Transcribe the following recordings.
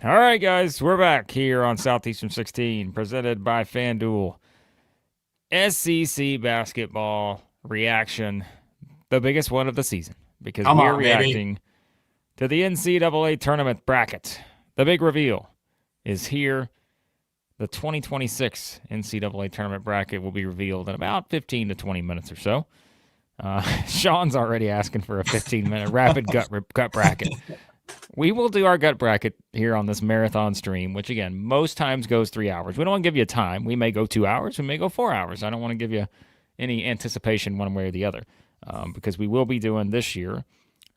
All right, guys, we're back here on Southeastern 16, presented by FanDuel. SEC basketball reaction, the biggest one of the season, because Come we are on, baby. reacting to the NCAA Tournament bracket. The big reveal is here. The 2026 NCAA Tournament bracket will be revealed in about 15 to 20 minutes or so. Sean's already asking for a 15-minute rapid gut bracket. We will do our gut bracket here on this marathon stream, which again, most times goes 3 hours. We don't want to give you a time. We may go 2 hours. We may go 4 hours. I don't want to give you any anticipation one way or the other because we will be doing this year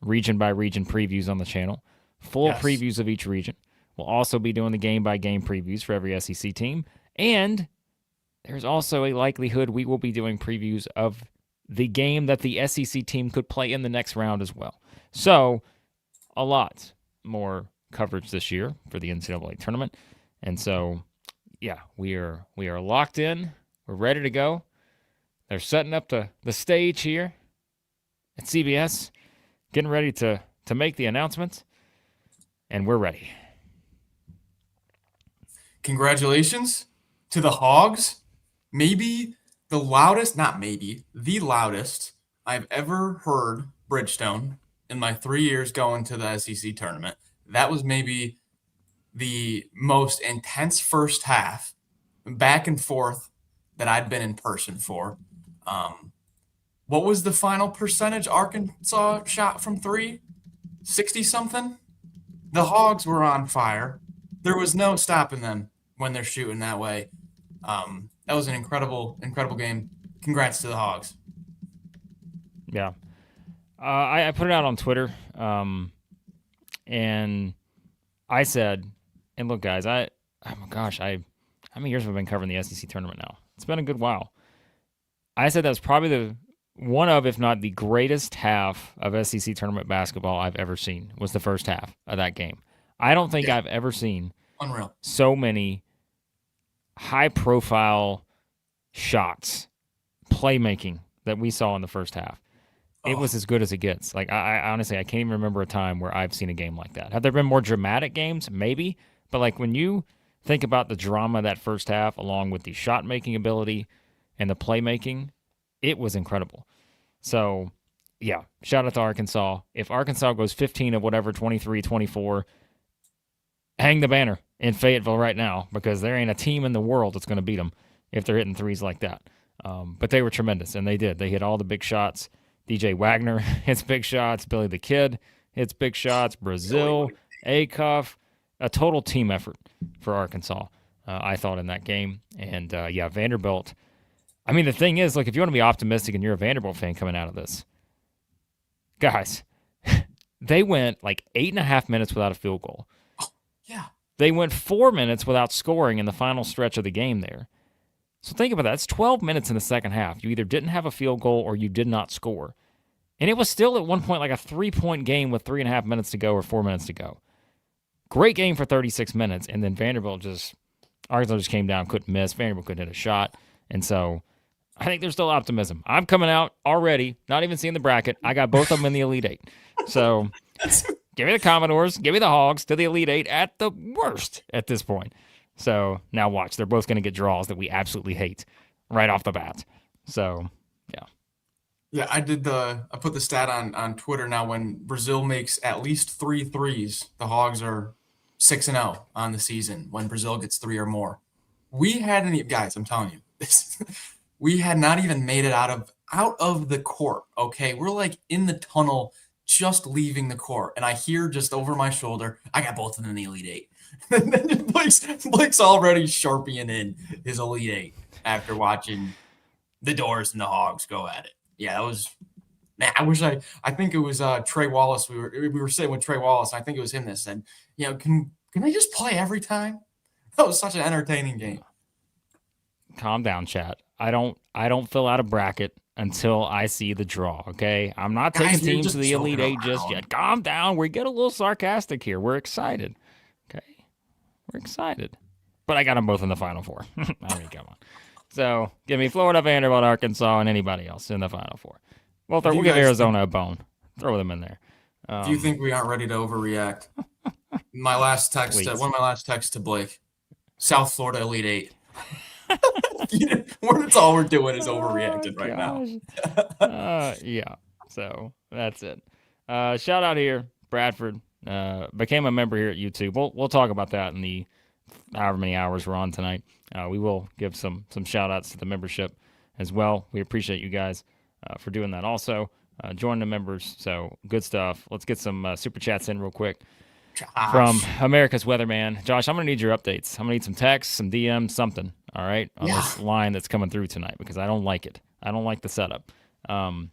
region by region previews on the channel, full Yes. previews of each region. We'll also be doing the game by game previews for every SEC team. And there's also a likelihood we will be doing previews of the game that the SEC team could play in the next round as well. So, a lot more coverage this year for the NCAA tournament. And so, yeah, we are locked in. We're ready to go. They're setting up the stage here at CBS, getting ready to make the announcements, and we're ready. Congratulations to the Hogs. Maybe the loudest, not maybe, the loudest I've ever heard Bridgestone in my 3 years going to the SEC tournament. That was maybe the most intense first half, back and forth, that I'd been in person for. What was the final percentage Arkansas shot from three? 60 something? The Hogs were on fire. There was no stopping them when they're shooting that way. That was an incredible, incredible game. Congrats to the Hogs. Yeah. I put it out on Twitter, and I said, and look, guys, oh my gosh, how many years have I been covering the SEC tournament now? It's been a good while. I said that was probably the one of, if not the greatest half of SEC tournament basketball I've ever seen was the first half of that game. I don't think Yeah, I've ever seen unreal. so many high-profile shots, playmaking that we saw in the first half. It Oh, was as good as it gets. Like I honestly, I can't even remember a time where I've seen a game like that. Have there been more dramatic games? Maybe, but like when you think about the drama of that first half, along with the shot making ability and the playmaking, it was incredible. So, yeah, shout out to Arkansas. If Arkansas goes 15 of whatever, 23, 24, hang the banner in Fayetteville right now because there ain't a team in the world that's going to beat them if they're hitting threes like that. But they were tremendous, and they did. They hit all the big shots. DJ Wagner hits big shots. Billy the Kid hits big shots. Brazil, Acuff, a total team effort for Arkansas, I thought, in that game. And, yeah, Vanderbilt. I mean, the thing is, like, if you want to be optimistic and you're a Vanderbilt fan coming out of this, guys, they went like 8.5 minutes without a field goal. yeah. They went 4 minutes without scoring in the final stretch of the game there. So think about that. It's 12 minutes in the second half. You either didn't have a field goal or you did not score. And it was still at one point like a 3-point game with 3.5 minutes to go or 4 minutes to go. Great game for 36 minutes. And then Arkansas just came down, couldn't miss. Vanderbilt couldn't hit a shot. And so I think there's still optimism. I'm coming out already, not even seeing the bracket. I got both of them in the Elite Eight. So give me the Commodores, give me the Hogs to the Elite Eight at the worst at this point. So now watch. They're both going to get draws that we absolutely hate right off the bat. So, yeah. Yeah, I put the stat on Twitter now. When Brazil makes at least three threes, the Hogs are 6-0 on the season when Brazil gets three or more. We hadn't guys, I'm telling you, this we had not even made it out of the court. Okay. We're like in the tunnel, just leaving the court. And I hear just over my shoulder, I got both of them in the Elite Eight. And then Blake's already sharpieing in his Elite Eight after watching the Doors and the Hogs go at it. Yeah, that was, man, I think it was Trey Wallace. We were sitting with Trey Wallace. And I think it was him that said, can they just play every time? That was such an entertaining game. Calm down, chat. I don't fill out a bracket until I see the draw, okay? I'm not taking Guys, you're teams to just the Elite joking Eight just around. yet. Calm down. We get a little sarcastic here. We're excited. Okay? We're excited. But I got them both in the Final Four. I mean, come on. So give me Florida, Vanderbilt, Arkansas, and anybody else in the Final Four. Well, Do we'll you give guys think Arizona a bone. Throw them in there. If you think we aren't ready to overreact, my last text, Please. one of my last texts to Blake, South Florida Elite Eight. That's all we're doing is overreacting right now. Yeah. So that's it. Shout out here, Bradford. Became a member here at YouTube. We'll talk about that in the however many hours we're on tonight. We will give some shout outs to the membership as well. We appreciate you guys for doing that also. Join the members. So good stuff. Let's get some super chats in real quick. Josh. From America's Weatherman. Josh, I'm going to need your updates. I'm going to need some texts, some DMs, something, all right, on this line that's coming through tonight because I don't like it. I don't like the setup. $10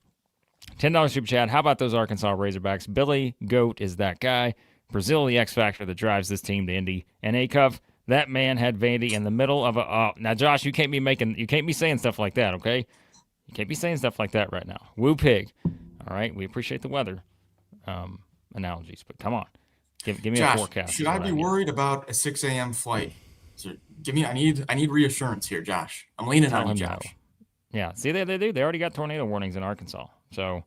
super chat. How about those Arkansas Razorbacks? Billy Goat is that guy. Brazil, the X factor that drives this team to Indy. And Acuff, that man had Vandy in the middle of a. Now, Josh, you can't be saying stuff like that, okay? You can't be saying stuff like that right now. Woo pig. All right, we appreciate the weather analogies, but come on. Give me Josh, a forecast. Should I be worried about a 6 a.m. flight? I need reassurance here, Josh. I'm leaning on you, Josh. No. Yeah, see, they do. They already got tornado warnings in Arkansas. So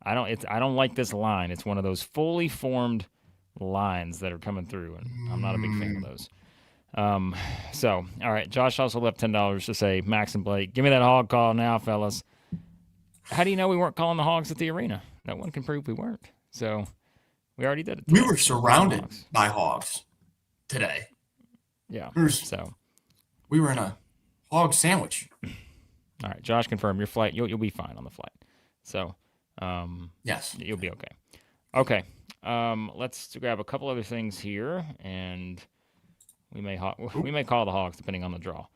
I don't like this line. It's one of those fully formed lines that are coming through, and I'm not a big fan of those. So all right, Josh also left $10 to say Max and Blake. Give me that hog call now, fellas. How do you know we weren't calling the hogs at the arena? No one can prove we weren't. So. We already did it. We were surrounded by hogs today. Yeah. So we were in a hog sandwich. All right, Josh, confirm your flight. You'll be fine on the flight. So, yes, you'll be okay. Okay. Let's grab a couple other things here, and we may call the hogs depending on the draw.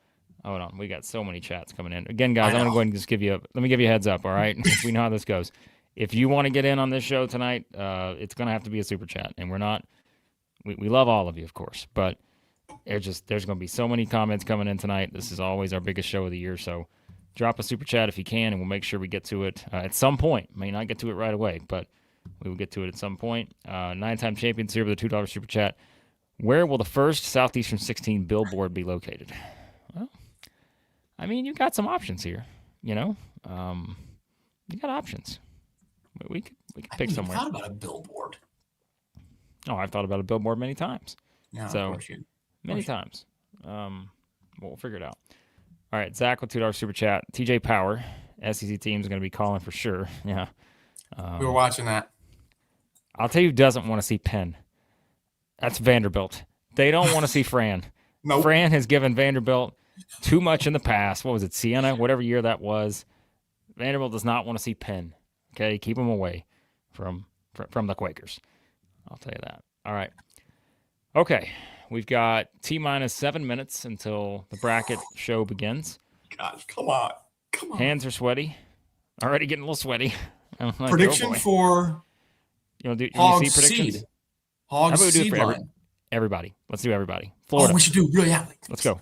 Hold on, we got so many chats coming in. Again, guys, I'm gonna go ahead and just let me give you a heads up. All right, we know how this goes. If you want to get in on this show tonight, it's going to have to be a super chat. And we love all of you, of course. But there's going to be so many comments coming in tonight. This is always our biggest show of the year. So drop a super chat if you can, and we'll make sure we get to it at some point. May not get to it right away, but we will get to it at some point. 9-time champions here with a $2 super chat. Where will the first Southeastern 16 billboard be located? Well, I mean, you got some options here. You know, you got options. We could pick somewhere. I thought about a billboard. Oh, I've thought about a billboard many times. Yeah, so many times. We'll figure it out. All right, Zach with $2 super chat. TJ Power, SEC team is going to be calling for sure. Yeah, we were watching that. I'll tell you who doesn't want to see Penn. That's Vanderbilt. They don't want to see Fran. Nope. Fran has given Vanderbilt too much in the past. What was it, Siena? Whatever year that was. Vanderbilt does not want to see Penn. Okay, keep them away from the Quakers. I'll tell you that. All right. Okay, we've got T-minus 7 minutes until the bracket show begins. Gosh, come on. Hands are sweaty. Already getting a little sweaty. Like, prediction for Hogs seed. Hogs seed line. Everybody. Let's do everybody. Florida. Oh, we should do really. Let's go.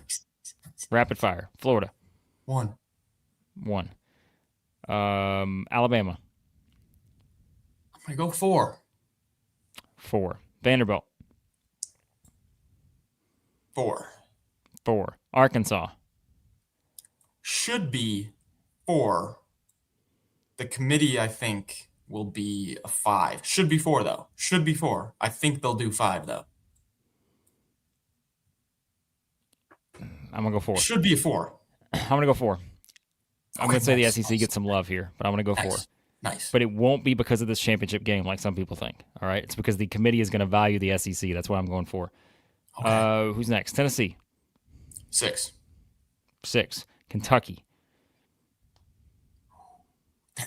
Rapid fire. Florida. 1. Alabama. I'm going to go 4. Vanderbilt. 4. Arkansas. Should be 4. The committee, I think, will be a 5. Should be 4, though. Should be 4. I think they'll do 5, though. I'm going to go 4. Should be a 4. I'm going to go 4. I'm going to say the SEC gets some love here, but I'm going to go 4. Nice. But it won't be because of this championship game like some people think. All right? It's because the committee is going to value the SEC. That's what I'm going for. Okay. Who's next? Tennessee. 6. Kentucky.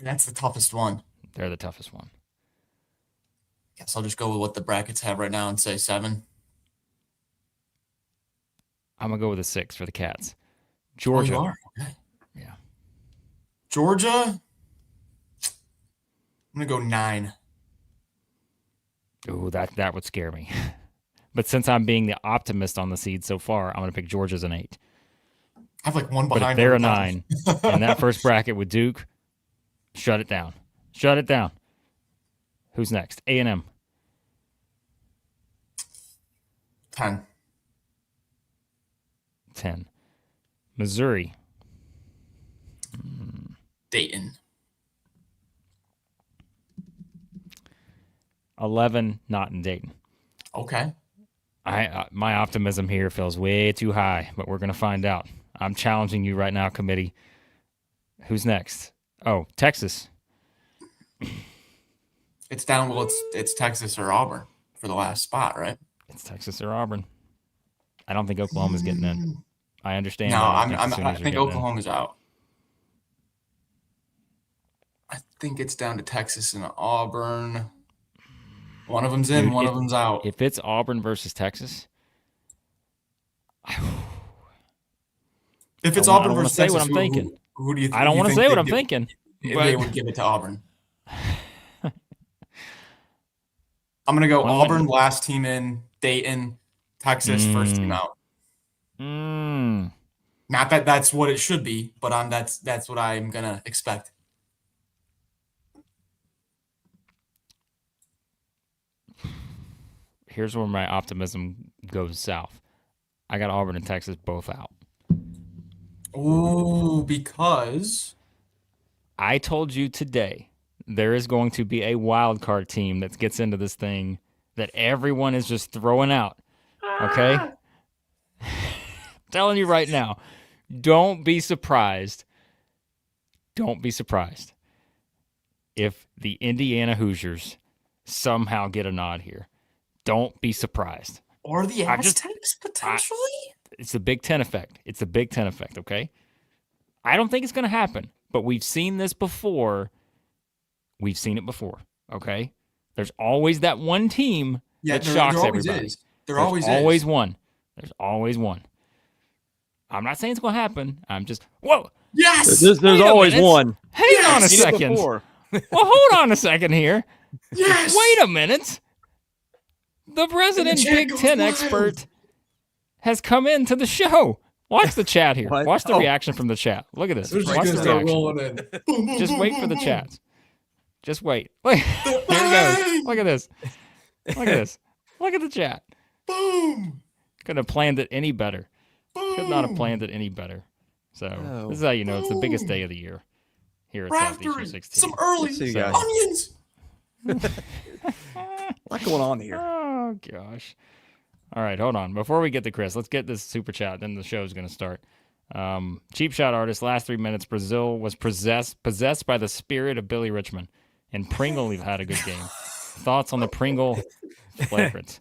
That's the toughest one. They're the toughest one. Guess I'll just go with what the brackets have right now and say 7. I'm going to go with a 6 for the Cats. Georgia. Oh, you are? Okay. Yeah. Georgia. I'm going to go 9. Ooh, that would scare me. But since I'm being the optimist on the seed so far, I'm going to pick Georgia as an 8. I have like one behind. But if they're a 9 in that first bracket with Duke, shut it down. Who's next? A&M. 10. Missouri. Dayton. 11 not in Dayton. Okay. My optimism here feels way too high, but we're going to find out. I'm challenging you right now, committee. Who's next? Oh, Texas. It's down. Well, it's Texas or Auburn for the last spot, right? It's Texas or Auburn. I don't think Oklahoma's getting in. I understand. No, I I think Oklahoma's out. I think it's down to Texas and Auburn. One of them's in, Dude, one of them's out. If it's Auburn versus Texas, if it's Auburn versus Texas, what I'm thinking. Who do you? I don't want to say what I'm thinking. But they would give it to Auburn. I'm gonna go Auburn, last team in. Dayton, Texas, first team out. Not that that's what it should be, but that's what I'm gonna expect. Here's where my optimism goes south. I got Auburn and Texas both out. Ooh, because I told you today there is going to be a wild card team that gets into this thing that everyone is just throwing out. Okay? Telling you right now, don't be surprised. Don't be surprised if the Indiana Hoosiers somehow get a nod here. Don't be surprised. Or the Aztecs, potentially? It's the Big Ten effect. It's the Big Ten effect, okay? I don't think it's going to happen, but we've seen this before. We've seen it before, okay? There's always that one team that shocks everybody. There's always one. There's always one. I'm not saying it's going to happen. I'm just, whoa. Yes! There's always one. Hang on a second. Well, hold on a second here. Yes! Wait a minute. The resident Big Ten expert has come into the show. Watch the chat here. What? Watch the reaction from the chat. Look at this. Watch the reaction. Just wait for the chats. Just wait. Look, here it goes. Look at this. Look at this. Look at the chat. Boom! Couldn't have planned it any better. Could not have planned it any better. So this is how you know it's the biggest day of the year here at Southeastern 16. Some early onions. A lot going on here. Oh, gosh. All right, hold on. Before we get to Chris, let's get this super chat. Then the show is going to start. Cheap shot artist, last 3 minutes. Brazil was possessed by the spirit of Billy Richmond. And Pringle had a good game. Thoughts on the Pringle flagrant?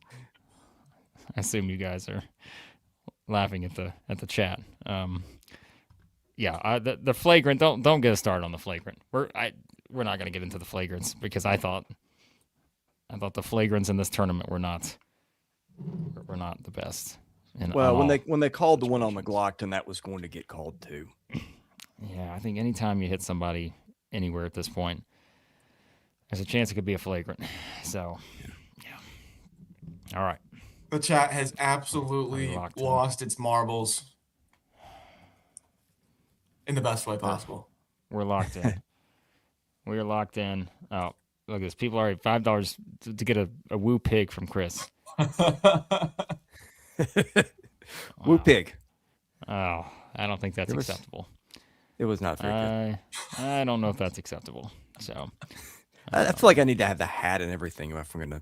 I assume you guys are laughing at the chat. The flagrant. Don't get us started on the flagrant. We're not going to get into the flagrants because I thought the flagrants in this tournament were not the best. Well, when they called the one on McLaughlin, that was going to get called too. Yeah, I think anytime you hit somebody anywhere at this point, there's a chance it could be a flagrant. So, yeah. All right. The chat has absolutely lost its marbles in the best way possible. We're locked in. We're locked in. Oh, look at this. People are at $5 to get a woo pig from Chris. Woo pig. Oh, I don't think that's acceptable. It was not very good. I don't know if that's acceptable. So I feel like I need to have the hat and everything if I'm gonna.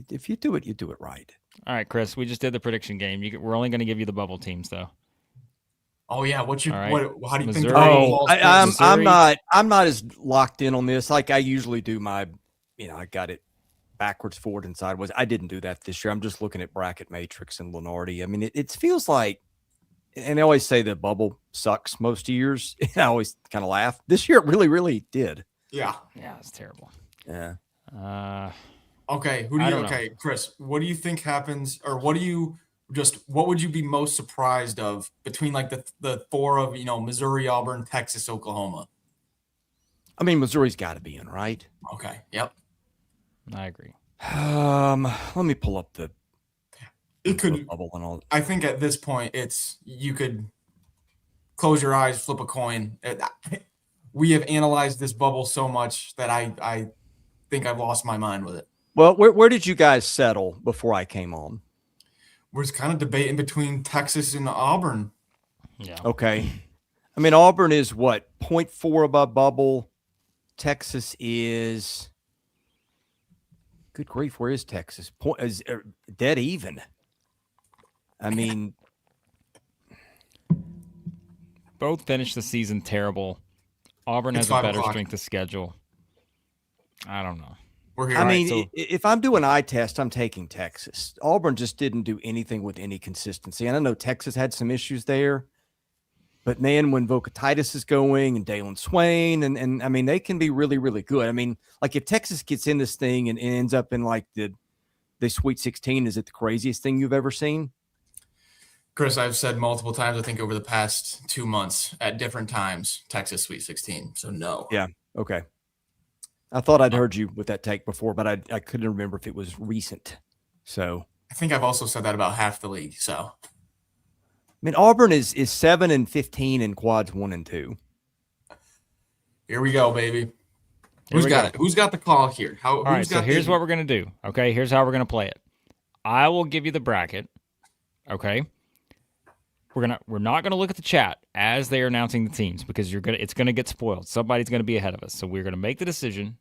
If you do it, you do it right. All right, Chris. We just did the prediction game. We're only going to give you the bubble teams, though. Oh yeah, how do you Missouri. think? I'm not as locked in on this like I usually do. I got it backwards, forward, and sideways. I didn't do that this year. I'm just looking at bracket matrix and Lenardi. I mean, it feels like, and they always say the bubble sucks most years. And I always kind of laugh. This year, it really, really did. Yeah, it's terrible. Yeah. Okay, Chris, what do you think happens, or what would you be most surprised of between like the four of, Missouri, Auburn, Texas, Oklahoma? I mean, Missouri's got to be in, right? Okay, yep. I agree. Let me pull up the bubble and all. I think at this point you could close your eyes, flip a coin. We have analyzed this bubble so much that I think I've lost my mind with it. Well, where did you guys settle before I came on? We're just kind of debating between Texas and Auburn. Yeah. Okay. I mean, Auburn is what, 0.4 above bubble. Texas is Good grief, where is Texas? Point is dead even. I mean, Both finished the season terrible. Auburn It's has a 5 better o'clock. strength of schedule. I don't know. We're here. I mean, so- if I'm doing eye test, I'm taking Texas. Auburn just didn't do anything with any consistency. And I know Texas had some issues there. But, man, when Vocatitis is going and Dalen Swain, and I mean, they can be really, really good. I mean, like if Texas gets in this thing and ends up in like the Sweet 16, is it the craziest thing you've ever seen? Chris, I've said multiple times, I think over the past 2 months at different times, Texas Sweet 16. So no. Yeah. Okay. I thought I'd heard you with that take before, but I couldn't remember if it was recent. So I think I've also said that about half the league. So I mean, Auburn is 7-15 in quads 1 and 2. here we go, baby. Here Who's we got go. it? Who's got the call here? All right, so here's what we're going to do. Okay, here's how we're going to play it. I will give you the bracket. Okay? We're not going to look at the chat as they are announcing the teams because it's going to get spoiled. Somebody's going to be ahead of us. So we're going to make the decision.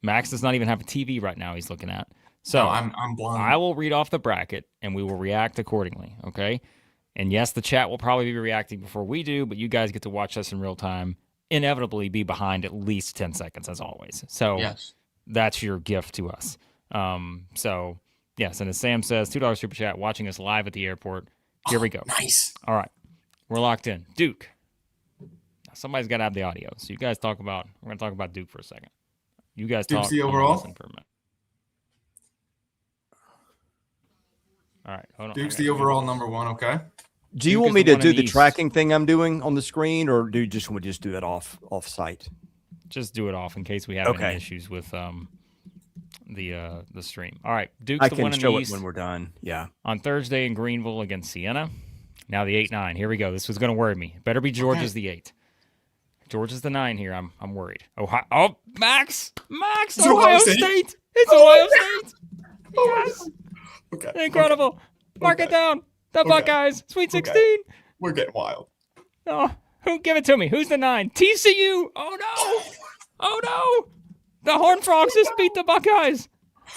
Max does not even have a TV right now he's looking at. So No, I'm blind. I will read off the bracket and we will react accordingly, okay? And yes, the chat will probably be reacting before we do, but you guys get to watch us in real time. Inevitably be behind at least 10 seconds as always. So yes. that's your gift to us. So yes, and as Sam says, $2 super chat, watching us live at the airport. Here we go. Nice. All right, we're locked in. Duke. Now, somebody's got to have the audio. So you guys talk about. We're gonna talk about Duke for a second. You guys Duke's talk. the I'm gonna overall? listen for a minute. All right, hold on. Duke's I the gotta- overall number 1. Okay. Do you Duke want is me the to one in do the the East. tracking thing I'm doing on the screen, or do you just want to just do that off site? Just do it off in case we have Okay. any issues with the stream. All right, Duke's I the can one in show the it East when we're done. Yeah. on Thursday in Greenville against Siena. Now the 8-9. Here we go. This was going to worry me. Better be Georgia's the 8. Georgia's the 9 here. I'm worried. Oh, Max, It's Ohio Ohio State. State. It's Ohio State. Yes, Okay. incredible. Mark it Okay. down. The Okay. Buckeyes, Sweet 16. We're getting wild. Oh, who give it to me? Who's the 9? TCU. Oh no. Oh no. The Horned Frogs just beat the Buckeyes.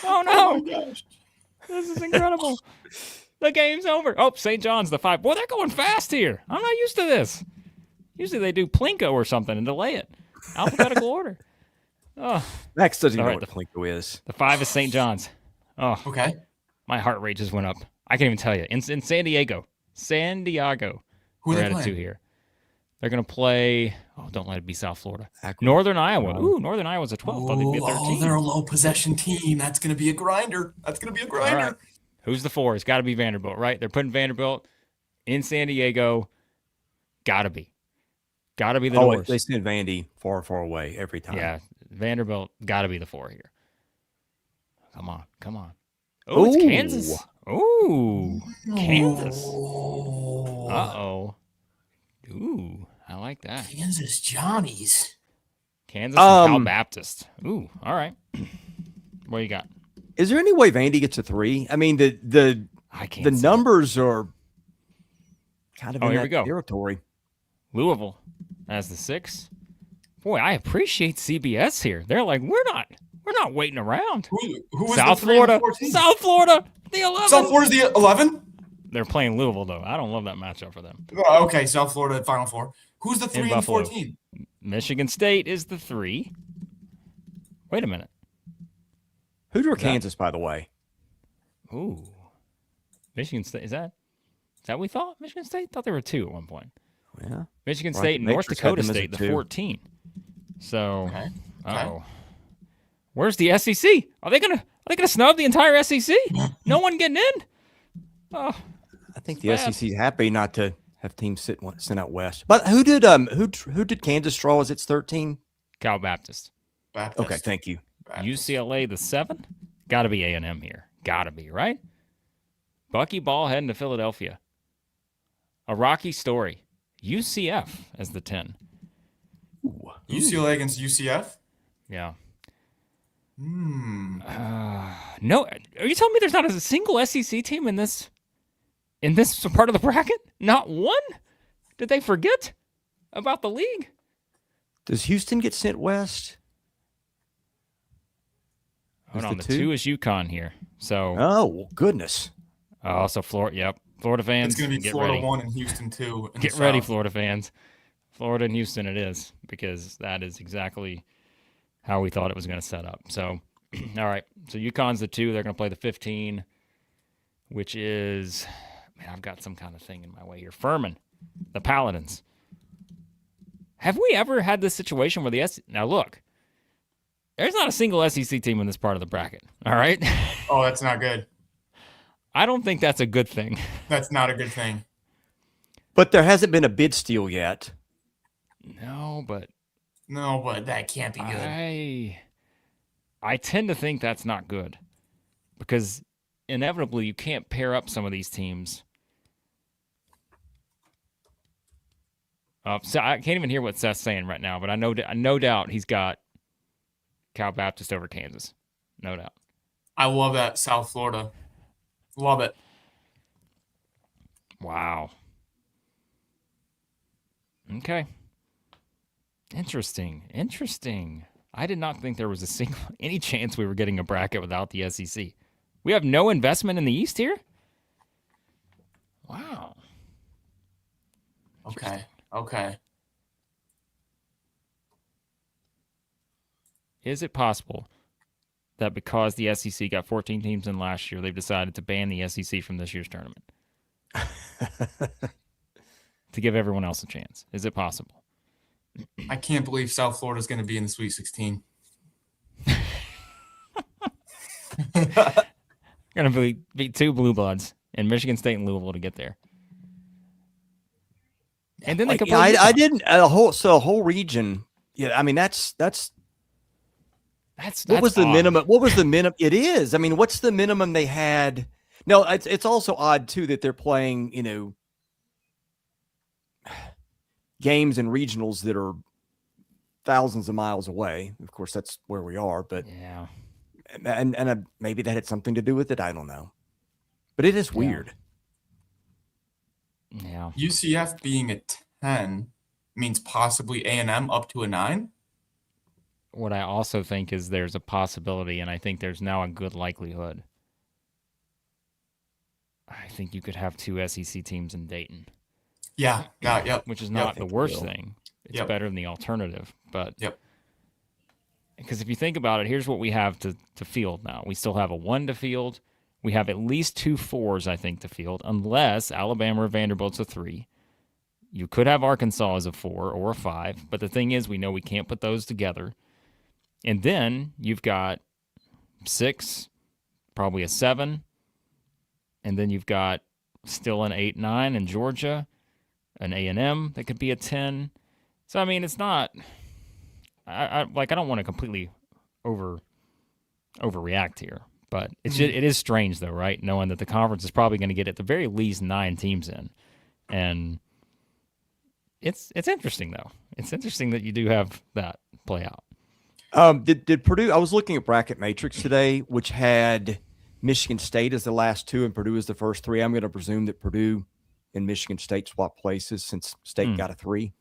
Oh Oh no. my gosh. This is incredible. The game's over. Oh, St. John's the 5. Boy, they're going fast here. I'm not used to this. Usually they do Plinko or something and delay it. Alphabetical order. Oh, Max doesn't even All know right, what Plinko is. the 5 is St. John's. Oh, Okay. my heart rate just went up. I can't even tell you. In San Diego. Who We're are they at a 2 playing? here. They're going to play. Oh, don't let it be South Florida. Akron. Northern Iowa. Ooh, Northern Iowa's a 12. Thought they'd be a 13. Oh, they're a low possession team. That's going to be a grinder. All right. Who's the 4? It's got to be Vanderbilt, right? They're putting Vanderbilt in San Diego. Got to be. Got to be the Oh, Doors. they send Vandy far, far away every time. Yeah, Vanderbilt got to be the 4 here. Come on. Oh, it's Ooh. Kansas. Ooh, Kansas. Uh-oh. Ooh, I like that. Kansas Johnnies. Kansas and Cal Um, Baptist. Ooh, all right. What you got? Is there any way Vandy gets a 3? I mean, the I can't the see numbers are kind of Oh, in here that we go. territory. it. Louisville as the 6. Boy, I appreciate CBS here. They're like, we're not waiting around. Who was South the 3 and Florida. 14? South Florida. The 11. South Florida's the 11? They're playing Louisville though. I don't love that matchup for them. Oh, okay, South Florida Final Four. Who's the 3 and Buffalo. 14? Michigan State is the 3. Wait a minute. Who drew that- Kansas, by the way? Ooh. Michigan State. Is that what we thought? Michigan State? Thought there were 2 at one point. Yeah. Michigan Well, State and North Matrix had Dakota them as a State, the 2. 14. So, Okay. uh-oh. Where's the SEC? Are they gonna snub the entire SEC? No one getting in? Oh, I think the bad. SEC's happy not to have teams sent out west. But who did Kansas draw as its 13? Cal Baptist. Baptist. Okay, thank you. Baptist. UCLA the 7. Got to be A&M here. Got to be, right? Bucky Ball heading to Philadelphia. A rocky story. UCF as the 10. UCLA against UCF? Yeah. Hmm. No, are you telling me there's not a single SEC team in this part of the bracket? Not one? Did they forget about the league? Does Houston get sent west? Hold on, the two is UConn here. So oh goodness. Also Florida. Yep, Florida fans. It's going to be get Florida ready. 1 and Houston 2. Get ready, Florida fans. Florida and Houston it is, because that is exactly how we thought it was going to set up. So, all right. So UConn's the 2. They're going to play the 15, which is, man, I've got some kind of thing in my way here. Furman, the Paladins. Have we ever had this situation where now look, there's not a single SEC team in this part of the bracket. All right. Oh, that's not good. I don't think that's a good thing. That's not a good thing. But there hasn't been a bid steal yet. No, but that can't be good. I tend to think that's not good, because inevitably you can't pair up some of these teams. So I can't even hear what Seth's saying right now, but I know no doubt he's got Cal Baptist over Kansas. No doubt. I love that, South Florida. Love it. Wow. Okay. Interesting. I did not think there was any chance we were getting a bracket without the SEC. We have no investment in the East here? Wow. Okay. Is it possible that because the SEC got 14 teams in last year, they've decided to ban the SEC from this year's tournament? To give everyone else a chance. Is it possible? I can't believe South Florida is going to be in the Sweet 16. Going to be 2 blue bloods and Michigan State and Louisville to get there. And then they could play. I didn't a whole region. Yeah, I mean that's what was the odd. minimum? What was the minimum? It is. I mean, what's the minimum they had? No, it's also odd too that they're playing, games and regionals that are thousands of miles away. Of course, that's where we are, but yeah, and maybe that had something to do with it. I don't know, but it is weird. Yeah. UCF being a 10 means possibly A&M up to a 9. What I also think is there's a possibility, and I think there's now a good likelihood. I think you could have 2 SEC teams in Dayton. Yeah. Which is not the worst thing. It's better than the alternative. But because if you think about it, here's what we have to field now. We still have a 1 to field. We have at least 2 4s, I think, to field, unless Alabama or Vanderbilt's a 3. You could have Arkansas as a 4 or a 5, but the thing is, we know we can't put those together. And then you've got 6, probably a 7, and then you've got still an 8, 9 in Georgia, an A&M that could be a 10. So I mean, it's not. I don't want to completely overreact here. But it is strange, though, right? Knowing that the conference is probably going to get at the very least 9 teams in. And it's interesting, though. It's interesting that you do have that play out. Did Purdue, I was looking at Bracket Matrix today, which had Michigan State as the last 2 and Purdue as the first 3. I'm going to presume that Purdue and Michigan State swap places since State got a 3.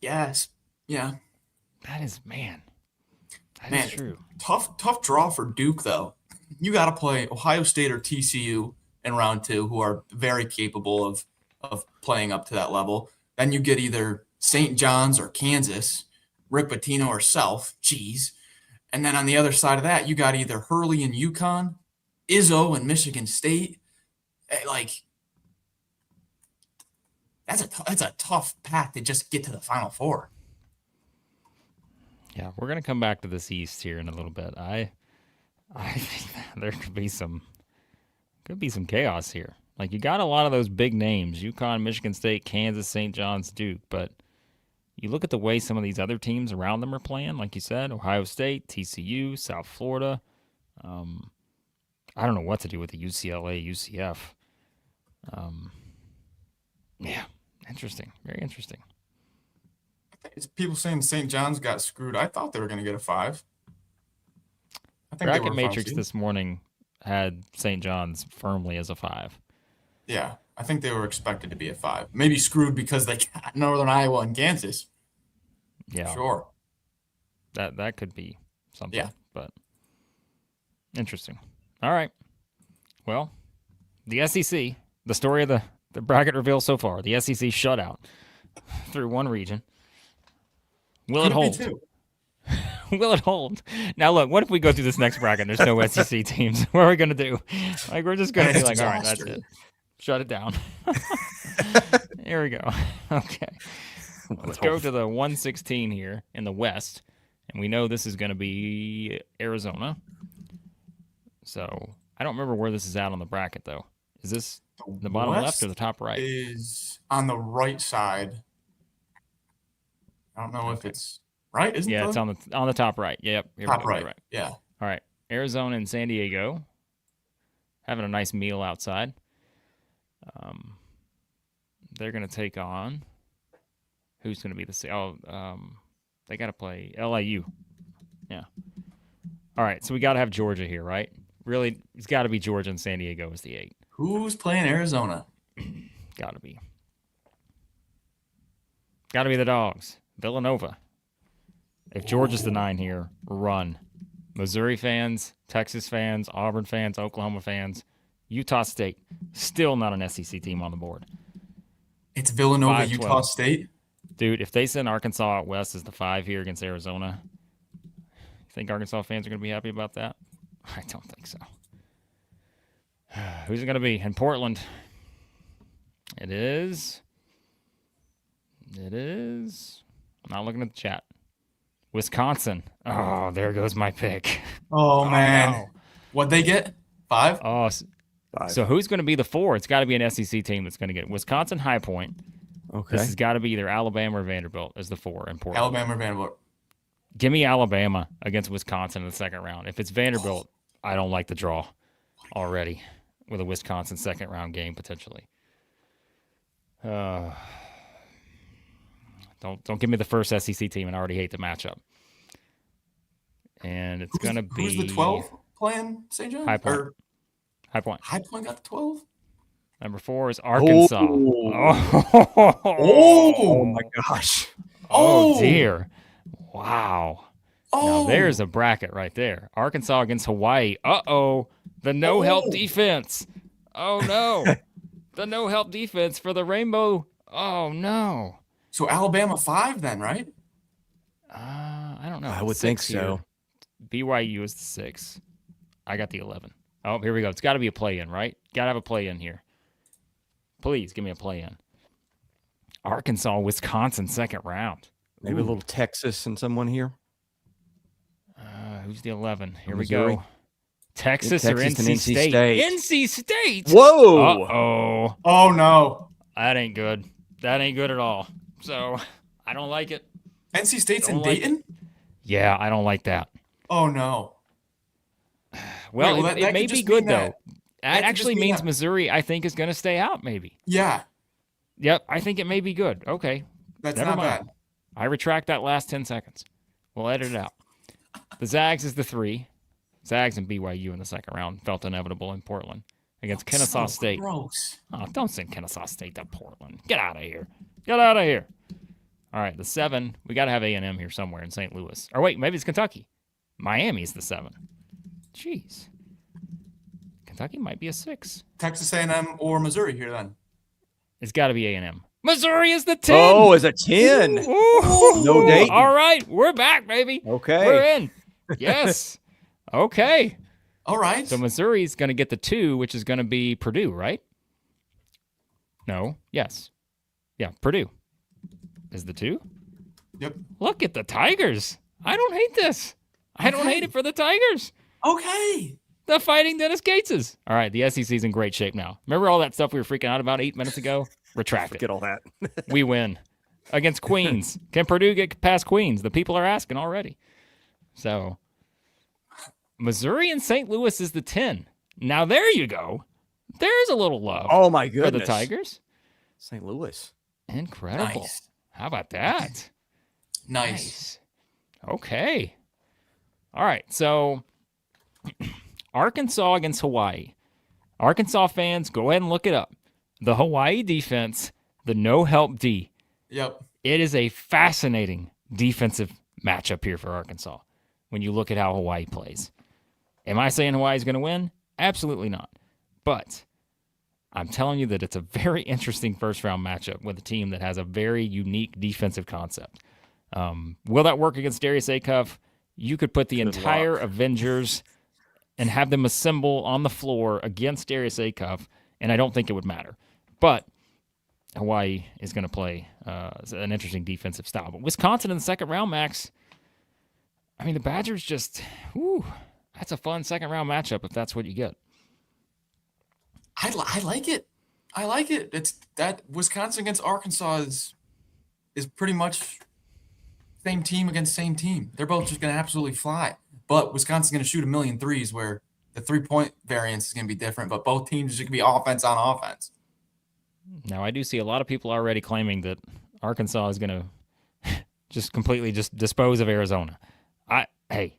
Yes. Yeah. That is, man. That's true. Tough draw for Duke, though. You got to play Ohio State or TCU in round 2, who are very capable of playing up to that level. Then you get either St. John's or Kansas, Rick Pitino or Self. Jeez. And then on the other side of that, you got either Hurley and UConn, Izzo and Michigan State. That's a tough path to just get to the Final Four. Yeah, we're going to come back to this East here in a little bit. I think there could be some chaos here. Like, you got a lot of those big names, UConn, Michigan State, Kansas, St. John's, Duke, but you look at the way some of these other teams around them are playing, like you said, Ohio State, TCU, South Florida. I don't know what to do with the UCLA, UCF. Yeah, interesting. Very interesting. It's people saying St. John's got screwed. I thought they were going to get a 5. I think Bracket Matrix this morning had St. John's firmly as a 5. Yeah, I think they were expected to be a 5. Maybe screwed because they got Northern Iowa and Kansas. Yeah, sure. That could be something. Yeah, but Interesting. All right. Well, the SEC, the story of the bracket reveal so far, the SEC shutout through one region. Will it hold? Will it hold? Now, look, what if we go through this next bracket and there's no SEC teams? What are we going to do? Like, we're just going to be like, all right, that's it. Shut it down. Here we go. Okay. Let's go to the 116 here in the West. And we know this is going to be Arizona. So I don't remember where this is at on the bracket, though. Is this the bottom left or the top right? Is on the right side. I don't know if it's right. Isn't it? Yeah, it's on the top right. Yep. Top right. Yeah. All right. Arizona and San Diego having a nice meal outside. They're going to take on who's going to be they got to play LIU. Yeah. All right, so we got to have Georgia here, right? Really, it's got to be Georgia and San Diego as the 8. Who's playing Arizona? Got to be. Got to be the Dogs. Villanova. If Georgia's the 9 here, run. Missouri fans, Texas fans, Auburn fans, Oklahoma fans, Utah State, still not an SEC team on the board. It's Villanova, 5-12. Utah State. Dude, if they send Arkansas out west as the 5 here against Arizona, you think Arkansas fans are going to be happy about that? I don't think so. Who's it going to be? In Portland, it is. I'm not looking at the chat. Wisconsin. Oh, there goes my pick. Oh, man. No. What'd they get? 5? Oh, 5. So who's going to be the 4? It's got to be an SEC team that's going to get it. Wisconsin, High Point. Okay. This has got to be either Alabama or Vanderbilt as the 4 in Portland. Alabama or Vanderbilt. Give me Alabama against Wisconsin in the second round. If it's Vanderbilt, I don't like the draw already with a Wisconsin second round game potentially. Don't give me the first SEC team, and I already hate the matchup. And it's going to be Who's the 12 playing St. John? High Point. High Point. High Point got the 12? Number 4 is Arkansas. Oh my gosh. Oh, dear. Wow. Oh. Now there's a bracket right there. Arkansas against Hawaii. Uh-oh. The no-help defense. Oh, no. The no-help defense for the Rainbow. Oh, no. So Alabama 5 then, right? I don't know. I would think 6 so. here. BYU is the 6. I got the 11. Oh, here we go. It's got to be a play-in, right? Got to have a play-in here. Please give me a play-in. Arkansas, Wisconsin, second round. Maybe a little Texas and someone here. Who's the 11? Here Missouri. we go. Texas Yeah, or Texas NC and NC State? State. NC State? Whoa. Uh-oh. Oh, no. That ain't good. That ain't good at all. So, I don't like it. NC State's in Don't like Dayton? Yeah, I don't like that. Oh, no. Well, Wait, it may be good, though. That could actually just mean means that- Missouri, I think, is going to stay out, maybe. Yeah, Yep, I think it may be good. Okay. that's Never not mind. bad. I retract that last 10 seconds. We'll edit it out. The Zags is the 3. Zags and BYU in the second round felt inevitable in Portland against Kennesaw So State. Gross. Oh, don't send Kennesaw State to Portland. Get out of here. Get out of here. All right, the 7. We got to have A&M here somewhere in St. Louis. Or wait, maybe it's Kentucky. Miami's the 7. Jeez. Kentucky might be a 6. Texas A&M or Missouri here then. It's got to be A&M. Missouri is the 10. Oh, is a 10. Ooh. No Dayton. All right, we're back, baby. Okay. We're in. Yes. Okay. All right. So Missouri's going to get the 2, which is going to be Purdue, right? No. Yes. Yeah, Purdue is the 2. Yep. Look at the Tigers. I don't hate this. I don't hate it for the Tigers. Okay. The Fighting Dennis Gateses. All right, the SEC's in great shape now. Remember all that stuff we were freaking out about 8 minutes ago? Retract it. Forget all that. We win against Queens. Can Purdue get past Queens? The people are asking already. So Missouri and St. Louis is the 10. Now there you go. There's a little love Oh my for goodness. the Tigers. St. Louis. Incredible. Nice. How about that? Nice. Okay. All right. So Arkansas against Hawaii. Arkansas fans, go ahead and look it up. The Hawaii defense, the no-help D. Yep. It is a fascinating defensive matchup here for Arkansas when you look at how Hawaii plays. Am I saying Hawaii's going to win? Absolutely not. But I'm telling you that it's a very interesting first-round matchup with a team that has a very unique defensive concept. Will that work against Darius Acuff? You could put the entire Avengers and have them assemble on the floor against Darius Acuff, and I don't think it would matter. But Hawaii is going to play an interesting defensive style. But Wisconsin in the second round, Max, I mean, the Badgers just, that's a fun second-round matchup if that's what you get. I like it. I like it. It's that Wisconsin against Arkansas is pretty much same team against same team. They're both just going to absolutely fly. But Wisconsin's going to shoot a million threes where the three-point variance is going to be different, but both teams are going to be offense on offense. Now, I do see a lot of people already claiming that Arkansas is going to just completely just dispose of Arizona. Hey,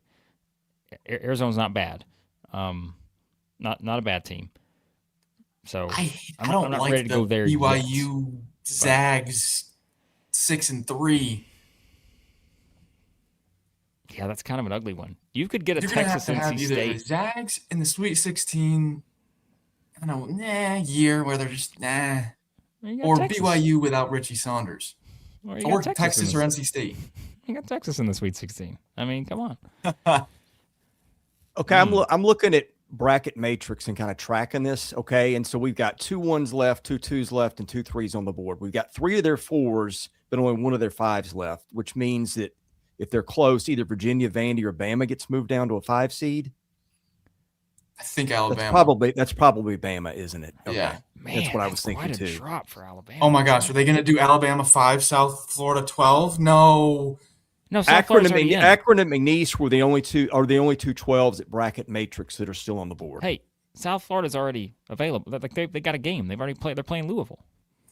Arizona's not bad. Not a bad team. So I don't I'm not like ready to go there BYU yet, Zags 6-3. Yeah, that's kind of an ugly one. You could get a You're Texas gonna have NC to have either State. the Zags in the Sweet 16, I don't know, year where they're just or Texas. BYU without Richie Saunders, or Texas or NC State. You got Texas in the Sweet 16. I mean, come on. Okay, I'm looking at bracket matrix and kind of tracking this. Okay, and so we've got 2 1s left, 2 2s left, and 2 3s on the board. We've got 3 of their 4s, but only 1 of their 5s left, which means that if they're close, either Virginia, Vandy, or Bama gets moved down to a 5 seed. I think Alabama. That's probably Bama, isn't it? Okay. Yeah, Man, that's what I was thinking quite a too. Drop for Alabama. Oh my gosh, are they going to do Alabama 5, South Florida 12? No. No, Akron and McNeese were the only two 12s at bracket matrix that are still on the board. Hey, South Florida's already available. Like they got a game. They've already played. They're playing Louisville.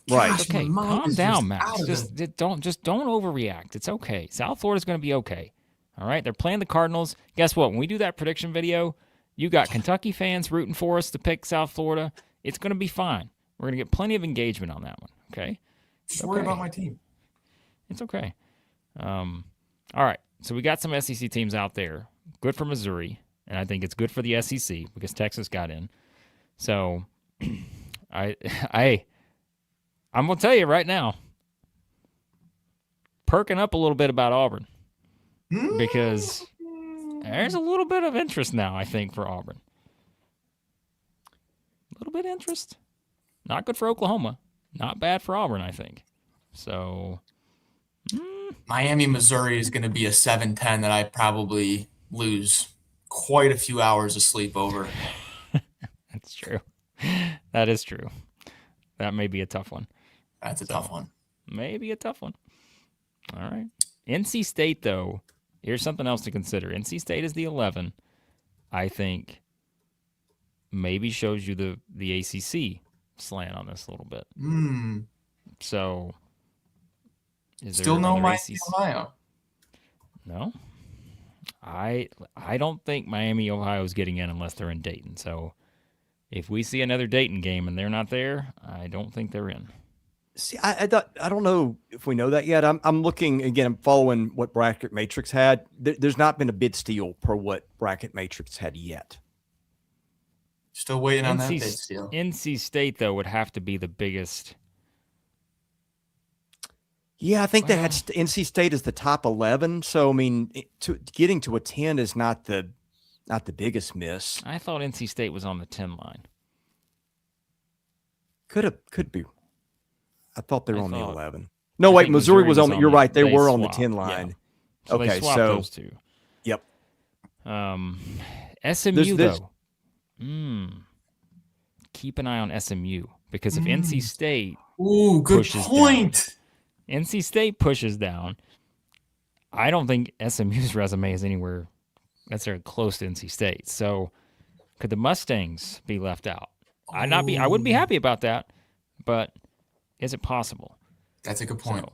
Right. Gosh, Okay, my mind calm is down, just Max. out of it. Don't overreact. It's okay. South Florida's going to be okay. All right, they're playing the Cardinals. Guess what? When we do that prediction video, you got Kentucky fans rooting for us to pick South Florida. It's going to be fine. We're going to get plenty of engagement on that one. Okay. Just worry about my team. It's okay. All right. So we got some SEC teams out there. Good for Missouri, and I think it's good for the SEC because Texas got in. So I'm gonna tell you right now, perking up a little bit about Auburn because there's a little bit of interest now, I think, for Auburn. A little bit of interest. Not good for Oklahoma. Not bad for Auburn, I think. So Miami, Missouri is going to be a 7-10 that I probably lose quite a few hours of sleep over. That's true. That is true. That may be a tough one. That's a tough one. Maybe a tough one. All right. NC State, though, here's something else to consider. NC State is the 11. I think maybe shows you the ACC slant on this a little bit. So, is still there no another Miami, Ohio? No. I don't think Miami, Ohio is getting in unless they're in Dayton. So, if we see another Dayton game and they're not there, I don't think they're in. See, I don't know if we know that yet. I'm looking again. I'm following what bracket matrix had. There's not been a bid steal per what bracket matrix had yet. Still waiting on that bid steal. NC State though would have to be the biggest. Yeah, I think they had NC State as the top 11. So I mean, getting to a 10 is not the biggest miss. I thought NC State was on the 10 line. Could be. I thought they were on the 11. No, wait, Missouri was on the. You're right. They were on the 10 line. Yeah. So okay, they swapped those two. Yep. SMU though. Keep an eye on SMU because if NC State good point. Down, NC State pushes down. I don't think SMU's resume is anywhere necessarily close to NC State. So could the Mustangs be left out? I wouldn't be happy about that, but is it possible? That's a good point. So,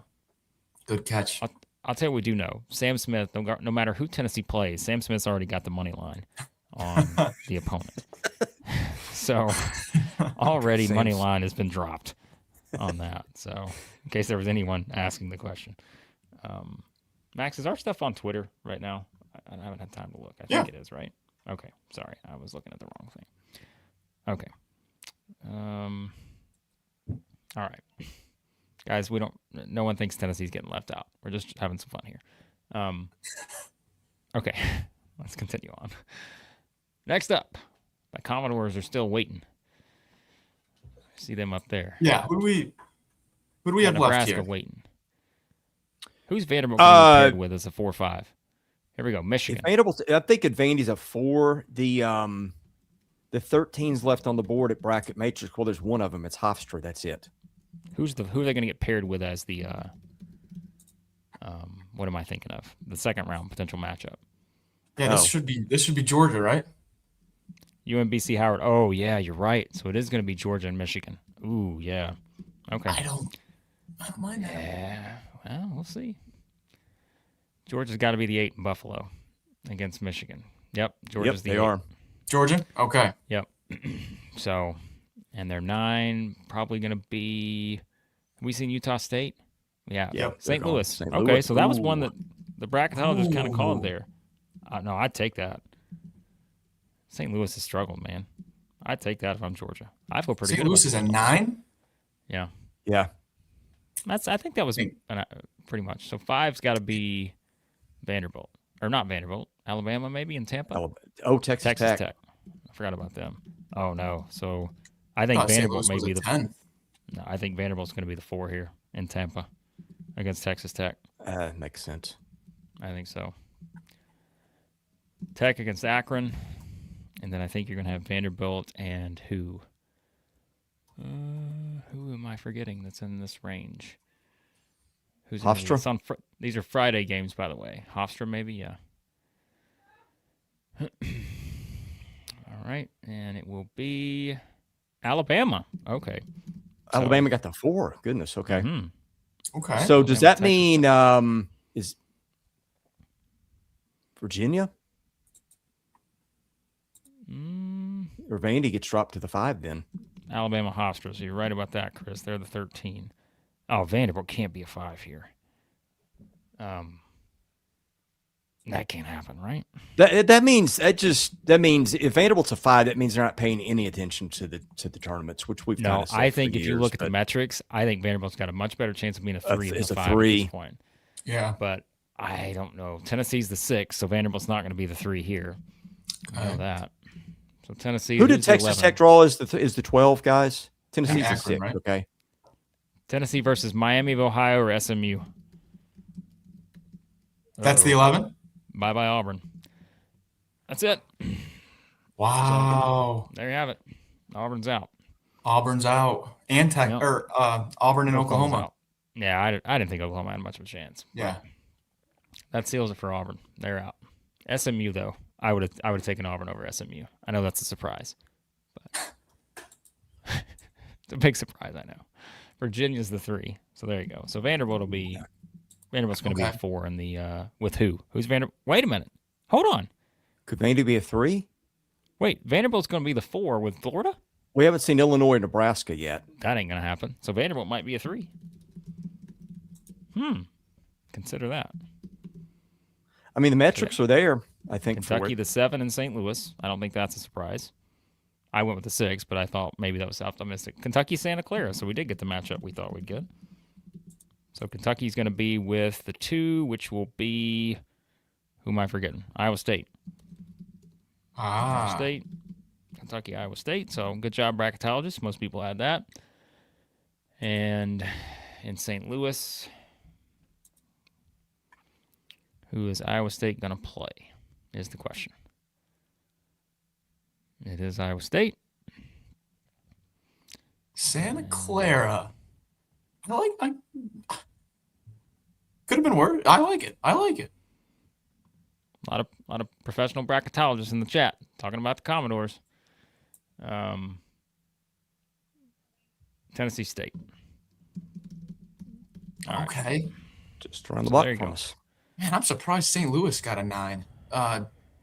good catch. I'll tell you what we do know. Sam Smith, no matter who Tennessee plays, Sam Smith's already got the money line on the opponent. So already money line has been dropped on that. So in case there was anyone asking the question. Max, is our stuff on Twitter right now? I haven't had time to look. I think it is, right? Okay, sorry, I was looking at the wrong thing. Okay. All right, guys. No one thinks Tennessee's getting left out. We're just having some fun here. Okay, let's continue on. Next up, the Commodores are still waiting. See them up there. Yeah. Who do we have left Nebraska here? waiting. Who's Vanderbilt paired with as a 4-5? Here we go. Michigan. Vanderbilt. I think Vandy's a 4. The 13's left on the board at bracket matrix. Well, there's one of them. It's Hofstra. That's it. Who are they going to get paired with as the what am I thinking of? The second round potential matchup. Yeah, this should be Georgia, right? UMBC Howard. Oh yeah, you're right. So it is going to be Georgia and Michigan. Ooh yeah. Okay. I don't mind that. Yeah. Well, we'll see. Georgia's got to be the 8 in Buffalo against Michigan. Yep. Georgia's the 8. They are. Georgia? Okay. Yep. So, and their 9 probably going to be. Have we seen Utah State? Yeah. Yep. St. Louis. St. Okay, Louis. so that was one that the bracketologists kind of called there. No, I'd take that. St. Louis has struggled, man. I'd take that if I'm Georgia. I feel pretty good. St. Louis is a 9? Yeah. Yeah. I think that was pretty much. So 5's got to be Vanderbilt. Or not Vanderbilt. Alabama maybe in Tampa? Texas Tech. I forgot about them. Oh, no. So I think Vanderbilt may be the 10th. No, I think Vanderbilt's going to be the 4 here in Tampa against Texas Tech. Makes sense. I think so. Tech against Akron. And then I think you're going to have Vanderbilt and who? Who am I forgetting that's in this range? Who's Hofstra? These are Friday games, by the way. Hofstra, maybe? Yeah. All right. And it will be Alabama. Okay. Alabama got the 4. Goodness. Okay. Mm-hmm. Okay. So does that mean is Virginia? Or Vandy gets dropped to the 5 then? Alabama Hofstra. So you're right about that, Chris. They're the 13. Oh, Vanderbilt can't be a 5 here. That can't happen, right? That means if Vanderbilt's a 5, that means they're not paying any attention to the tournaments, which we've no. I think if years, you look at the metrics, I think Vanderbilt's got a much better chance of being a 3 than a 5 at 3. this point. Yeah, but I don't know. Tennessee's the 6, so Vanderbilt's not going to be the 3 here. I know that. So Tennessee. Who did Texas Tech draw as the 12 guys? Tennessee's the 6, right? Okay. Tennessee versus Miami of Ohio or SMU. That's the 11. Bye Auburn. That's it. Wow. So, there you have it. Auburn's out. Auburn's out, and Auburn and Oklahoma. Out. Yeah, I didn't think Oklahoma had much of a chance. Yeah, that seals it for Auburn. They're out. SMU though, I would have taken Auburn over SMU. I know that's a surprise, but it's a big surprise. I know. Virginia's the 3, so there you go. So Vanderbilt's going to be a 4 in the with who? Who's Vanderbilt? Wait a minute. Hold on. Could Vandy be a 3? Wait, Vanderbilt's going to be the 4 with Florida? We haven't seen Illinois or Nebraska yet. That ain't going to happen. So Vanderbilt might be a 3. Consider that. I mean, the metrics are there, I think. Kentucky, the 7 in St. Louis. I don't think that's a surprise. I went with the 6, but I thought maybe that was optimistic. Kentucky, Santa Clara. So we did get the matchup we thought we'd get. So Kentucky's going to be with the 2, which will be, who am I forgetting? Iowa State. Iowa State. Kentucky, Iowa State. So good job, bracketologists. Most people had that. And in St. Louis, who is Iowa State going to play is the question. It is Iowa State. Santa Clara. I could have been worse. I like it. A lot of professional bracketologists in the chat talking about the Commodores. Tennessee State. All okay. Right. Just around the block there you from go. us. Man, I'm surprised St. Louis got a 9.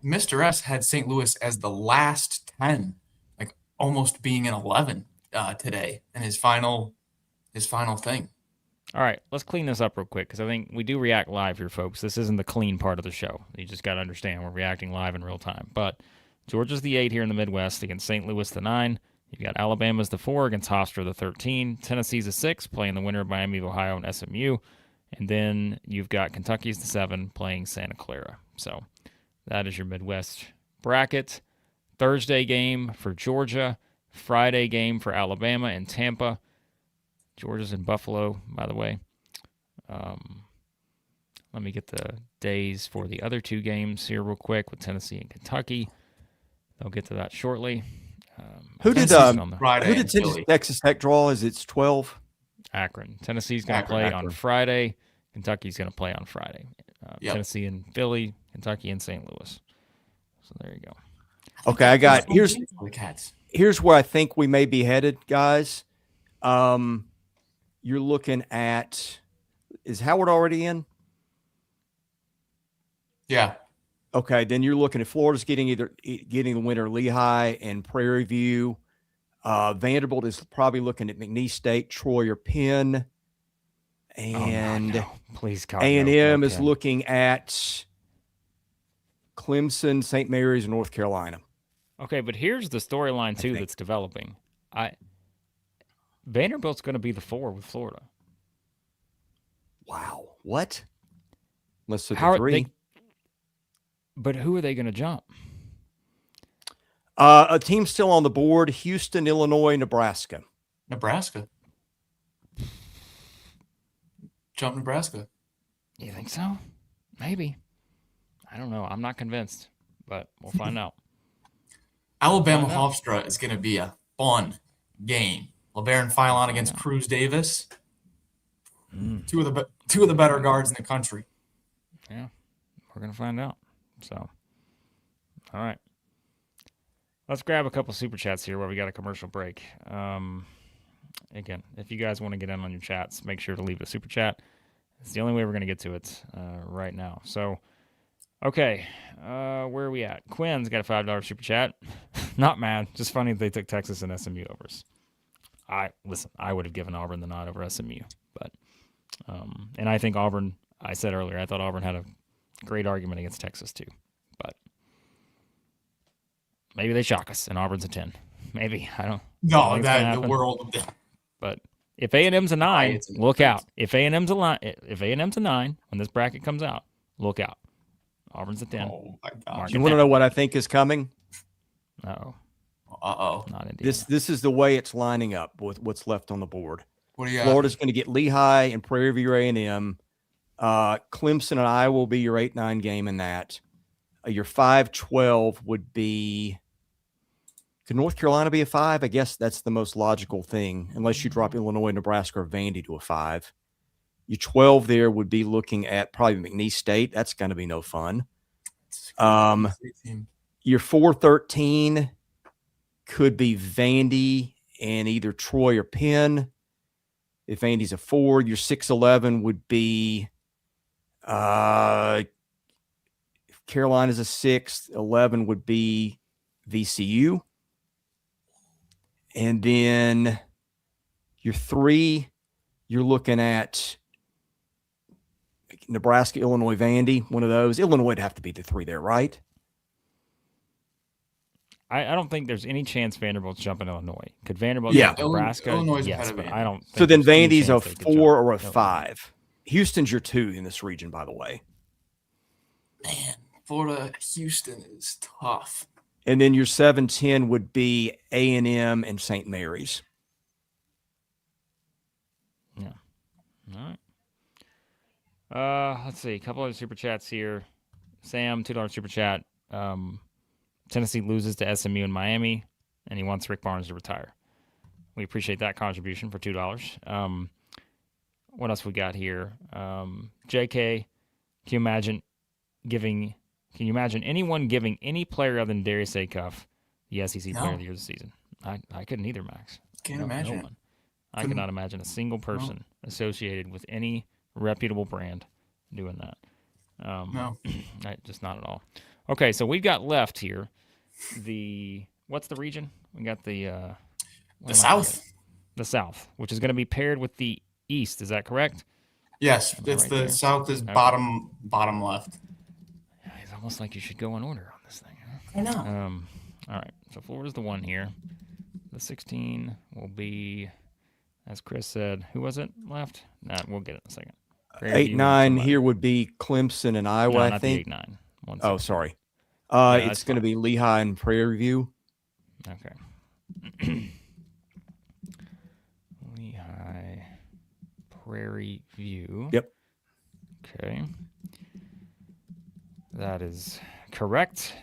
Mr. S had St. Louis as the last 10, like almost being an 11 today in his final thing. All right, let's clean this up real quick because I think we do react live here, folks. This isn't the clean part of the show. You just got to understand we're reacting live in real time. But Georgia's the 8 here in the Midwest against St. Louis the 9. You've got Alabama's the 4 against Hofstra the 13. Tennessee's the 6 playing the winner of Miami of Ohio and SMU. And then you've got Kentucky's the 7 playing Santa Clara. So that is your Midwest bracket. Thursday game for Georgia. Friday game for Alabama and Tampa. Georgia's in Buffalo, by the way. Let me get the days for the other 2 games here real quick with Tennessee and Kentucky. They'll get to that shortly. Who did Philly. Texas Tech draw? Is it's 12? Akron. Tennessee's going to play on Friday. Kentucky's going to play on Friday. Tennessee and Philly, Kentucky and St. Louis. So there you go. Okay, I got here's where I think we may be headed, guys. You're looking at, is Howard already in? Yeah. Okay, then you're looking at Florida's getting the winner, Lehigh and Prairie View. Vanderbilt is probably looking at McNeese State, Troy, or Penn. And please, A&M is looking at Clemson, St. Mary's, and North Carolina. Okay, but here's the storyline too that's developing. Vanderbilt's going to be the 4 with Florida. Wow, what? Let's look at 3. But who are they going to jump? A team still on the board: Houston, Illinois, Nebraska. Nebraska. Jump Nebraska. You think so? Maybe. I don't know. I'm not convinced, but we'll find out. Alabama Hofstra is going to be a fun game. LeBaron Philon against Cruz Davis. Two of the better guards in the country. Yeah, we're going to find out. So, all right. Let's grab a couple super chats here while we got a commercial break. Again, if you guys want to get in on your chats, make sure to leave a super chat. It's the only way we're going to get to it right now. So, okay, where are we at? Quinn's got a $5 super chat. Not mad, just funny that they took Texas and SMU overs. I would have given Auburn the nod over SMU, but and I think Auburn. I said earlier, I thought Auburn had a great argument against Texas too, but maybe they shock us and Auburn's a 10. Maybe I don't. No, that the world. But if A&M's a 9, look out. If A&M's a 9 when this bracket comes out, look out. Auburn's a 10. Oh my gosh! You want to know what I think is coming? Uh-oh. Not Indiana. This is the way it's lining up with what's left on the board. What do you got? Florida's going to get Lehigh and Prairie View A&M. Clemson and Iowa will be your 8-9 game in that. Your 5-12 would be. Could North Carolina be a 5? I guess that's the most logical thing, unless you drop Illinois, Nebraska, or Vandy to a 5. Your 12 there would be looking at probably McNeese State. That's going to be no fun. Your 4-13 could be Vandy and either Troy or Penn. If Vandy's a 4, your 6-11 would be if Carolina's a 6, 11 would be VCU. And then your 3, you're looking at Nebraska, Illinois, Vandy, one of those. Illinois would have to be the 3 there, right? I don't think there's any chance Vanderbilt's jumping Illinois. Could Vanderbilt jump Nebraska? Illinois is yes, ahead of but I don't. So then Vandy's a 4 or a Illinois. 5. Houston's your 2 in this region, by the way. Man, Florida, Houston is tough. And then your 7-10 would be A&M and St. Mary's. Yeah. All right. Let's see. A couple other super chats here. Sam, $2 super chat. Tennessee loses to SMU in Miami, and he wants Rick Barnes to retire. We appreciate that contribution for $2. What else we got here? JK, can you imagine anyone giving any player other than Darius Acuff the SEC Player of the Year this season? I couldn't either, Max. Can't imagine. No one. I could not imagine a single person associated with any reputable brand doing that. No. Just not at all. Okay, so we've got left here what's the region? We got the South. The South, which is going to be paired with the East. Is that correct? Yes, it's right the there? South is Okay. bottom left. Yeah, it's almost like you should go in order on this thing. Huh? I know. All right. So Florida's the 1 here. The 16 will be, as Chris said, who was it left? Nah, we'll get it in a second. 8-9 here would be Clemson and Iowa, No, I not think. the 8-9. Oh, sorry. Yeah, it's going to be Lehigh and Prairie View. Okay. Lehigh, Prairie View. Yep. Okay. That is correct.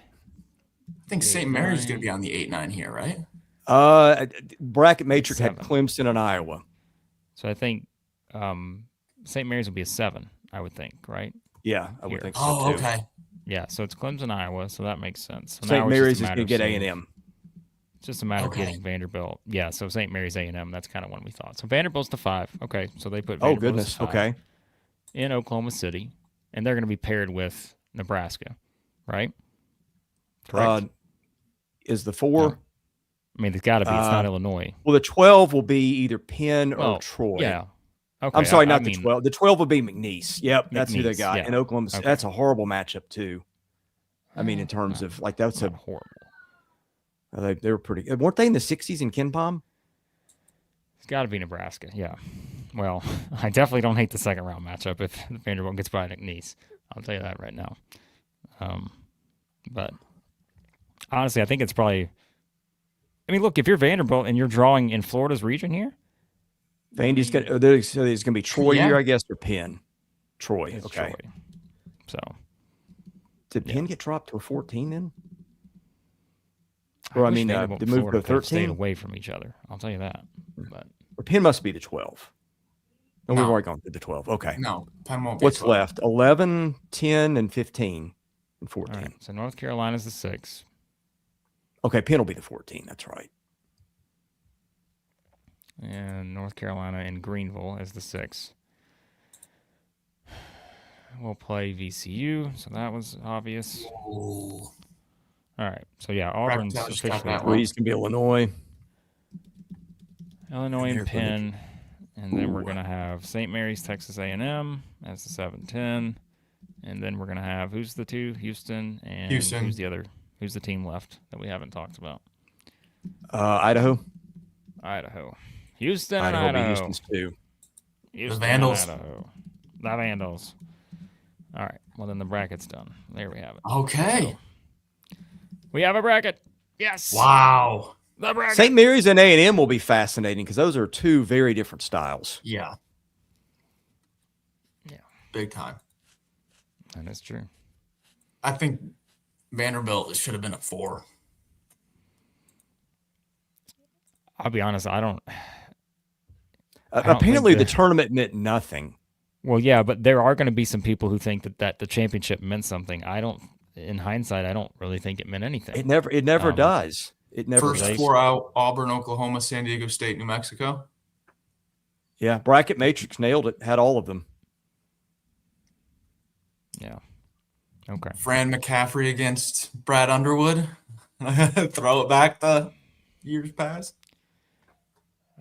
I think St. Mary's going to be on the 8-9 here, right? Bracket matrix had 7. Clemson and Iowa. So I think St. Mary's will be a 7, I would think, right? Yeah, I would Here. think so Oh, too. okay. Yeah, so it's Clemson, Iowa, so that makes sense. So St. now Mary's it's is just going to get seeing- A&M. It's just a matter of Okay. getting Vanderbilt. Yeah, so St. Mary's A&M, that's kind of what we thought. So Vanderbilt's the 5. Okay, so they put Oh, Vanderbilt goodness. as 5 Okay. in Oklahoma City, and they're going to be paired with Nebraska, right? Correct. Is the 4? No. I mean, it's got to be. It's not Illinois. Well, the 12 will be either Penn or Well, Troy. Yeah. Okay. I'm sorry, I not mean, the 12. The 12 will be McNeese. Yep, that's who they McNeese, got. yeah. In Oklahoma City. Okay. That's a horrible matchup, too. I mean, in terms of, like, that's Not a horrible. they were pretty. Weren't they in the 60s in Ken Palm? It's got to be Nebraska. Yeah. Well, I definitely don't hate the second round matchup if Vanderbilt gets by McNeese. I'll tell you that right now. But honestly, I think it's probably. I mean, look, if you're Vanderbilt and you're drawing in Florida's region here, Vandy's got. There's going to be Troy Yeah. here, I guess, or Penn. Troy. it's Okay. Troy. So Did Penn get dropped to a 14 then? Or I wish mean, Vanderbilt did and move to Florida could have stayed 13? away from each other. I'll tell you that. But Or Penn must be the 12. No, we've No. already gone through the 12. Okay. No, Penn won't be. What's 12. left? 11, 10, and 15, and 14. all right, so North Carolina's the 6. Okay, Penn will be the 14. That's right. And North Carolina and Greenville as the 6. We'll play VCU, so that was obvious. Ooh. All right, so yeah, Auburn's Raptors got officially that one. Three's going to be Illinois. Illinois And and they're gonna Penn, and then we're gonna have St. Mary's, Texas A&M as the 7-10, and then we're gonna have who's the 2? Houston, and Houston. who's the other? Who's the team left that we haven't talked about? Idaho. Idaho, Houston, and Idaho will be Idaho. Houston's 2. Houston The and Vandals. Idaho. The Vandals. All right. Well, then the bracket's done. There we have it. Okay. We have a bracket. Yes. Wow. The bracket. St. Mary's and A&M will be fascinating because those are two very different styles. Yeah. Yeah. Big time. That is true. I think Vanderbilt should have been a 4. I'll be honest. I don't don't Apparently, think the tournament meant nothing. Well, yeah, but there are going to be some people who think that the championship meant something. I don't. In hindsight, I don't really think it meant anything. It never does. It never First does. 4 out: Auburn, Oklahoma, San Diego State, New Mexico. Yeah, bracket matrix nailed it. Had all of them. Yeah. Okay. Fran McCaffrey against Brad Underwood. Throw it back the years past.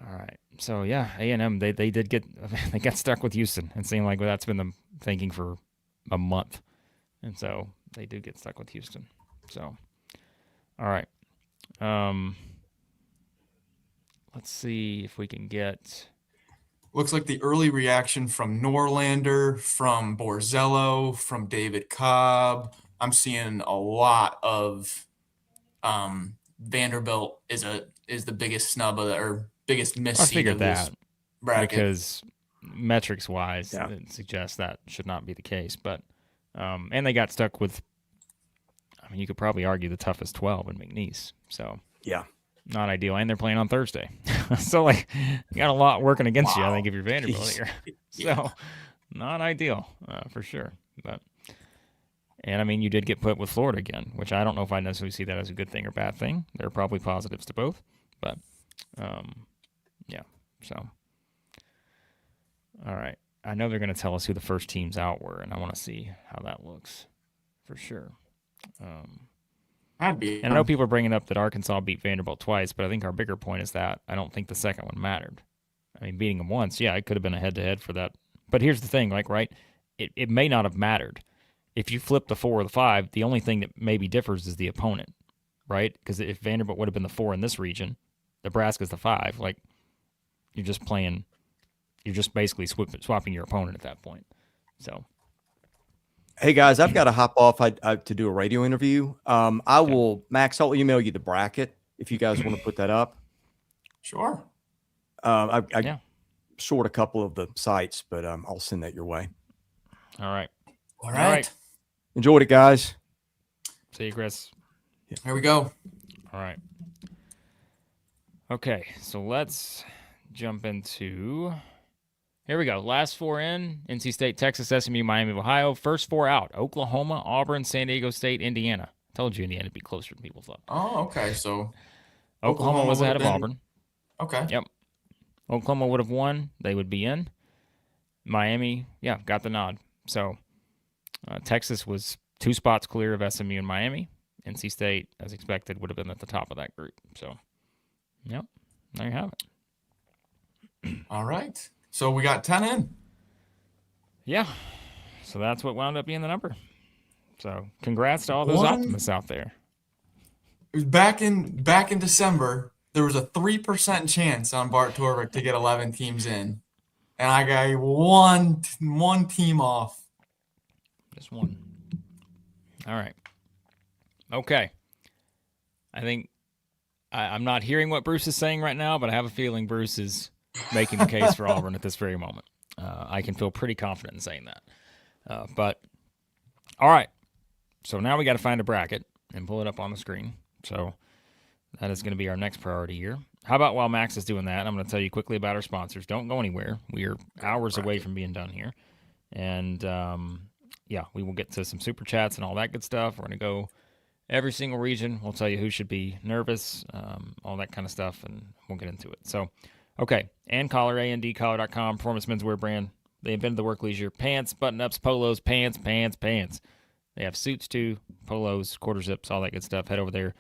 All right. So yeah, A&M they did get they got stuck with Houston. It seemed like that's been the thinking for a month, and so they did get stuck with Houston. So, all right. Let's see if we can get. Looks like the early reaction from Norlander, from Borzello, from David Cobb. I'm seeing a lot of Vanderbilt is the biggest snub of or biggest miss I seed figured of this that bracket. because metrics wise, Yeah. it suggests that should not be the case. But and they got stuck with. I mean, you could probably argue the toughest 12 in McNeese. So Yeah. not ideal, and they're playing on Thursday. So like, you got a lot working against you. I think if you're Vanderbilt Jeez. here, Yeah. so not ideal for sure. But and I mean, you did get put with Florida again, which I don't know if I necessarily see that as a good thing or bad thing. There are probably positives to both, but yeah. So all right, I know they're going to tell us who the first teams out were, and I want to see how that looks for sure. That'd be. And I know people are bringing up that Arkansas beat Vanderbilt twice, but I think our bigger point is that I don't think the second one mattered. I mean, beating them once, yeah, it could have been a head-to-head for that. But here's the thing, like, right, it may not have mattered. If you flip the 4 or the 5, the only thing that maybe differs is the opponent, right? Because if Vanderbilt would have been the 4 in this region, Nebraska's the 5. Like, you're just basically swapping your opponent at that point. So, hey guys, I've got to hop off to do a radio interview. Max, I'll email you the bracket if you guys want to put that up. Sure. I sort a couple of the sites, but I'll send that your way. All right. All right. Enjoyed it, guys. See you, Chris. Here we go. All right. Okay, so let's jump into. Here we go. Last 4 in: NC State, Texas, SMU, Miami of Ohio. First 4 out: Oklahoma, Auburn, San Diego State, Indiana. I told you Indiana would be closer than people thought. Oh, okay. So Oklahoma was ahead of Auburn. Okay. Yep. Oklahoma would have won. They would be in. Miami, got the nod. So Texas was 2 spots clear of SMU and Miami. NC State, as expected, would have been at the top of that group. So, yep, there you have it. All right. So we got 10 in. Yeah. So that's what wound up being the number. So congrats to all those optimists out there. Back in December, there was a 3% chance on Bart Torvik to get 11 teams in. And I got one team off. Just one. All right. Okay. I think I'm not hearing what Bruce is saying right now, but I have a feeling Bruce is making the case for Auburn at this very moment. I can feel pretty confident in saying that. But, all right. So now we got to find a bracket and pull it up on the screen. So that is going to be our next priority here. How about while Max is doing that, I'm going to tell you quickly about our sponsors. Don't go anywhere. We are hours away from being done here. And, we will get to some super chats and all that good stuff. We're going to go every single region. We'll tell you who should be nervous, all that kind of stuff, and we'll get into it. So, okay, AndCollar, AndCollar.com, performance menswear brand. They invented the work leisure pants, button-ups, polos, pants. They have suits too, polos, quarter zips, all that good stuff. Head over there.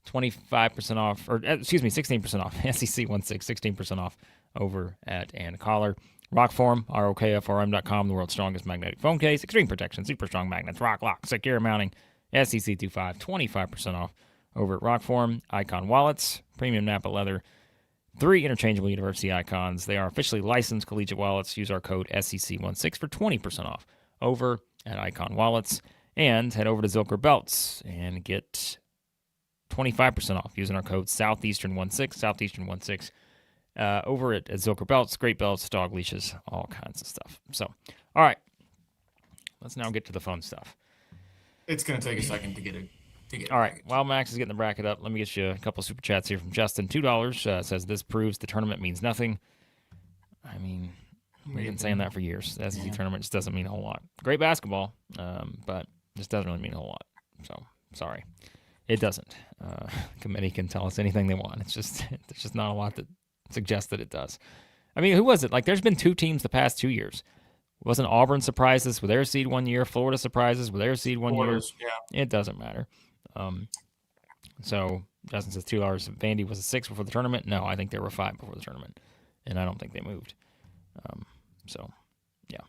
25% off, 16% off. SEC 16% off over at AndCollar. Rockform, ROKFRM.com, the world's strongest magnetic phone case. Extreme protection, super strong magnets, rock lock, secure mounting. SEC 25% off over at Rockform. Icon wallets, premium Napa leather. 3 interchangeable university icons. They are officially licensed collegiate wallets. Use our code SEC16 for 20% off over at Icon Wallets. And head over to Zilker Belts and get 25% off using our code Southeastern16 over at Zilker Belts. Great belts, dog leashes, all kinds of stuff. So, all right. Let's now get to the fun stuff. It's going to take a second to get it. All right. While Max is getting the bracket up, let me get you a couple super chats here from Justin. $2 says, this proves the tournament means nothing. I mean, we've been saying that for years. The SEC tournament just doesn't mean a whole lot. Great basketball, but just doesn't really mean a whole lot. So, sorry. It doesn't. Committee can tell us anything they want. It's just there's just not a lot that suggests that it does. I mean, who was it? Like, there's been 2 teams the past 2 years. Wasn't Auburn surprises with their seed one year? Florida surprises with their seed one year? Yeah. It doesn't matter. So Justin says $2. Vandy was a 6 before the tournament. No, I think they were 5 before the tournament, and I don't think they moved. So, yeah.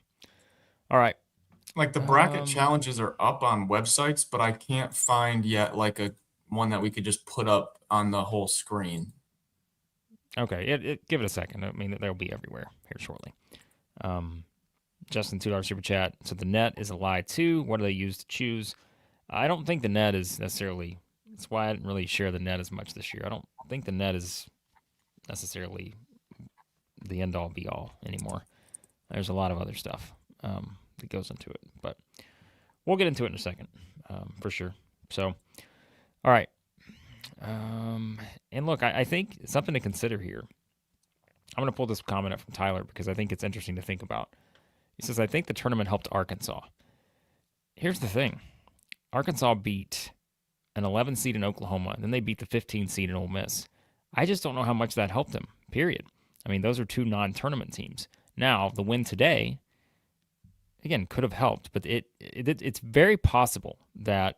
All right. Like the bracket challenges are up on websites, but I can't find yet like a one that we could just put up on the whole screen. Okay, give it a second. I mean, they'll be everywhere here shortly. Justin, $2 super chat. So the net is a lie too. What do they use to choose? I don't think the net is necessarily. That's why I didn't really share the net as much this year. I don't think the net is necessarily the end-all, be-all anymore. There's a lot of other stuff that goes into it, but we'll get into it in a second for sure. So, all right. And look, I think something to consider here. I'm going to pull this comment up from Tyler because I think it's interesting to think about. He says, I think the tournament helped Arkansas. Here's the thing. Arkansas beat an 11 seed in Oklahoma, and then they beat the 15 seed in Ole Miss. I just don't know how much that helped them, period. I mean, those are 2 non-tournament teams. Now, the win today, again, could have helped, but it's very possible that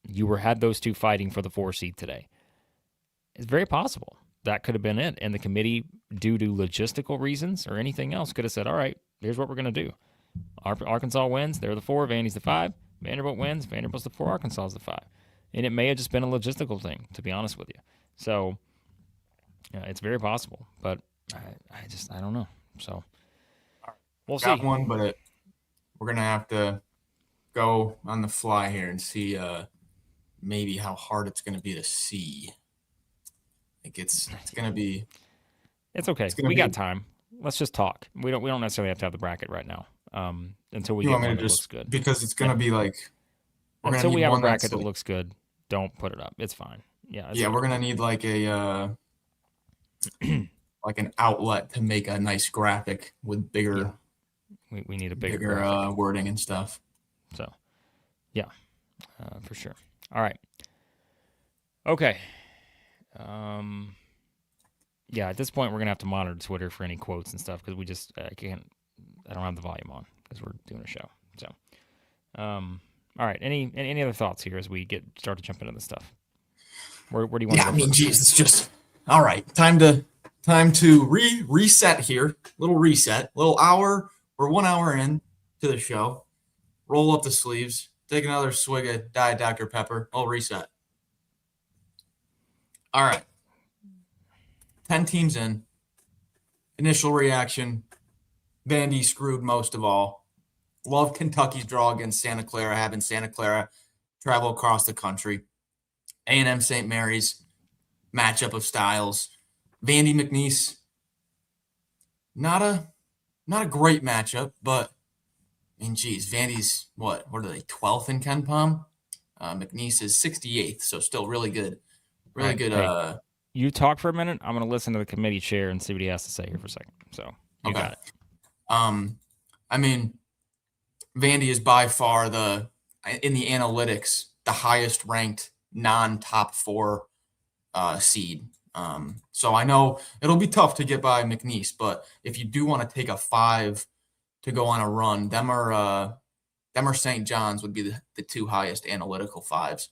you had those 2 fighting for the 4 seed today. It's very possible. That could have been it. And the committee, due to logistical reasons or anything else, could have said, all right, here's what we're going to do. Arkansas wins. They're the 4. Vandy's the 5. Vanderbilt wins. Vanderbilt's the 4. Arkansas's the 5. And it may have just been a logistical thing, to be honest with you. So it's very possible, but I don't know. So we'll see. Got one, but we're going to have to go on the fly here and see maybe how hard it's going to be to see. It's going to be. It's okay. We got time. Let's just talk. We don't necessarily have to have the bracket right now. Until we get one that looks good. Because it's going to be like. Until we have a bracket that looks good, don't put it up. It's fine. Yeah. Yeah, we're gonna need like a like an outlet to make a nice graphic with bigger. Yeah. We need a bigger wording and stuff. So, yeah, for sure. All right. Okay. Yeah, at this point, we're going to have to monitor Twitter for any quotes and stuff because I don't have the volume on because we're doing a show. So, all right. Any other thoughts here as we start to jump into this stuff? Where do you want to go? Yeah, I mean, geez, it's just all right. Time to reset here. Little reset. Little hour. We're 1 hour in to the show. Roll up the sleeves. Take another swig of Diet Dr. Pepper. I'll reset. All right. 10 teams in. Initial reaction. Vandy screwed most of all. Love Kentucky's draw against Santa Clara, having Santa Clara travel across the country. A&M St. Mary's, matchup of styles. Vandy McNeese, not a great matchup, but I mean, geez, Vandy's what are they, 12th in Ken Palm? McNeese is 68th, so still really good. Really good. Hey, you talk for a minute. I'm going to listen to the committee chair and see what he has to say here for a second. So you got it. I mean, Vandy is by far in the analytics, the highest ranked non-top 4 seed. So I know it'll be tough to get by McNeese, but if you do want to take a 5 to go on a run, them or St. John's would be the 2 highest analytical 5s.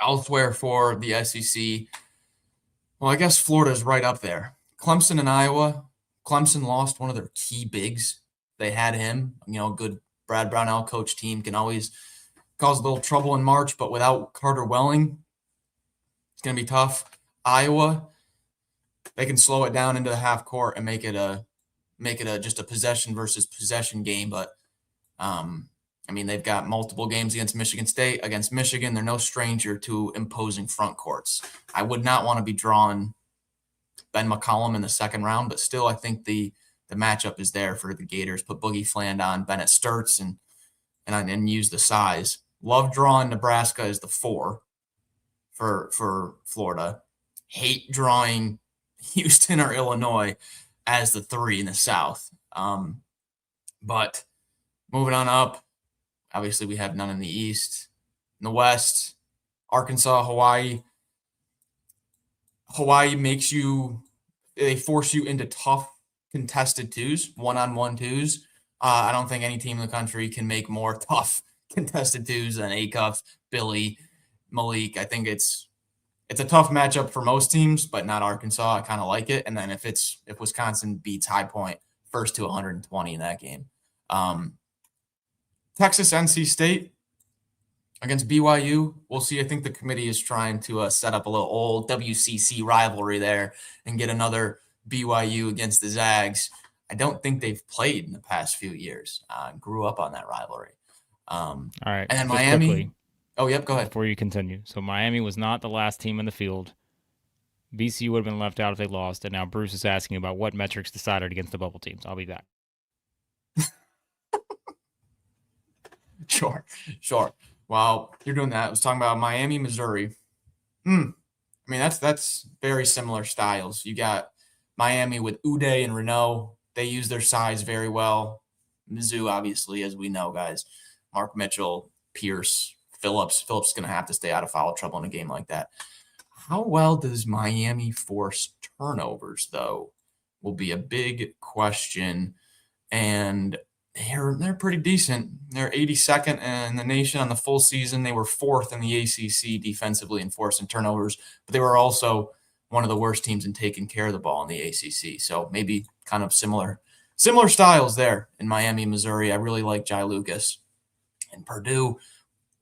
Elsewhere for the SEC, well, I guess Florida's right up there. Clemson and Iowa. Clemson lost one of their key bigs. They had him, good Brad Brownell coach team can always cause a little trouble in March, but without Carter Welling, it's going to be tough. Iowa, they can slow it down into the half court and make it just a possession versus possession game. But I mean, they've got multiple games against Michigan State, against Michigan. They're no stranger to imposing front courts. I would not want to be drawing Ben McCollum in the second round, but still, I think the matchup is there for the Gators. Put Boogie Fland on Bennett Sturts and use the size. Love drawing Nebraska as the 4 for Florida. Hate drawing Houston or Illinois as the 3 in the South. But moving on up, obviously we have none in the East. In the West, Arkansas, Hawaii. Hawaii they force you into tough contested 2s, one-on-one 2s. I don't think any team in the country can make more tough contested 2s than Acuff, Billy, Malik. I think it's a tough matchup for most teams, but not Arkansas. I kind of like it. And then if Wisconsin beats High Point, first to 120 in that game. Texas, NC State against BYU. We'll see. I think the committee is trying to set up a little old WCC rivalry there and get another BYU against the Zags. I don't think they've played in the past few years. Grew up on that rivalry. All right. And then Miami. Quickly, oh, yep. Go ahead. Before you continue. So Miami was not the last team in the field. VCU would have been left out if they lost. And now Bruce is asking about what metrics decided against the bubble teams. I'll be back. Sure. While you're doing that, I was talking about Miami, Missouri. I mean, that's very similar styles. You got Miami with Uday and Renault. They use their size very well. Mizzou, obviously, as we know, guys. Mark Mitchell, Pierce, Phillips. Phillips is going to have to stay out of foul trouble in a game like that. How well does Miami force turnovers, though, will be a big question. And they're pretty decent. They're 82nd in the nation on the full season. They were 4th in the ACC defensively in forcing turnovers, but they were also one of the worst teams in taking care of the ball in the ACC. So maybe kind of similar styles there in Miami, Missouri. I really like Jai Lucas. And Purdue,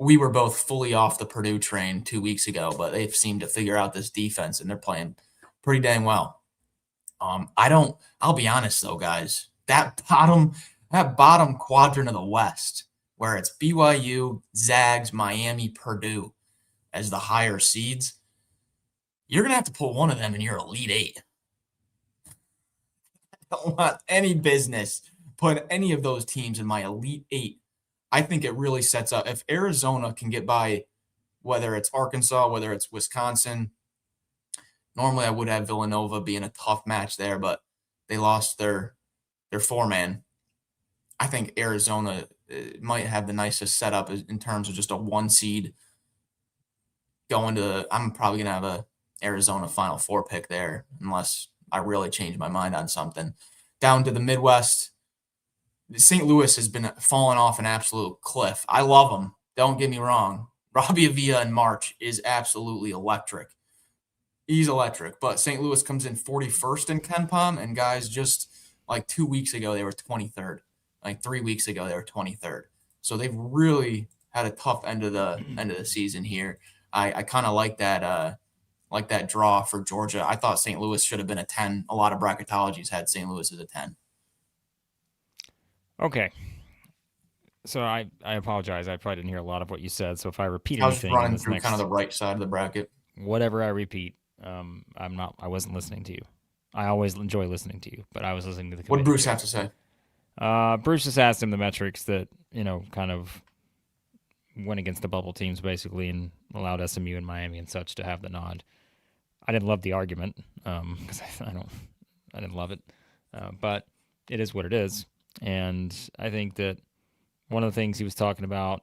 we were both fully off the Purdue train 2 weeks ago, but they've seemed to figure out this defense, and they're playing pretty dang well. I'll be honest though, guys, that bottom quadrant of the West, where it's BYU, Zags, Miami, Purdue as the higher seeds, you're going to have to put one of them in your Elite Eight. I don't want any business putting any of those teams in my Elite Eight. I think it really sets up. If Arizona can get by, whether it's Arkansas, whether it's Wisconsin, normally I would have Villanova being a tough match there, but they lost their four-man. I think Arizona might have the nicest setup in terms of just a 1 seed going to. I'm probably going to have a Arizona Final Four pick there unless I really change my mind on something. Down to the Midwest, St. Louis has been falling off an absolute cliff. I love them. Don't get me wrong. Robbie Avila in March is absolutely electric. He's electric. But St. Louis comes in 41st in KenPom, and guys, just like 2 weeks ago, they were 23rd. Like 3 weeks ago, they were 23rd. So they've really had a tough end of the season here. I kind of like that draw for Georgia. I thought St. Louis should have been a 10. A lot of bracketologies had St. Louis as a 10. Okay. So I apologize. I probably didn't hear a lot of what you said. So if I repeat I was anything, running through kind of the right side of the bracket. Whatever I repeat, I wasn't listening to you. I always enjoy listening to you, but I was listening to the. What did Bruce have to say? Bruce just asked him the metrics that kind of went against the bubble teams basically, and allowed SMU and Miami and such to have the nod. I didn't love the argument because I didn't love it, but it is what it is. And I think that one of the things he was talking about,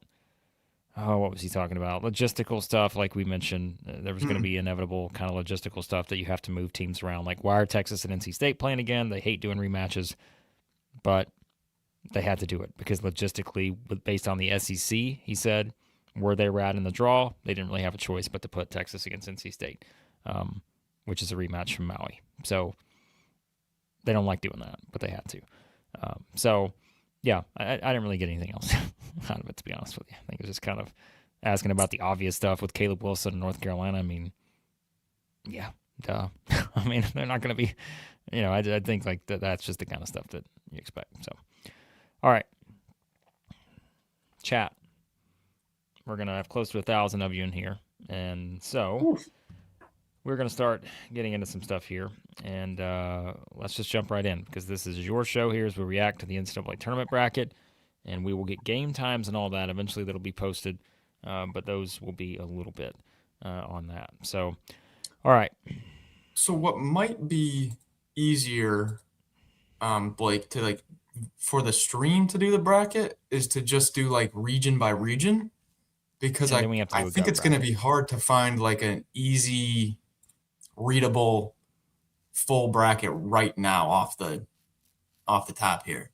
what was he talking about? Logistical stuff, like we mentioned. There was going to be inevitable kind of logistical stuff that you have to move teams around. Like, why are Texas and NC State playing again? They hate doing rematches, but they had to do it because logistically, based on the SEC, he said, where they were at in the draw, they didn't really have a choice but to put Texas against NC State, which is a rematch from Maui. So they don't like doing that, but they had to. So, yeah, I didn't really get anything else out of it, to be honest with you. I think it was just kind of asking about the obvious stuff with Caleb Wilson in North Carolina. I mean, yeah, duh. I mean, they're not going to be, I think like that's just the kind of stuff that you expect. So, all right. Chat. We're going to have close to 1,000 of you in here. And so we're going to start getting into some stuff here. And let's just jump right in because this is your show here as we react to the NCAA tournament bracket. And we will get game times and all that. Eventually that'll be posted. But those will be a little bit on that. So, all right. So what might be easier, Blake, to for the stream to do the bracket is to just do region by region. Because I think it's going to be hard to find an easy, readable, full bracket right now off the top here.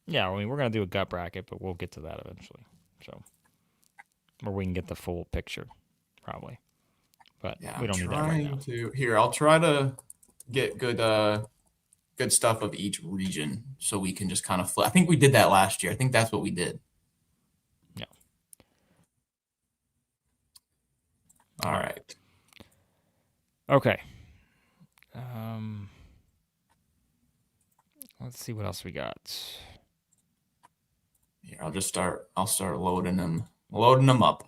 Yeah, I mean we're going to do a gut bracket, but we'll get to that eventually. So, or we can get the full picture, probably. But yeah, we don't need that right now. Here, I'll try to get good stuff of each region so we can just kind of flip. I think we did that last year. I think that's what we did. All right. Okay. Let's see what else we got. Here, I'll start loading them up.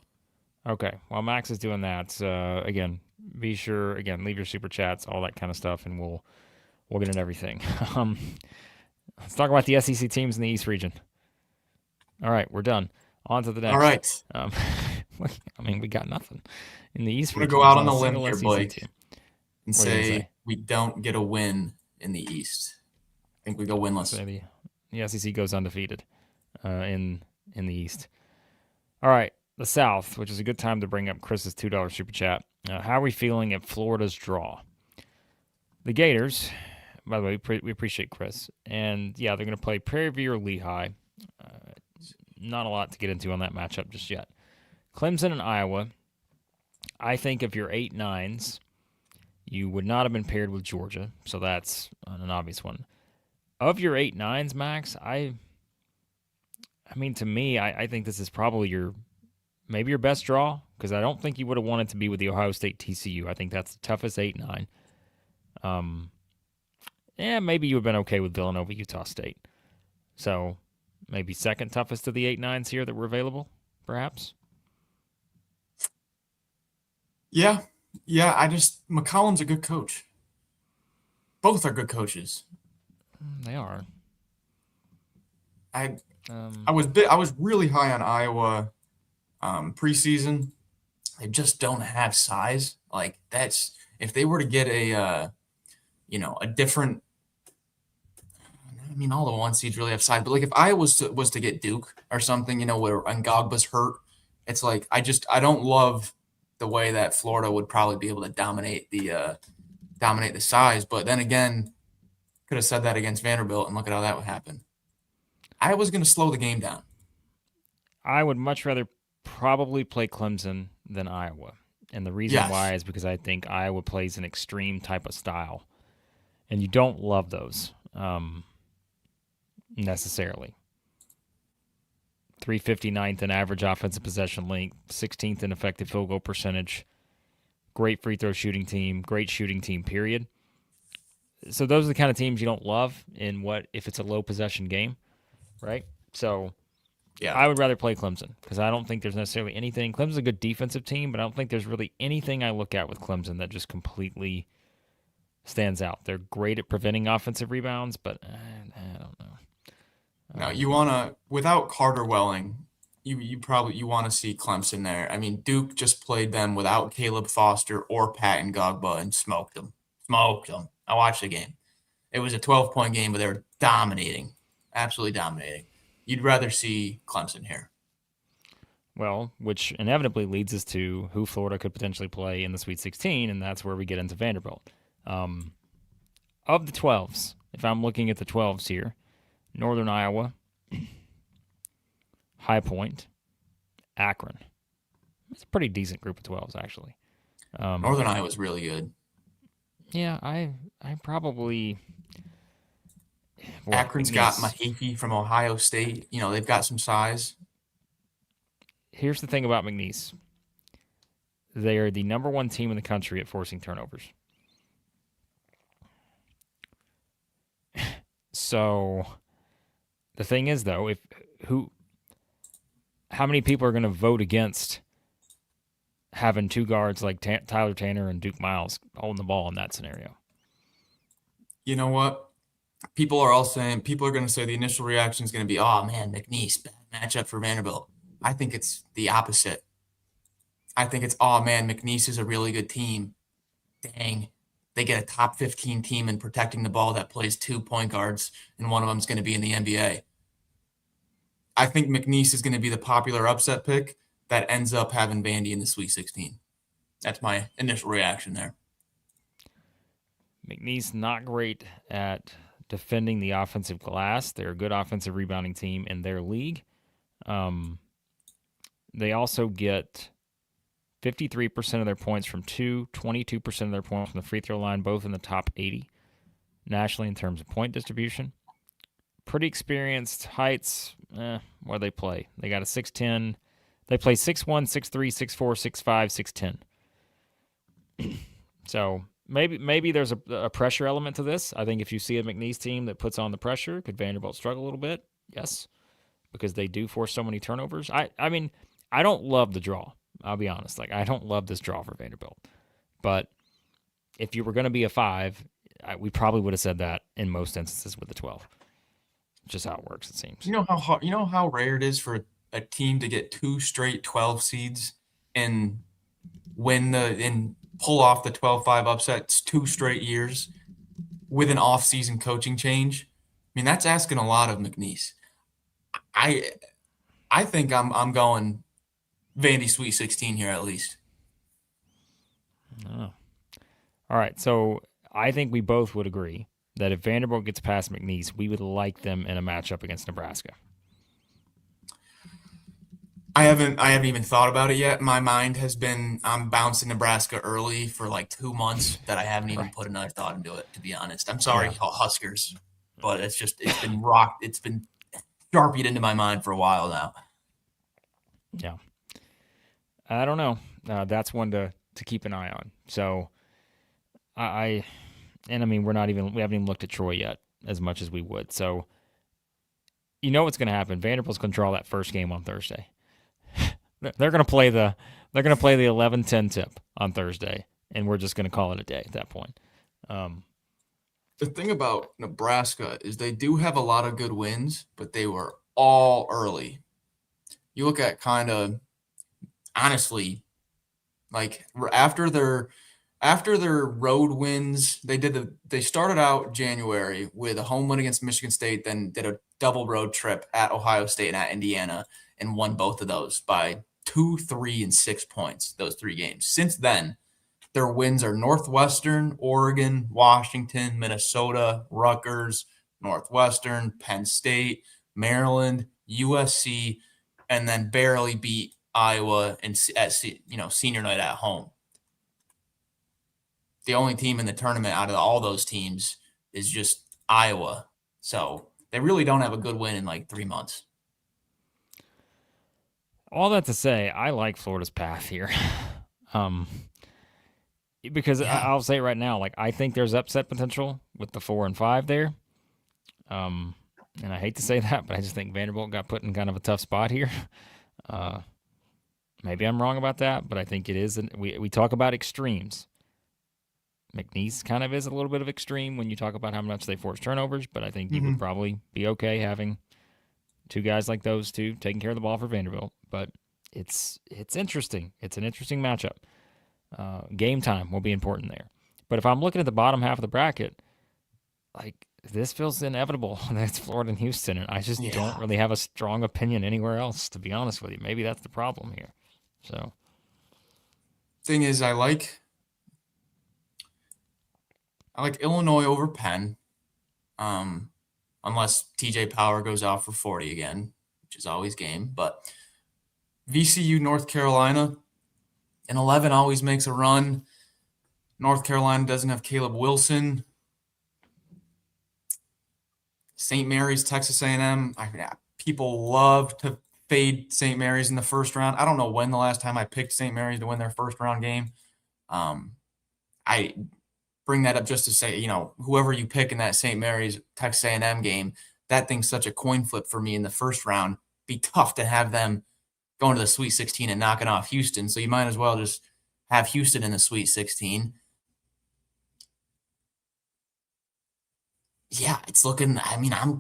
Okay. While Max is doing that, again, be sure leave your super chats, all that kind of stuff, and we'll get into everything. Let's talk about the SEC teams in the East region. All right, we're done. On to the next. All right. I mean, we got nothing in the East. We're going to go out on the limb here, Blake, and say we don't get a win in the East. I think we go winless. So the SEC goes undefeated in the East. All right, the South, which is a good time to bring up Chris's $2 super chat. How are we feeling at Florida's draw? The Gators, by the way, we appreciate Chris. And, yeah, they're going to play Prairie View or Lehigh. Not a lot to get into on that matchup just yet. Clemson and Iowa, I think if you're 8-9s, you would not have been paired with Georgia, so that's an obvious one. Of your 8-9s, Max, I mean, to me, I think this is probably your maybe your best draw, because I don't think you would have wanted to be with the Ohio State TCU. I think that's the toughest 8-9. Maybe you would have been okay with Villanova, Utah State. So maybe second toughest of the 8-9s here that were available, perhaps. Yeah. McCollum's a good coach. Both are good coaches. They are. I was really high on Iowa preseason. They just don't have size. Like that's if they were to get a different. I mean, all the 1 seeds really have size, but like if Iowa was to get Duke or something, where Ngogba's hurt, it's like I don't love the way that Florida would probably be able to dominate the size. But then again, could have said that against Vanderbilt, and look at how that would happen. Iowa's going to slow the game down. I would much rather probably play Clemson than Iowa. And the reason why is because I think Iowa plays an extreme type of style. And you don't love those necessarily. 359th in average offensive possession length, 16th in effective field goal percentage, great free throw shooting team, great shooting team, period. So those are the kind of teams you don't love if it's a low possession game, right? So yeah, I would rather play Clemson because I don't think there's necessarily anything. Clemson's a good defensive team, but I don't think there's really anything I look at with Clemson that just completely stands out. They're great at preventing offensive rebounds, but I don't know. Now you want to, without Carter Welling, you want to see Clemson there. I mean, Duke just played them without Caleb Foster or Pat Ngogba and smoked them. I watched the game. It was a 12-point game, but they were dominating, absolutely dominating. You'd rather see Clemson here. Well, which inevitably leads us to who Florida could potentially play in the Sweet 16, and that's where we get into Vanderbilt. Of the 12s, if I'm looking at the 12s here, Northern Iowa, High Point, Akron. It's a pretty decent group of 12s, actually. Northern Iowa's really good. Yeah, I probably... Akron's got Mahickey from Ohio State. They've got some size. Here's the thing about McNeese. They are the number one team in the country at forcing turnovers. So the thing is, though, how many people are going to vote against having two guards like Tyler Tanner and Duke Miles holding the ball in that scenario? You know what? People are going to say the initial reaction is going to be, oh, man, McNeese, bad matchup for Vanderbilt. I think it's the opposite. I think it's, oh, man, McNeese is a really good team. Dang, they get a top 15 team in protecting the ball that plays 2 point guards, and one of them is going to be in the NBA. I think McNeese is going to be the popular upset pick that ends up having Vandy in the Sweet 16. That's my initial reaction there. McNeese not great at defending the offensive glass. They're a good offensive rebounding team in their league. They also get 53% of their points from two, 22% of their points from the free throw line, both in the top 80 nationally in terms of point distribution. Pretty experienced. Heights, where do they play? They got a 6'10". They play 6'1", 6'3", 6'4", 6'5", 6'10". So maybe there's a pressure element to this. I think if you see a McNeese team that puts on the pressure, could Vanderbilt struggle a little bit? Yes, because they do force so many turnovers. I mean, I don't love the draw. I'll be honest. I don't love this draw for Vanderbilt. But if you were going to be a 5, we probably would have said that in most instances with the 12. Just how it works, it seems. You know how rare it is for a team to get 2 straight 12 seeds and pull off the 12-5 upsets 2 straight years with an off-season coaching change. I mean, that's asking a lot of McNeese. I think I'm going Vandy Sweet 16 here at least. Oh. All right, so I think we both would agree that if Vanderbilt gets past McNeese, we would like them in a matchup against Nebraska. I haven't even thought about it yet. My mind has been, I'm bouncing Nebraska early for like 2 months that I haven't even put another thought into it, to be honest. I'm sorry, Huskers, but it's been rocked. It's been sharpied into my mind for a while now. Yeah. I don't know. That's one to keep an eye on. So and I mean we haven't even looked at Troy yet as much as we would. So you know what's going to happen. Vanderbilt's going to draw that first game on Thursday. They're going to play the 11-10 tip on Thursday, and we're just going to call it a day at that point. The thing about Nebraska is they do have a lot of good wins, but they were all early. You look at kind of honestly, like after their road wins, they started out January with a home win against Michigan State, then did a double road trip at Ohio State and at Indiana, and won both of those by 2, 3, and 6 points. Those 3 games. Since then, their wins are Northwestern, Oregon, Washington, Minnesota, Rutgers, Northwestern, Penn State, Maryland, USC, and then barely beat Iowa and senior night at home. The only team in the tournament out of all those teams is just Iowa. So they really don't have a good win in like 3 months. All that to say, I like Florida's path here. Because I'll say it right now, like I think there's upset potential with the 4 and 5 there. And I hate to say that, but I just think Vanderbilt got put in kind of a tough spot here. Maybe I'm wrong about that, but I think it is. We talk about extremes. McNeese kind of is a little bit of extreme when you talk about how much they force turnovers, but I think you would probably be okay having 2 guys like those two taking care of the ball for Vanderbilt. But it's interesting. It's an interesting matchup. Game time will be important there. But if I'm looking at the bottom half of the bracket, like this feels inevitable. That's Florida and Houston, and I just don't really have a strong opinion anywhere else, to be honest with you. Maybe that's the problem here. So, thing is, I like Illinois over Penn, unless TJ Power goes out for 40 again, which is always game. But VCU, North Carolina, and 11 always makes a run. North Carolina doesn't have Caleb Wilson. St. Mary's, Texas A&M. People love to fade St. Mary's in the first round. I don't know when the last time I picked St. Mary's to win their first round game. I bring that up just to say, whoever you pick in that St. Mary's Texas A&M game, that thing's such a coin flip for me in the first round. Be tough to have them going to the Sweet 16 and knocking off Houston. So you might as well just have Houston in the Sweet 16. Yeah, it's looking. I mean, I'm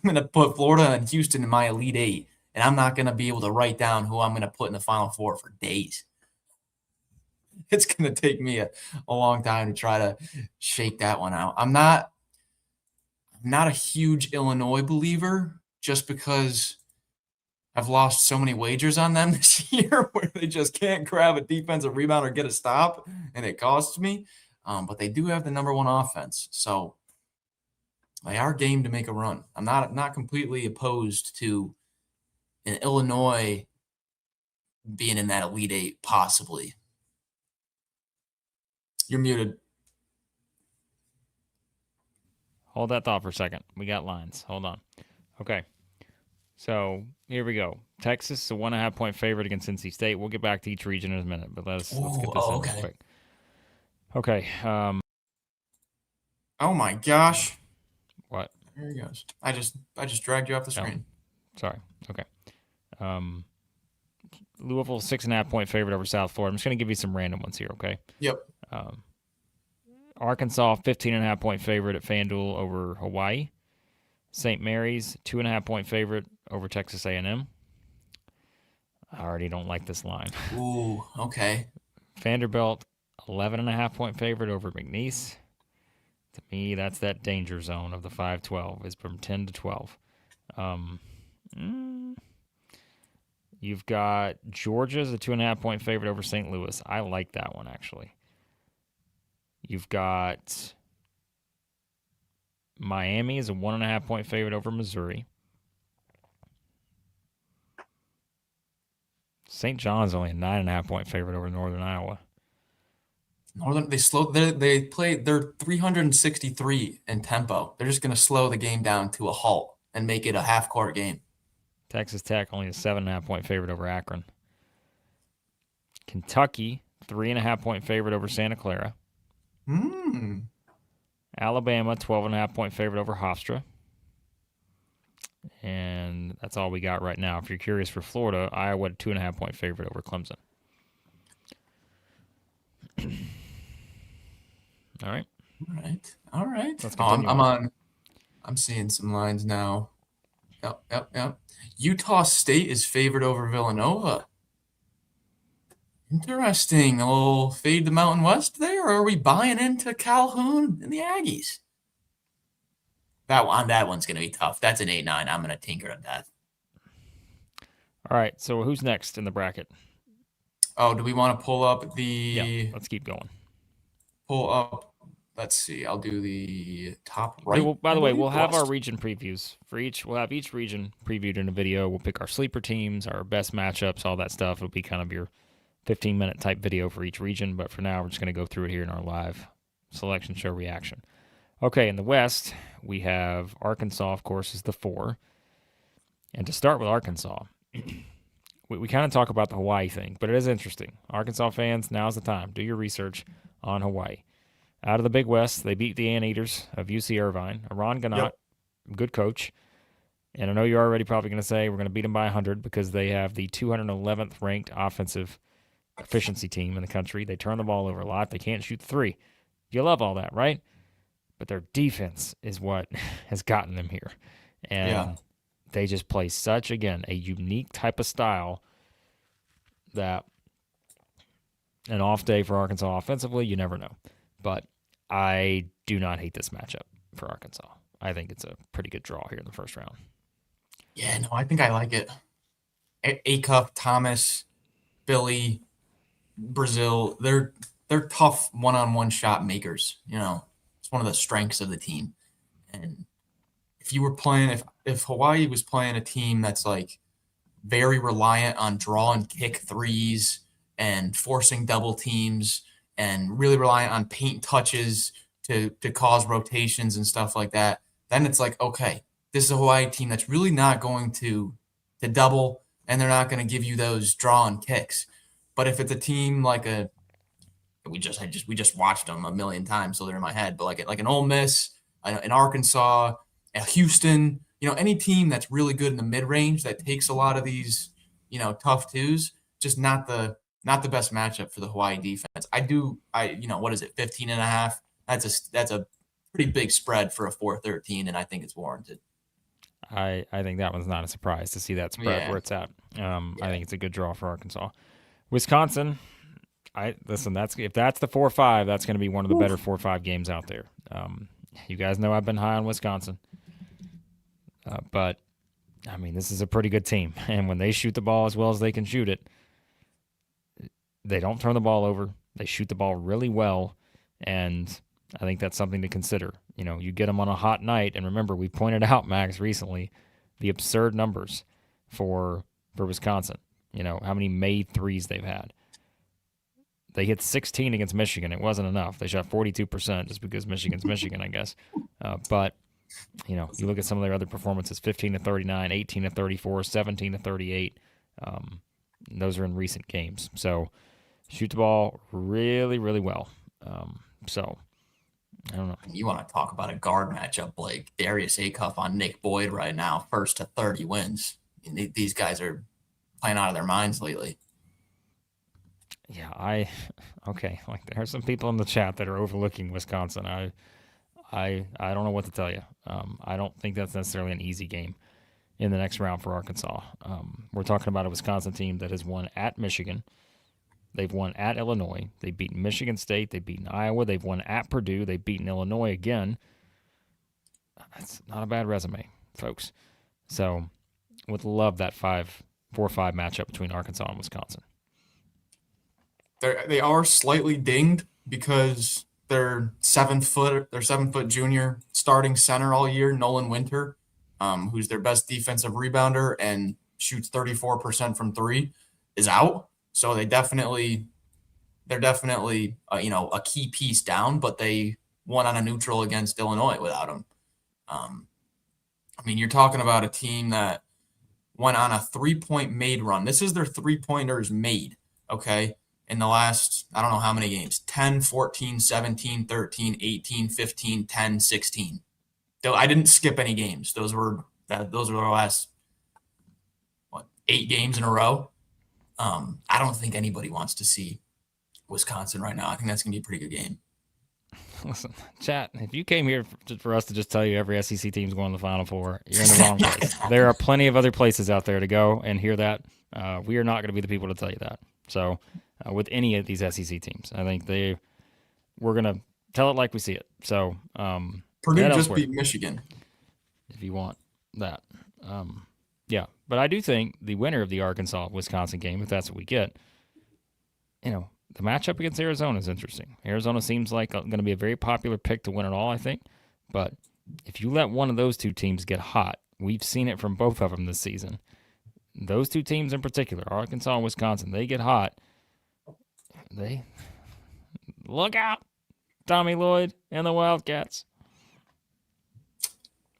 gonna put Florida and Houston in my Elite Eight, and I'm not gonna be able to write down who I'm gonna put in the Final Four for days. It's gonna take me a long time to try to shake that one out. I'm not a huge Illinois believer, just because I've lost so many wagers on them this year where they just can't grab a defensive rebound or get a stop, and it costs me. But they do have the number 1 offense, so they are game to make a run. I'm not completely opposed to an Illinois being in that Elite Eight, possibly. You're muted. Hold that thought for a second. We got lines. Hold on. Okay. So here we go. Texas is a 1.5 point favorite against NC State. We'll get back to each region in a minute, but let's get this in real quick. Okay. Oh my gosh. What? There he goes. I just dragged you off the screen. Sorry. Okay. Louisville 6.5 point favorite over South Florida. I'm just going to give you some random ones here. Okay. Yep. Arkansas 15.5 point favorite at FanDuel over Hawaii. St. Mary's 2.5 point favorite over Texas A&M. I already don't like this line. Ooh. Okay. Vanderbilt 11.5 point favorite over McNeese. To me, that's that danger zone of the 5-12. Is from 10 to 12. You've got Georgia's a 2.5 point favorite over St. Louis. I like that one, actually. You've got Miami is a 1.5 point favorite over Missouri. St. John's only a 9.5 point favorite over Northern Iowa. They're 363 in tempo. They're just going to slow the game down to a halt and make it a half-court game. Texas Tech only a 7.5 point favorite over Akron. Kentucky, 3.5-point favorite over Santa Clara. Alabama, 12.5-point favorite over Hofstra. And that's all we got right now. If you're curious for Florida, Iowa, 2.5-point favorite over Clemson. All right. All right. Let's continue I'm seeing some lines now. Yep. Utah State is favored over Villanova. Interesting. A little fade to Mountain West there, or are we buying into Calhoun and the Aggies? That one's going to be tough. That's an 8-9. I'm going to tinker at that. All right. So who's next in the bracket? Oh, do we want to pull up the? Yeah. Let's keep going. Pull up. Let's see. I'll do the top right. By the way, we'll have our region previews for each. We'll have each region previewed in a video. We'll pick our sleeper teams, our best matchups, all that stuff. It'll be kind of your 15-minute type video for each region. But for now, we're just going to go through it here in our live selection show reaction. Okay, in the West, we have Arkansas, of course, is the 4. And to start with Arkansas, we kind of talk about the Hawaii thing, but it is interesting. Arkansas fans, now's the time. Do your research on Hawaii. Out of the Big West, they beat the Anteaters of UC Irvine. Aron Gannett, good coach. And I know you're already probably going to say we're going to beat them by 100 because they have the 211th ranked offensive efficiency team in the country. They turn the ball over a lot. They can't shoot the 3. You love all that, right? But their defense is what has gotten them here. And they just play such, again, a unique type of style that an off day for Arkansas offensively, you never know. But I do not hate this matchup for Arkansas. I think it's a pretty good draw here in the first round. Yeah, no, I think I like it. Acuff, Thomas, Billy, Brazil, they're tough one-on-one shot makers. You know, it's one of the strengths of the team. And if you were playing, if Hawaii was playing a team that's like very reliant on draw and kick threes and forcing double teams and really reliant on paint touches to cause rotations and stuff like that, then it's like, okay, this is a Hawaii team that's really not going to double, and they're not going to give you those draw and kicks. But if it's a team like we just watched them a million times, so they're in my head, but like an Ole Miss, an Arkansas, a Houston, any team that's really good in the mid range that takes a lot of these, tough twos, just not the best matchup for the Hawaii defense. What is it, 15.5? That's a pretty big spread for a 4-13, and I think it's warranted. I think that one's not a surprise to see that spread where it's at. I think it's a good draw for Arkansas. Wisconsin, if that's the 4-5, that's going to be one of the better 4-5 games out there. You guys know I've been high on Wisconsin, but I mean, this is a pretty good team, and when they shoot the ball as well as they can shoot it, they don't turn the ball over. They shoot the ball really well, and I think that's something to consider. You get them on a hot night, and remember, we pointed out, Max, recently, the absurd numbers for Wisconsin. How many made threes they've had. They hit 16 against Michigan. It wasn't enough. They shot 42% just because Michigan's Michigan, I guess. But, you look at some of their other performances, 15-39, 18-34, 17-38. Those are in recent games. So, shoot the ball really, really well. I don't know. You want to talk about a guard matchup, Blake. Darius Acuff on Nick Boyd right now, first to 30 wins. These guys are playing out of their minds lately. Yeah, okay. Like, there are some people in the chat that are overlooking Wisconsin. I don't know what to tell you. I don't think that's necessarily an easy game in the next round for Arkansas. We're talking about a Wisconsin team that has won at Michigan. They've won at Illinois. They've beaten Michigan State. They've beaten Iowa. They've won at Purdue. They've beaten Illinois again. That's not a bad resume, folks. So, would love that 4-5 matchup between Arkansas and Wisconsin. They are slightly dinged because their 7-foot junior starting center all year, Nolan Winter, who's their best defensive rebounder and shoots 34% from 3, is out. So they're definitely a key piece down, but they won on a neutral against Illinois without him. You're talking about a team that went on a 3-point made run. This is their 3-pointers made, okay? in the last, I don't know how many games, 10, 14, 17, 13, 18, 15, 10, 16. Though I didn't skip any games. Those were the last 8 games in a row. I don't think anybody wants to see Wisconsin right now. I think that's going to be a pretty good game. Listen, chat, if you came here for us to just tell you every SEC team's going to the Final Four, you're in the wrong place. There are plenty of other places out there to go and hear that. We are not going to be the people to tell you that. So with any of these SEC teams, I think we're going to tell it like we see it. So Purdue just beat Michigan. If you want that. Yeah, but I do think the winner of the Arkansas-Wisconsin game, if that's what we get, the matchup against Arizona is interesting. Arizona seems like going to be a very popular pick to win it all, I think. But if you let one of those two teams get hot, we've seen it from both of them this season. Those two teams in particular, Arkansas and Wisconsin, they get hot. They look out, Tommy Lloyd and the Wildcats.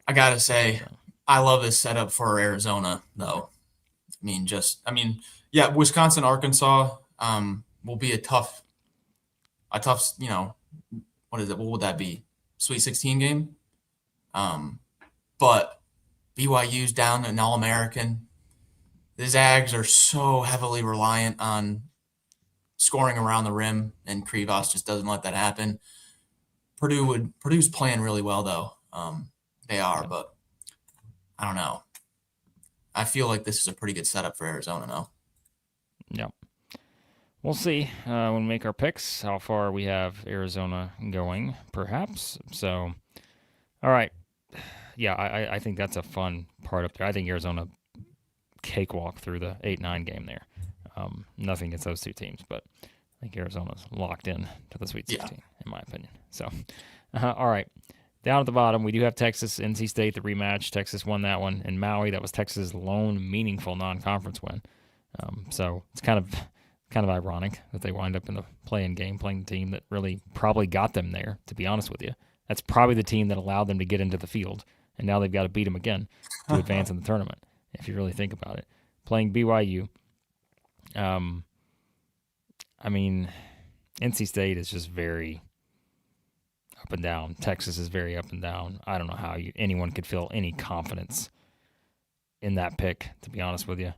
I got to say, I love this setup for Arizona, though. Wisconsin, Arkansas will be a tough, what is it? What would that be? Sweet 16 game? But BYU's down an All-American. The Zags are so heavily reliant on scoring around the rim, and Krivas just doesn't let that happen. Purdue's playing really well, though. They are, but I don't know. I feel like this is a pretty good setup for Arizona, though. Yeah. We'll see when we make our picks how far we have Arizona going, perhaps. So, all right. Yeah, I think that's a fun part up there. I think Arizona cakewalk through the 8-9 game there. Nothing against those two teams, but I think Arizona's locked in to the Sweet 16, in my opinion. So, all right. Down at the bottom, we do have Texas, NC State, the rematch. Texas won that one. And Maui, that was Texas' lone meaningful non-conference win. So it's kind of ironic that they wind up in the play-in game playing the team that really probably got them there, to be honest with you. That's probably the team that allowed them to get into the field, and now they've got to beat them again to advance in the tournament, if you really think about it. Playing BYU, NC State is just very up and down. Texas is very up and down. I don't know how anyone could feel any confidence in that pick, to be honest with you.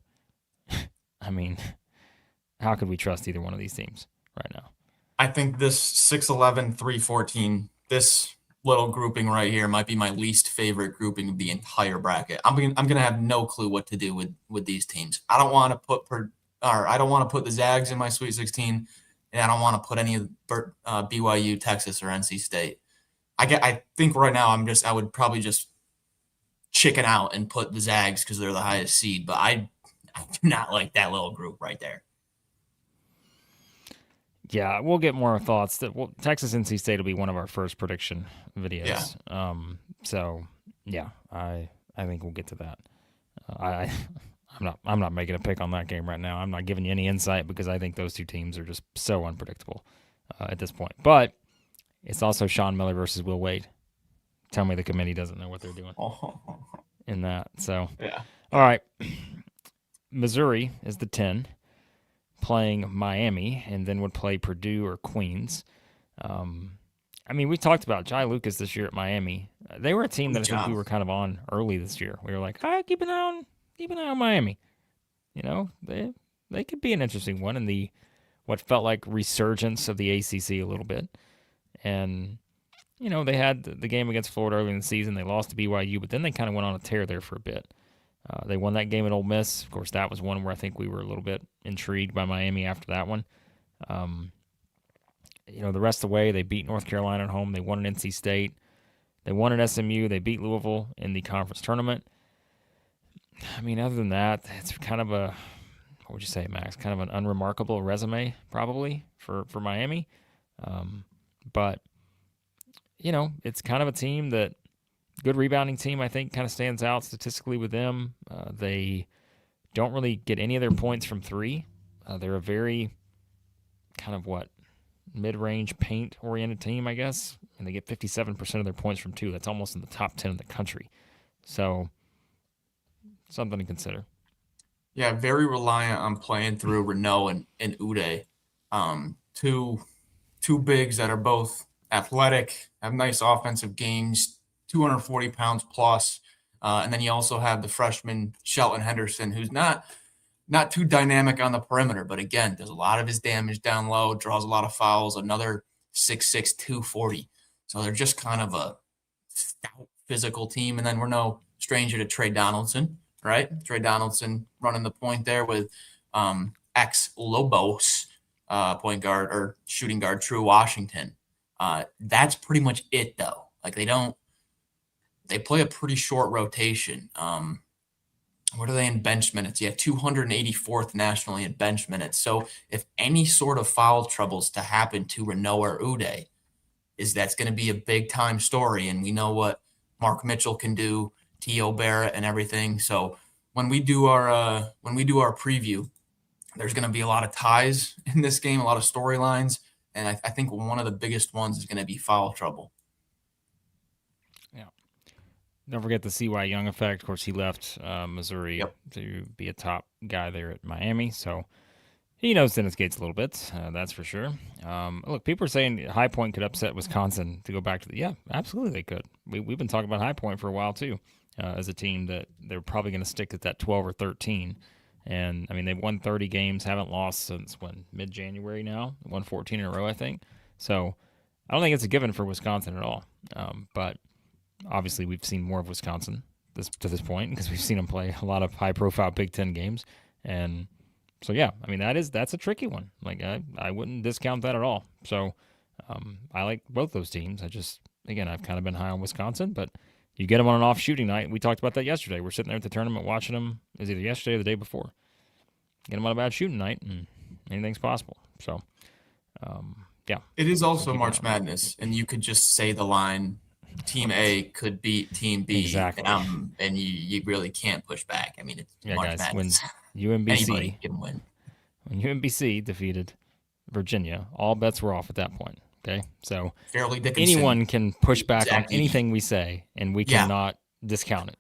How could we trust either one of these teams right now? I think this 6-11, 3-14, this little grouping right here might be my least favorite grouping of the entire bracket. I'm gonna have no clue what to do with these teams. I don't want to put the Zags in my Sweet 16, and I don't want to put any of BYU, Texas, or NC State. I think right now I would probably just chicken out and put the Zags because they're the highest seed, but I do not like that little group right there. Yeah, we'll get more thoughts. Texas NC State will be one of our first prediction videos. Yeah. I think we'll get to that. I'm not making a pick on that game right now. I'm not giving you any insight because I think those two teams are just so unpredictable at this point. But it's also Sean Miller versus Will Wade. Tell me the committee doesn't know what they're doing in that. So, yeah. All right. Missouri is the 10, playing Miami, and then would play Purdue or Queens. We talked about Jai Lucas this year at Miami. They were a team that I think we were kind of on early this year. We were like, keep an eye on Miami. They could be an interesting one in the what felt like resurgence of the ACC a little bit. And, they had the game against Florida early in the season. They lost to BYU, but then they kind of went on a tear there for a bit. They won that game at Ole Miss. Of course, that was one where I think we were a little bit intrigued by Miami after that one. The rest of the way, they beat North Carolina at home. They won at NC State. They won at SMU. They beat Louisville in the conference tournament. Other than that, it's kind of what would you say, Max? Kind of an unremarkable resume, probably, for Miami. But, it's kind of a team that, good rebounding team, I think, kind of stands out statistically with them. They don't really get any of their points from three. They're a very kind of mid-range paint-oriented team, I guess. And they get 57% of their points from two. That's almost in the top 10 of the country. So, something to consider. Yeah, very reliant on playing through Renault and Uday. Two bigs that are both athletic, have nice offensive games, 240 pounds plus. And then you also have the freshman Shelton Henderson, who's not too dynamic on the perimeter, but again, does a lot of his damage down low, draws a lot of fouls, another 6'6", 240. So they're just kind of a stout physical team. And then we're no stranger to Trey Donaldson, right? Trey Donaldson running the point there with ex-Lobos point guard or shooting guard True Washington. That's pretty much it, though. Like they play a pretty short rotation. What are they in bench minutes? Yeah, 284th nationally in bench minutes. So if any sort of foul troubles to happen to Renault or Uday, that's going to be a big time story. And we know what Mark Mitchell can do, T.O. Barrett and everything. So when we do our preview, there's going to be a lot of ties in this game, a lot of storylines. And I think one of the biggest ones is going to be foul trouble. Yeah. Don't forget the C.Y. Young effect. Of course, he left Missouri to be a top guy there at Miami. So he knows Dennis Gates a little bit. That's for sure. Look, people are saying High Point could upset Wisconsin to go back to the – yeah, absolutely they could. We've been talking about High Point for a while too as a team that they're probably going to stick at that 12 or 13. And, I mean, they've won 30 games, haven't lost since, mid-January now? Won 14 in a row, I think. So I don't think it's a given for Wisconsin at all. But obviously we've seen more of Wisconsin to this point because we've seen them play a lot of high-profile Big Ten games. And so, yeah, I mean, that's a tricky one. Like, I wouldn't discount that at all. So I like both those teams. I've kind of been high on Wisconsin, but you get them on an off shooting night. We talked about that yesterday. We're sitting there at the tournament watching them. It was either yesterday or the day before. Get them on a bad shooting night, and anything's possible. So, yeah. It is also March Madness, and you could just say the line, Team A could beat Team B, exactly. And you really can't push back. I mean, it's March guys, Madness. When UMBC, anybody can win. When UMBC defeated Virginia, all bets were off at that point. Okay, so anyone can push back on anything we say, and we cannot discount it.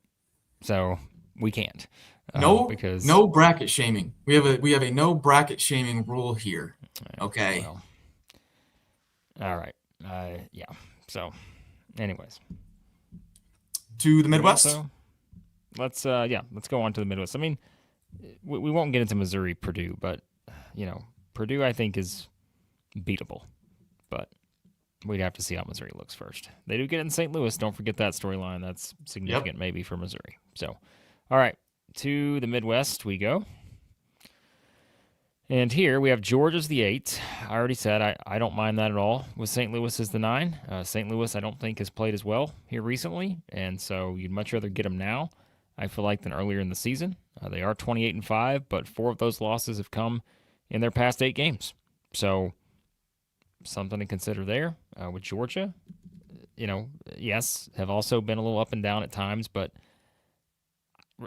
So we can't. Because no bracket shaming. We have a no bracket shaming rule here. Okay. Well, all right. Yeah. So, anyways, to the Midwest. So let's go on to the Midwest. I mean, we won't get into Missouri, Purdue, but Purdue I think is beatable. But we'd have to see how Missouri looks first. They do get in St. Louis. Don't forget that storyline. That's significant maybe for Missouri. So, all right, to the Midwest we go. And here we have Georgia's the 8. I already said I don't mind that at all with St. Louis as the 9. St. Louis I don't think has played as well here recently, and so you'd much rather get them now, I feel like, than earlier in the season. They are 28-5, but 4 of those losses have come in their past 8 games. So something to consider there with Georgia. Yes, have also been a little up and down at times, but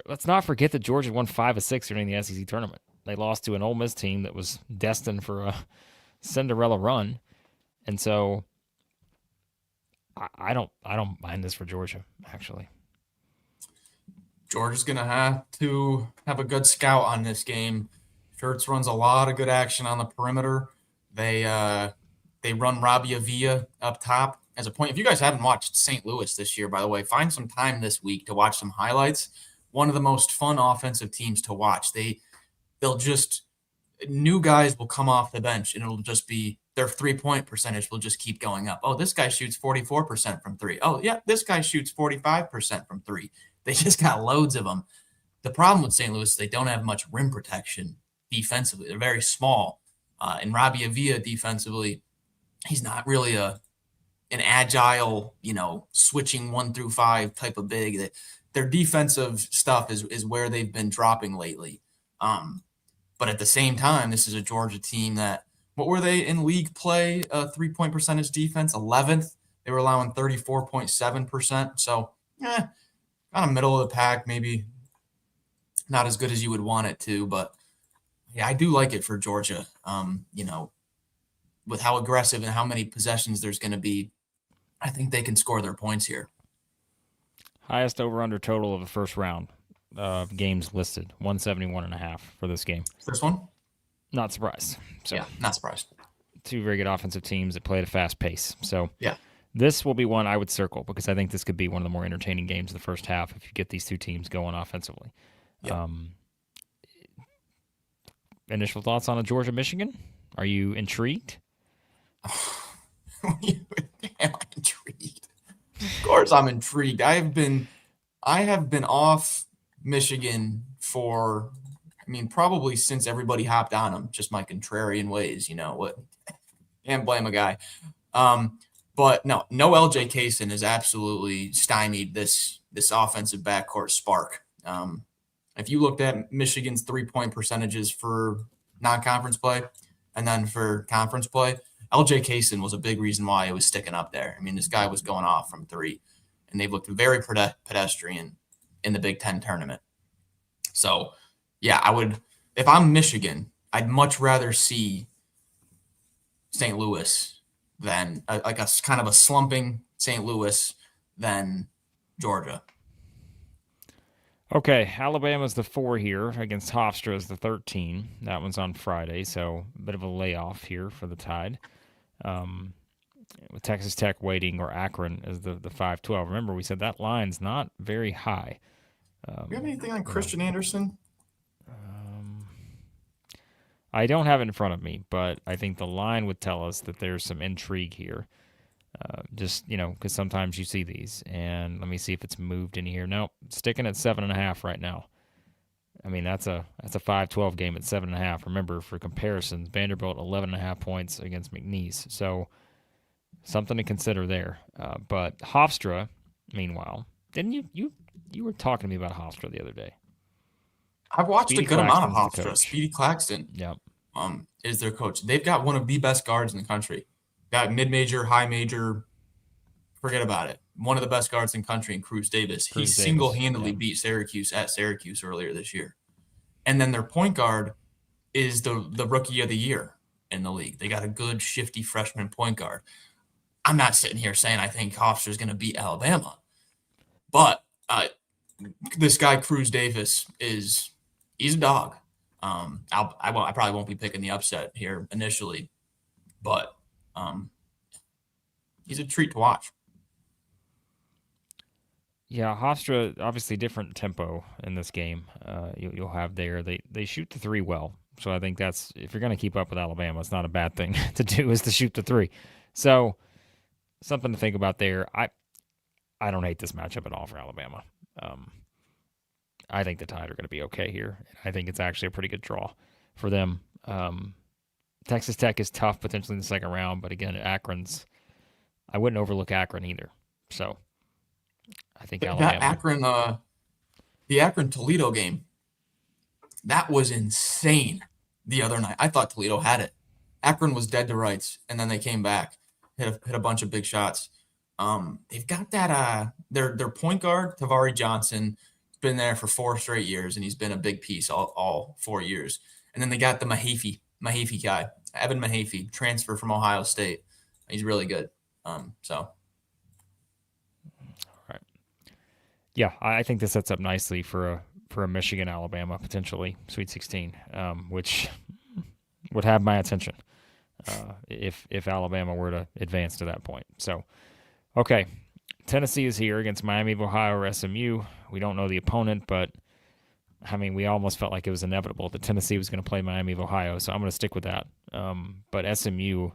let's not forget that Georgia won 5 of 6 during the SEC tournament. They lost to an Ole Miss team that was destined for a Cinderella run, and so I don't mind this for Georgia, actually. Georgia's gonna have to have a good scout on this game. Schertz runs a lot of good action on the perimeter. They run Robbie Avila up top as a point. If you guys haven't watched St. Louis this year, by the way, find some time this week to watch some highlights. One of the most fun offensive teams to watch. They'll just new guys will come off the bench and it'll just be their 3-point percentage will just keep going up. Oh, this guy shoots 44% from 3. Oh, yeah, this guy shoots 45% from 3. They just got loads of them. The problem with St. Louis is they don't have much rim protection defensively. They're very small. And Robbie Avila defensively, he's not really an agile, switching 1 through 5 type of big. Their defensive stuff is where they've been dropping lately. But at the same time, this is a Georgia team that, what were they in league play? 3-point percentage defense, 11th. They were allowing 34.7%. So, kind of middle of the pack, maybe not as good as you would want it to, but yeah, I do like it for Georgia. With how aggressive and how many possessions there's going to be, I think they can score their points here. Highest over-under total of the first round of games listed, 171.5 for this game. This one? Not surprised. So, yeah, not surprised. Two very good offensive teams that play at a fast pace. So yeah, this will be one I would circle because I think this could be one of the more entertaining games of the first half if you get these two teams going offensively. yeah. Initial thoughts on a Georgia-Michigan? Are you intrigued? Am I intrigued? Of course, I'm intrigued. I have been off Michigan for, probably since everybody hopped on them. Just my contrarian ways, what? Can't blame a guy. But no LJ Kaysen has absolutely stymied this offensive backcourt spark. If you looked at Michigan's 3-point percentages for non-conference play and then for conference play, LJ Kaysen was a big reason why it was sticking up there. This guy was going off from three, and they've looked very pedestrian in the Big Ten tournament. So, yeah, I would, if I'm Michigan, I'd much rather see St. Louis than a kind of a slumping St. Louis than Georgia. Okay, Alabama's the 4 here against Hofstra is the 13. That one's on Friday, so a bit of a layoff here for the Tide. With Texas Tech waiting or Akron as the 5-12. Remember, we said that line's not very high. Do you have anything on Christian Anderson? I don't have it in front of me, but I think the line would tell us that there's some intrigue here. Just, because sometimes you see these. And let me see if it's moved in here. Nope, sticking at 7.5 right now. That's a 5-12 game at 7.5. Remember, for comparisons, Vanderbilt 11.5 points against McNeese. So something to consider there. But Hofstra, meanwhile, didn't you were talking to me about Hofstra the other day. I've watched Speedy a good amount of Claxton's the Hofstra. coach. Speedy Claxton Yep. Is their coach. They've got one of the best guards in the country. Got mid-major, high-major, forget about it. One of the best guards in the country in Cruz Davis. He single-handedly beat Syracuse at Syracuse earlier this year. And then their point guard is the rookie of the year in the league. They got a good, shifty freshman point guard. I'm not sitting here saying I think Hofstra is going to beat Alabama. But this guy, Cruz Davis, he's a dog. I probably won't be picking the upset here initially, but he's a treat to watch. Yeah, Hofstra, obviously different tempo in this game. You'll have there. They shoot the three well. So I think that's, if you're going to keep up with Alabama, it's not a bad thing to do is to shoot the three. So something to think about there. I don't hate this matchup at all for Alabama. I think the Tide are going to be okay here. I think it's actually a pretty good draw for them. Texas Tech is tough potentially in the second round, but again, I wouldn't overlook Akron either. So I think Alabama. The Akron-Toledo game, that was insane the other night. I thought Toledo had it. Akron was dead to rights, and then they came back, hit a bunch of big shots. They've got that their point guard, Tavari Johnson, been there for 4 straight years, and he's been a big piece all 4 years. And then they got the Mahaffey guy, Evan Mahaffey, transfer from Ohio State. He's really good. All right. Yeah, I think this sets up nicely for a Michigan Alabama potentially Sweet 16, which would have my attention if Alabama were to advance to that point. So, okay. Tennessee is here against Miami of Ohio or SMU. We don't know the opponent, but we almost felt like it was inevitable that Tennessee was going to play Miami of Ohio, so I'm going to stick with that. But SMU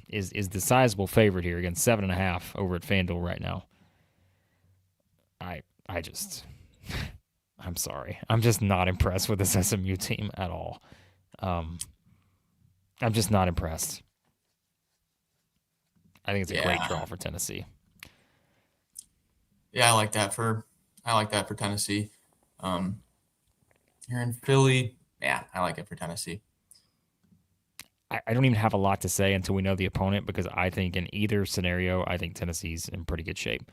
is the sizable favorite here against 7.5 over at FanDuel right now. I'm sorry. I'm just not impressed with this SMU team at all. I'm just not impressed. I think it's a great draw for Tennessee. Yeah, I like that for Tennessee. Here in Philly, yeah, I like it for Tennessee. I don't even have a lot to say until we know the opponent, because I think in either scenario, I think Tennessee's in pretty good shape.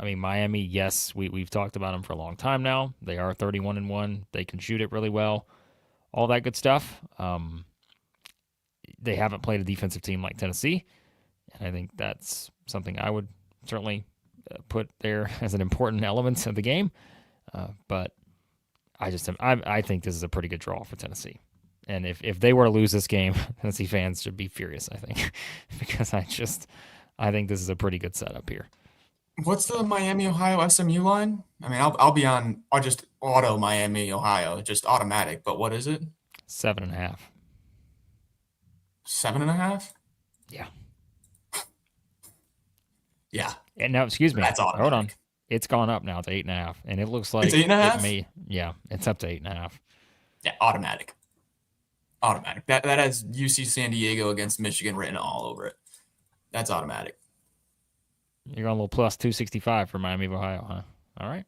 Miami, yes, we've talked about them for a long time now. They are 31-1. They can shoot it really well. All that good stuff. They haven't played a defensive team like Tennessee, and I think that's something I would certainly put there as an important element of the game. But I think this is a pretty good draw for Tennessee. And if they were to lose this game, Tennessee fans should be furious, I think, because I think this is a pretty good setup here. What's the Miami, Ohio SMU line? I mean, I'll just auto Miami, Ohio, just automatic. But what is it? 7.5. 7.5? Yeah. Yeah. And now, excuse me. That's automatic. Hold on. It's gone up now to 8.5, and it looks like it's 8.5. Yeah, it's up to 8.5. Yeah, automatic. Automatic. That has UC San Diego against Michigan written all over it. That's automatic. You're going a little plus 265 for Miami of Ohio, huh? All right.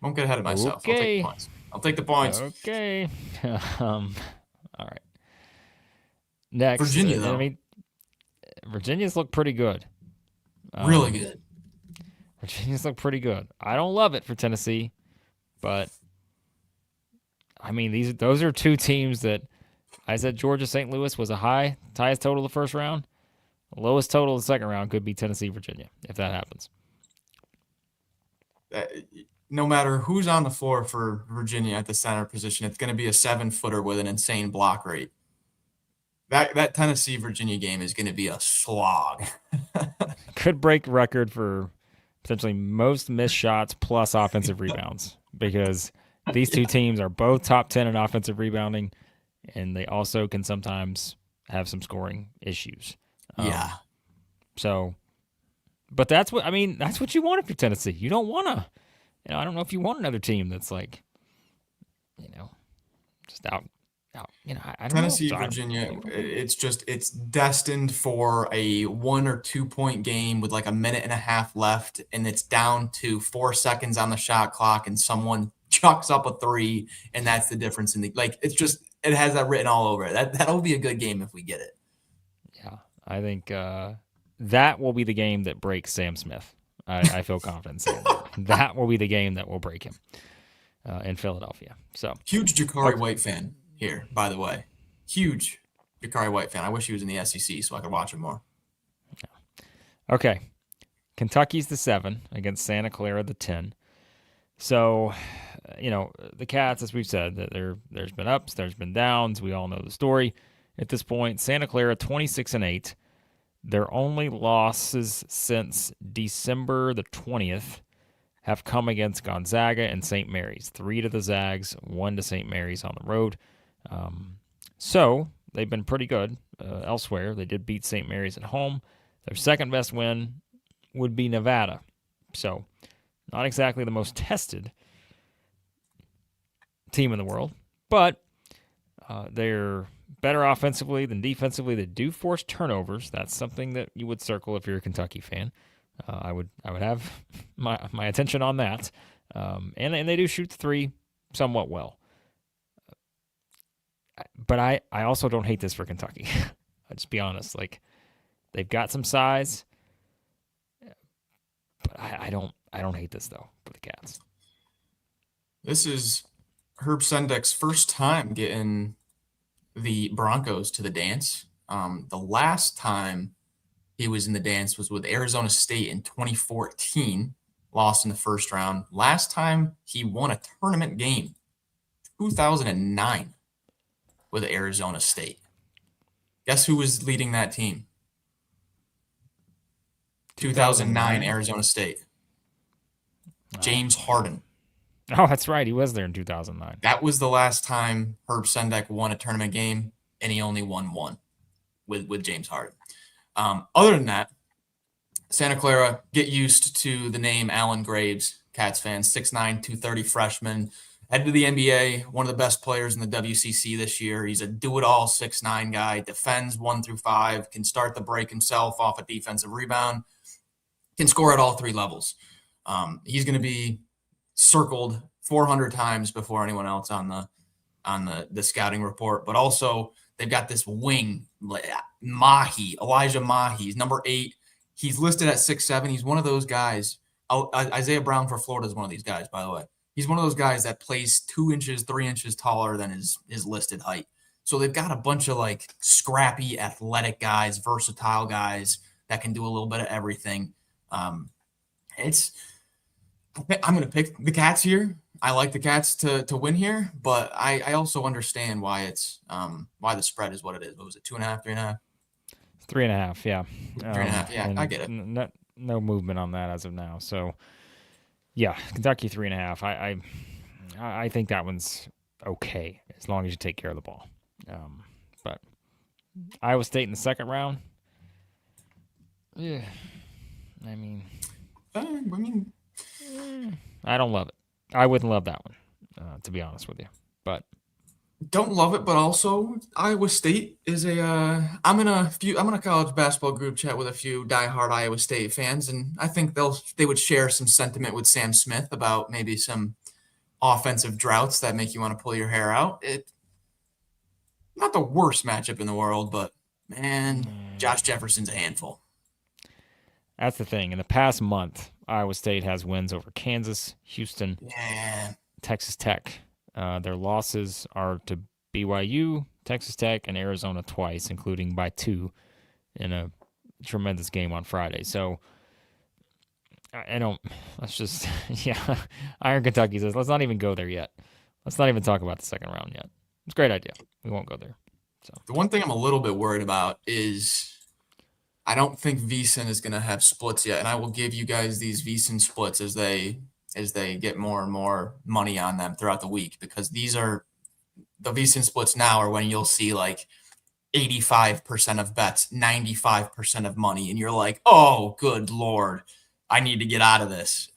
Won't get ahead of myself. Okay. I'll take the points. Okay. All right. Next, Virginia, though. I mean, Virginia's look pretty good. Really good. Virginia's look pretty good. I don't love it for Tennessee, but I mean, those are two teams that I said Georgia St. Louis was a highest total of the first round. The lowest total of the second round could be Tennessee, Virginia, if that happens. No matter who's on the floor for Virginia at the center position, it's going to be a 7-footer with an insane block rate. That Tennessee Virginia game is going to be a slog. Could break record for potentially most missed shots plus offensive rebounds, because these two teams are both top 10 in offensive rebounding, and they also can sometimes have some scoring issues. Yeah. So, but that's what you want if you're Tennessee. You don't want to, I don't know if you want another team that's like, just out. I don't Tennessee, know. Virginia, it's destined for a 1 or 2 point game with like a minute and a half left, and it's down to 4 seconds on the shot clock, and someone chucks up a 3, and that's the difference in it has that written all over it. That'll be a good game if we get it. Yeah, I think that will be the game that breaks Sam Smith. I feel confident saying that will be the game that will break him in Philadelphia. So huge Jakari White fan here, by the way. Huge Jakari White fan. I wish he was in the SEC so I could watch him more. Yeah. Okay. Kentucky's the 7 against Santa Clara the 10. So, the Cats, as we've said, that there's been ups, there's been downs. We all know the story at this point. Santa Clara 26-8. Their only losses since December the 20th have come against Gonzaga and St. Mary's. 3 to the Zags, 1 to St. Mary's on the road. So they've been pretty good elsewhere. They did beat St. Mary's at home. Their second best win would be Nevada. So not exactly the most tested team in the world, but they're better offensively than defensively. They do force turnovers. That's something that you would circle if you're a Kentucky fan. I would have my attention on that. And they do shoot the 3 somewhat well. But I also don't hate this for Kentucky. I'll just be honest. Like, they've got some size, but I don't hate this though for the Cats. This is Herb Sendek's first time getting the Broncos to the dance. The last time he was in the dance was with Arizona State in 2014, lost in the first round. Last time he won a tournament game, 2009, with Arizona State. Guess who was leading that team? 2009 Arizona State. James Harden. Oh, that's right. He was there in 2009. That was the last time Herb Sendek won a tournament game, and he only won one with James Harden. Other than that, Santa Clara, get used to the name Allen Graves, Cats fans, 6'9", 230 freshman, headed to the NBA, one of the best players in the WCC this year. He's a do-it-all 6'9" guy, defends 1 through 5, can start the break himself off a defensive rebound, can score at all 3 levels. He's going to be circled 400 times before anyone else on the scouting report, but also they've got this wing, Elijah Mahi. He's number 8. He's listed at 6'7". He's one of those guys. Isaiah Brown for Florida is one of these guys, by the way. He's one of those guys that plays 2 inches, 3 inches taller than his listed height. So they've got a bunch of like scrappy, athletic guys, versatile guys that can do a little bit of everything. I'm going to pick the Cats here. I like the Cats to win here, but I also understand why it's why the spread is what it is. What was it, 2.5, 3.5? 3.5, yeah. 3.5. Yeah, I get it. No movement on that as of now. So, yeah, Kentucky 3.5. I think that one's okay as long as you take care of the ball. But Iowa State in the second round. Yeah, I mean, I don't love it. I wouldn't love that one, to be honest with you. But don't love it, but also Iowa State is I'm in a college basketball group chat with a few diehard Iowa State fans, and I think they would share some sentiment with Sam Smith about maybe some offensive droughts that make you want to pull your hair out. Not the worst matchup in the world, but man, Josh Jefferson's a handful. That's the thing. In the past month, Iowa State has wins over Kansas, Houston, Texas Tech. Their losses are to BYU, Texas Tech, and Arizona twice, including by 2 in a tremendous game on Friday. So let's just, Iron Kentucky says, let's not even go there yet. Let's not even talk about the second round yet. It's a great idea. We won't go there. So the one thing I'm a little bit worried about is I don't think VSiN is going to have splits yet, and I will give you guys these VSiN splits as they get more and more money on them throughout the week, because these are the VSiN splits now are when you'll see like 85% of bets, 95% of money, and you're like, oh, good Lord, I need to get out of this.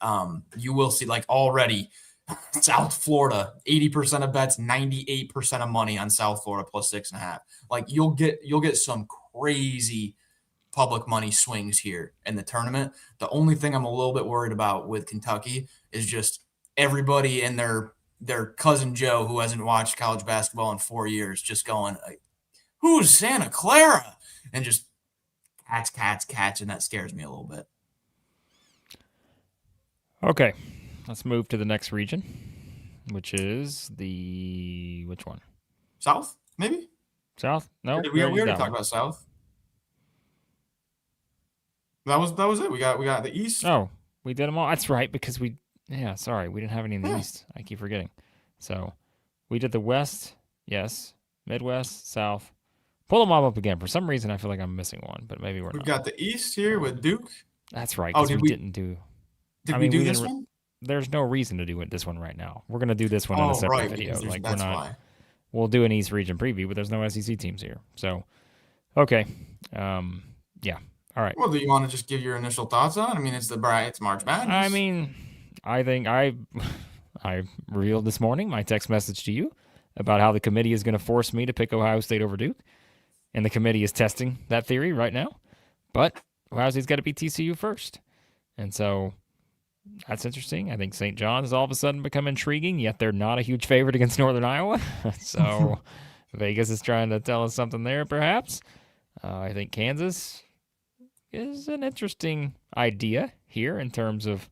You will see like already South Florida, 80% of bets, 98% of money on South Florida plus 6.5. Like you'll get some crazy public money swings here in the tournament. The only thing I'm a little bit worried about with Kentucky is just everybody and their cousin Joe, who hasn't watched college basketball in 4 years, just going, who's Santa Clara? And just cats, and that scares me a little bit. Okay, let's move to the next region, which is which one? South, maybe? South? No, we already talked about South. That was it. We got the East. Oh, we did them all. That's right, because we didn't have any in the East. I keep forgetting. So we did the West, yes, Midwest, South. Pull them all up again. For some reason, I feel like I'm missing one, but maybe we've not. We've got the East here with Duke. That's right, because we didn't do. Did we do this one? There's no reason to do this one right now. We're gonna do this one in a separate video. Like we're not. Why. We'll do an East region preview, but there's no SEC teams here. So, okay, yeah. All right. Well, do you want to just give your initial thoughts on it? I mean, it's March Madness. I mean, I think I revealed this morning my text message to you about how the committee is going to force me to pick Ohio State over Duke, and the committee is testing that theory right now. But Ohio State's got to beat TCU first, and so that's interesting. I think St. John's all of a sudden become intriguing, yet they're not a huge favorite against Northern Iowa. So Vegas is trying to tell us something there, perhaps. I think Kansas is an interesting idea here in terms of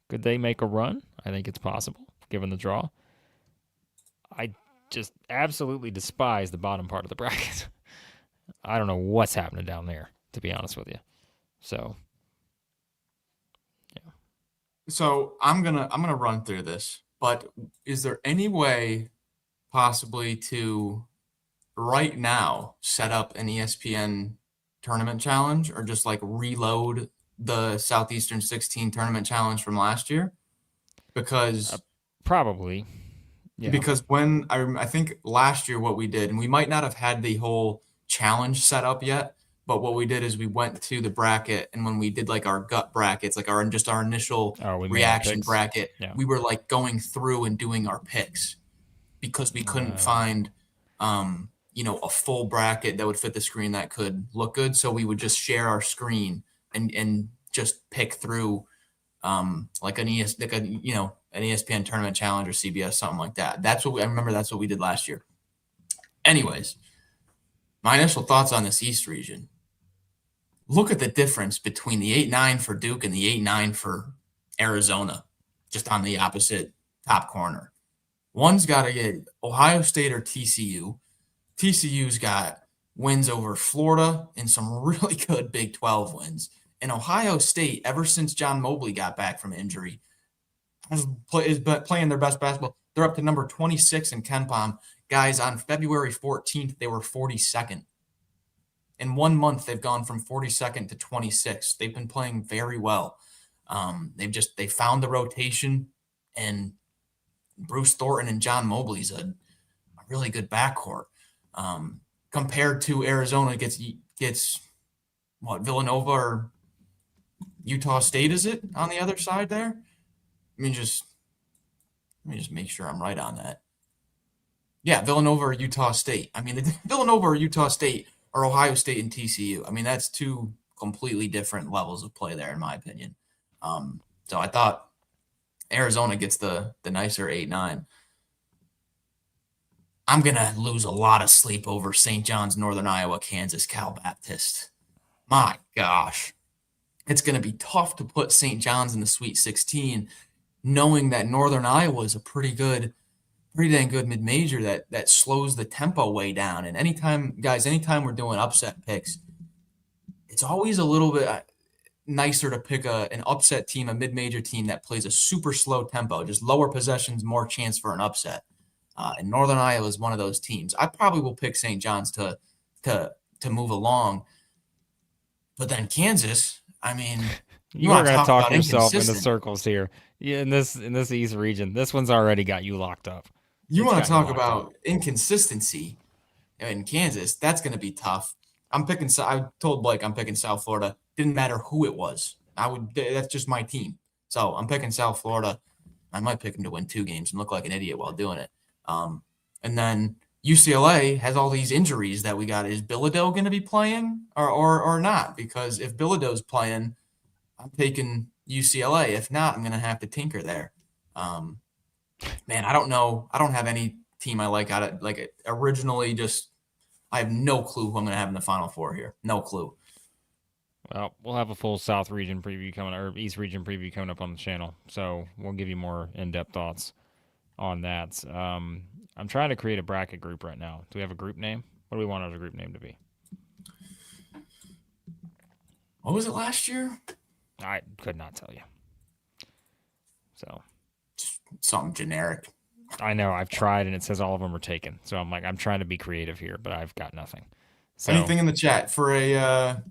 could they make a run? I think it's possible, given the draw. I just absolutely despise the bottom part of the bracket. I don't know what's happening down there, to be honest with you. So, yeah. So I'm gonna run through this, but is there any way possibly to right now set up an ESPN tournament challenge, or just like reload the Southeastern 16 tournament challenge from last year? Because probably, yeah. Because when I think last year what we did, and we might not have had the whole challenge set up yet, but what we did is we went to the bracket, and when we did like our gut brackets, like our initial reaction bracket, we were like going through and doing our picks because we couldn't find a full bracket that would fit the screen that could look good. So we would just share our screen and just pick through like an ESPN tournament challenge or CBS, something like that. I remember that's what we did last year. Anyways, my initial thoughts on this East region. Look at the difference between the 8-9 for Duke and the 8-9 for Arizona, just on the opposite top corner. One's got to get Ohio State or TCU. TCU's got wins over Florida and some really good Big 12 wins. And Ohio State, ever since John Mobley got back from injury, is playing their best basketball. They're up to number 26 in KenPom. Guys, on February 14th, they were 42nd. In 1 month, they've gone from 42nd to 26th. They've been playing very well. They found the rotation, and Bruce Thornton and John Mobley's a really good backcourt. Compared to Arizona, gets what, Villanova or Utah State, is it, on the other side there? Let me just make sure I'm right on that. Yeah, Villanova or Utah State. I mean, Villanova or Utah State or Ohio State and TCU. I mean, that's two completely different levels of play there, in my opinion. So I thought Arizona gets the nicer 8-9. I'm going to lose a lot of sleep over St. John's, Northern Iowa, Kansas, Cal Baptist. My gosh. It's going to be tough to put St. John's in the Sweet 16, knowing that Northern Iowa is a pretty dang good mid-major that slows the tempo way down. And anytime we're doing upset picks, it's always a little bit nicer to pick an upset team, a mid-major team that plays a super slow tempo, just lower possessions, more chance for an upset. And Northern Iowa is one of those teams. I probably will pick St. John's to move along. But then Kansas, I mean, you are going to talk yourself into circles here. Yeah, in this East region, this one's already got you locked up. You want to talk about inconsistency in Kansas? That's going to be tough. I told Blake I'm picking South Florida. Didn't matter who it was. That's just my team. So I'm picking South Florida. I might pick them to win 2 games and look like an idiot while doing it. And then UCLA has all these injuries that we got. Is Bilodeau going to be playing or not? Because if Bilodeau's playing, I'm taking UCLA. If not, I'm going to have to tinker there. Man, I don't know. I don't have any team I like originally. I have no clue who I'm going to have in the Final Four here. No clue. Well, we'll have a full South region preview East region preview coming up on the channel. So we'll give you more in-depth thoughts on that. I'm trying to create a bracket group right now. Do we have a group name? What do we want our group name to be? What was it last year? I could not tell you. So something generic. I know. I've tried, and it says all of them are taken. So I'm trying to be creative here, but I've got nothing. So, anything in the chat for a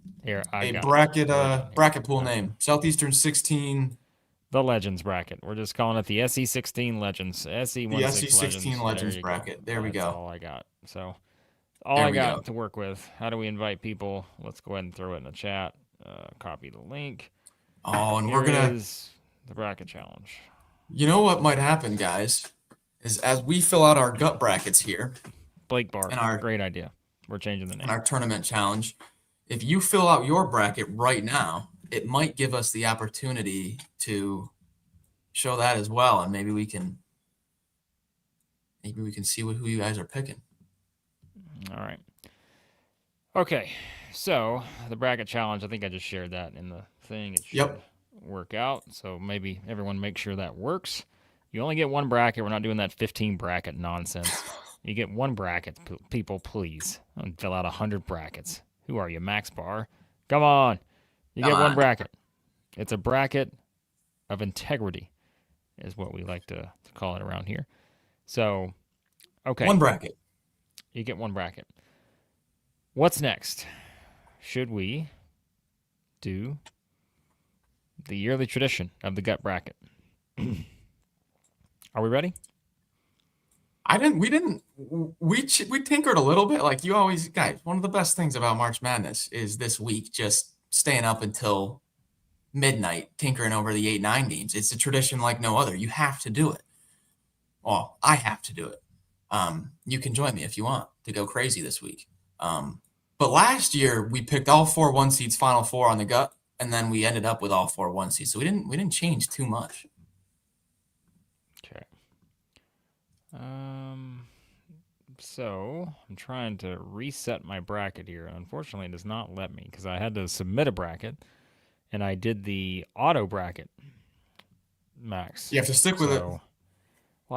bracket pool name? Southeastern 16. The Legends bracket. We're just calling it the SE 16 Legends. SE 16 Legends bracket. There we go. That's all I got. So all I got to work with. How do we invite people? Let's go ahead and throw it in the chat. Copy the link. Oh, and we're gonna the bracket challenge. You know what might happen, guys, is as we fill out our gut brackets here. Blake Barr. Great idea. We're changing the name. In our tournament challenge. If you fill out your bracket right now, it might give us the opportunity to show that as well, and maybe we can see who you guys are picking. All right. Okay, so the bracket challenge, I think I just shared that in the thing. It should work out, so maybe everyone make sure that works. You only get one bracket. We're not doing that 15 bracket nonsense. You get one bracket, people, please. Don't fill out 100 brackets. Who are you, Max Barr? Come on. You get one bracket. It's a bracket of integrity is what we like to call it around here. So, okay. One bracket. You get one bracket. What's next? Should we do the yearly tradition of the gut bracket? Are we ready? We tinkered a little bit. Like you always, guys, one of the best things about March Madness is this week just staying up until midnight tinkering over the 8-9 games. It's a tradition like no other. You have to do it. Well, I have to do it. You can join me if you want to go crazy this week. But last year we picked all 4 1 seeds Final Four on the gut, and then we ended up with all 4 1 seeds. So we didn't change too much. Okay. So I'm trying to reset my bracket here, and unfortunately it does not let me because I had to submit a bracket, and I did the auto bracket, Max. You have to stick with it. Well,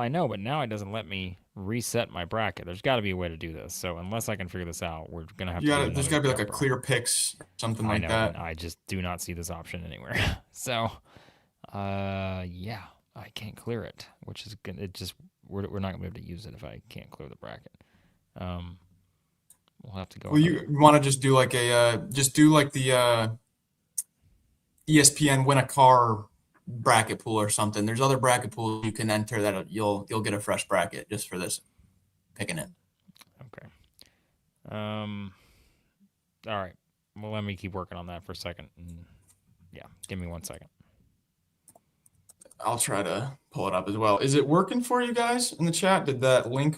I know, but now it doesn't let me reset my bracket. There's got to be a way to do this. So unless I can figure this out, we're going to have to there's got to be like a clear picks, something like that. I just do not see this option anywhere. So, yeah. I can't clear it, which is gonna, it just we're not gonna be able to use it if I can't clear the bracket. We'll have to go. Well, you want to just do like the ESPN win a car bracket pool or something. There's other bracket pools you can enter that you'll get a fresh bracket just for this picking it. Okay. All right. Well, let me keep working on that for a second. Yeah, give me 1 second. I'll try to pull it up as well. Is it working for you guys in the chat? Did that link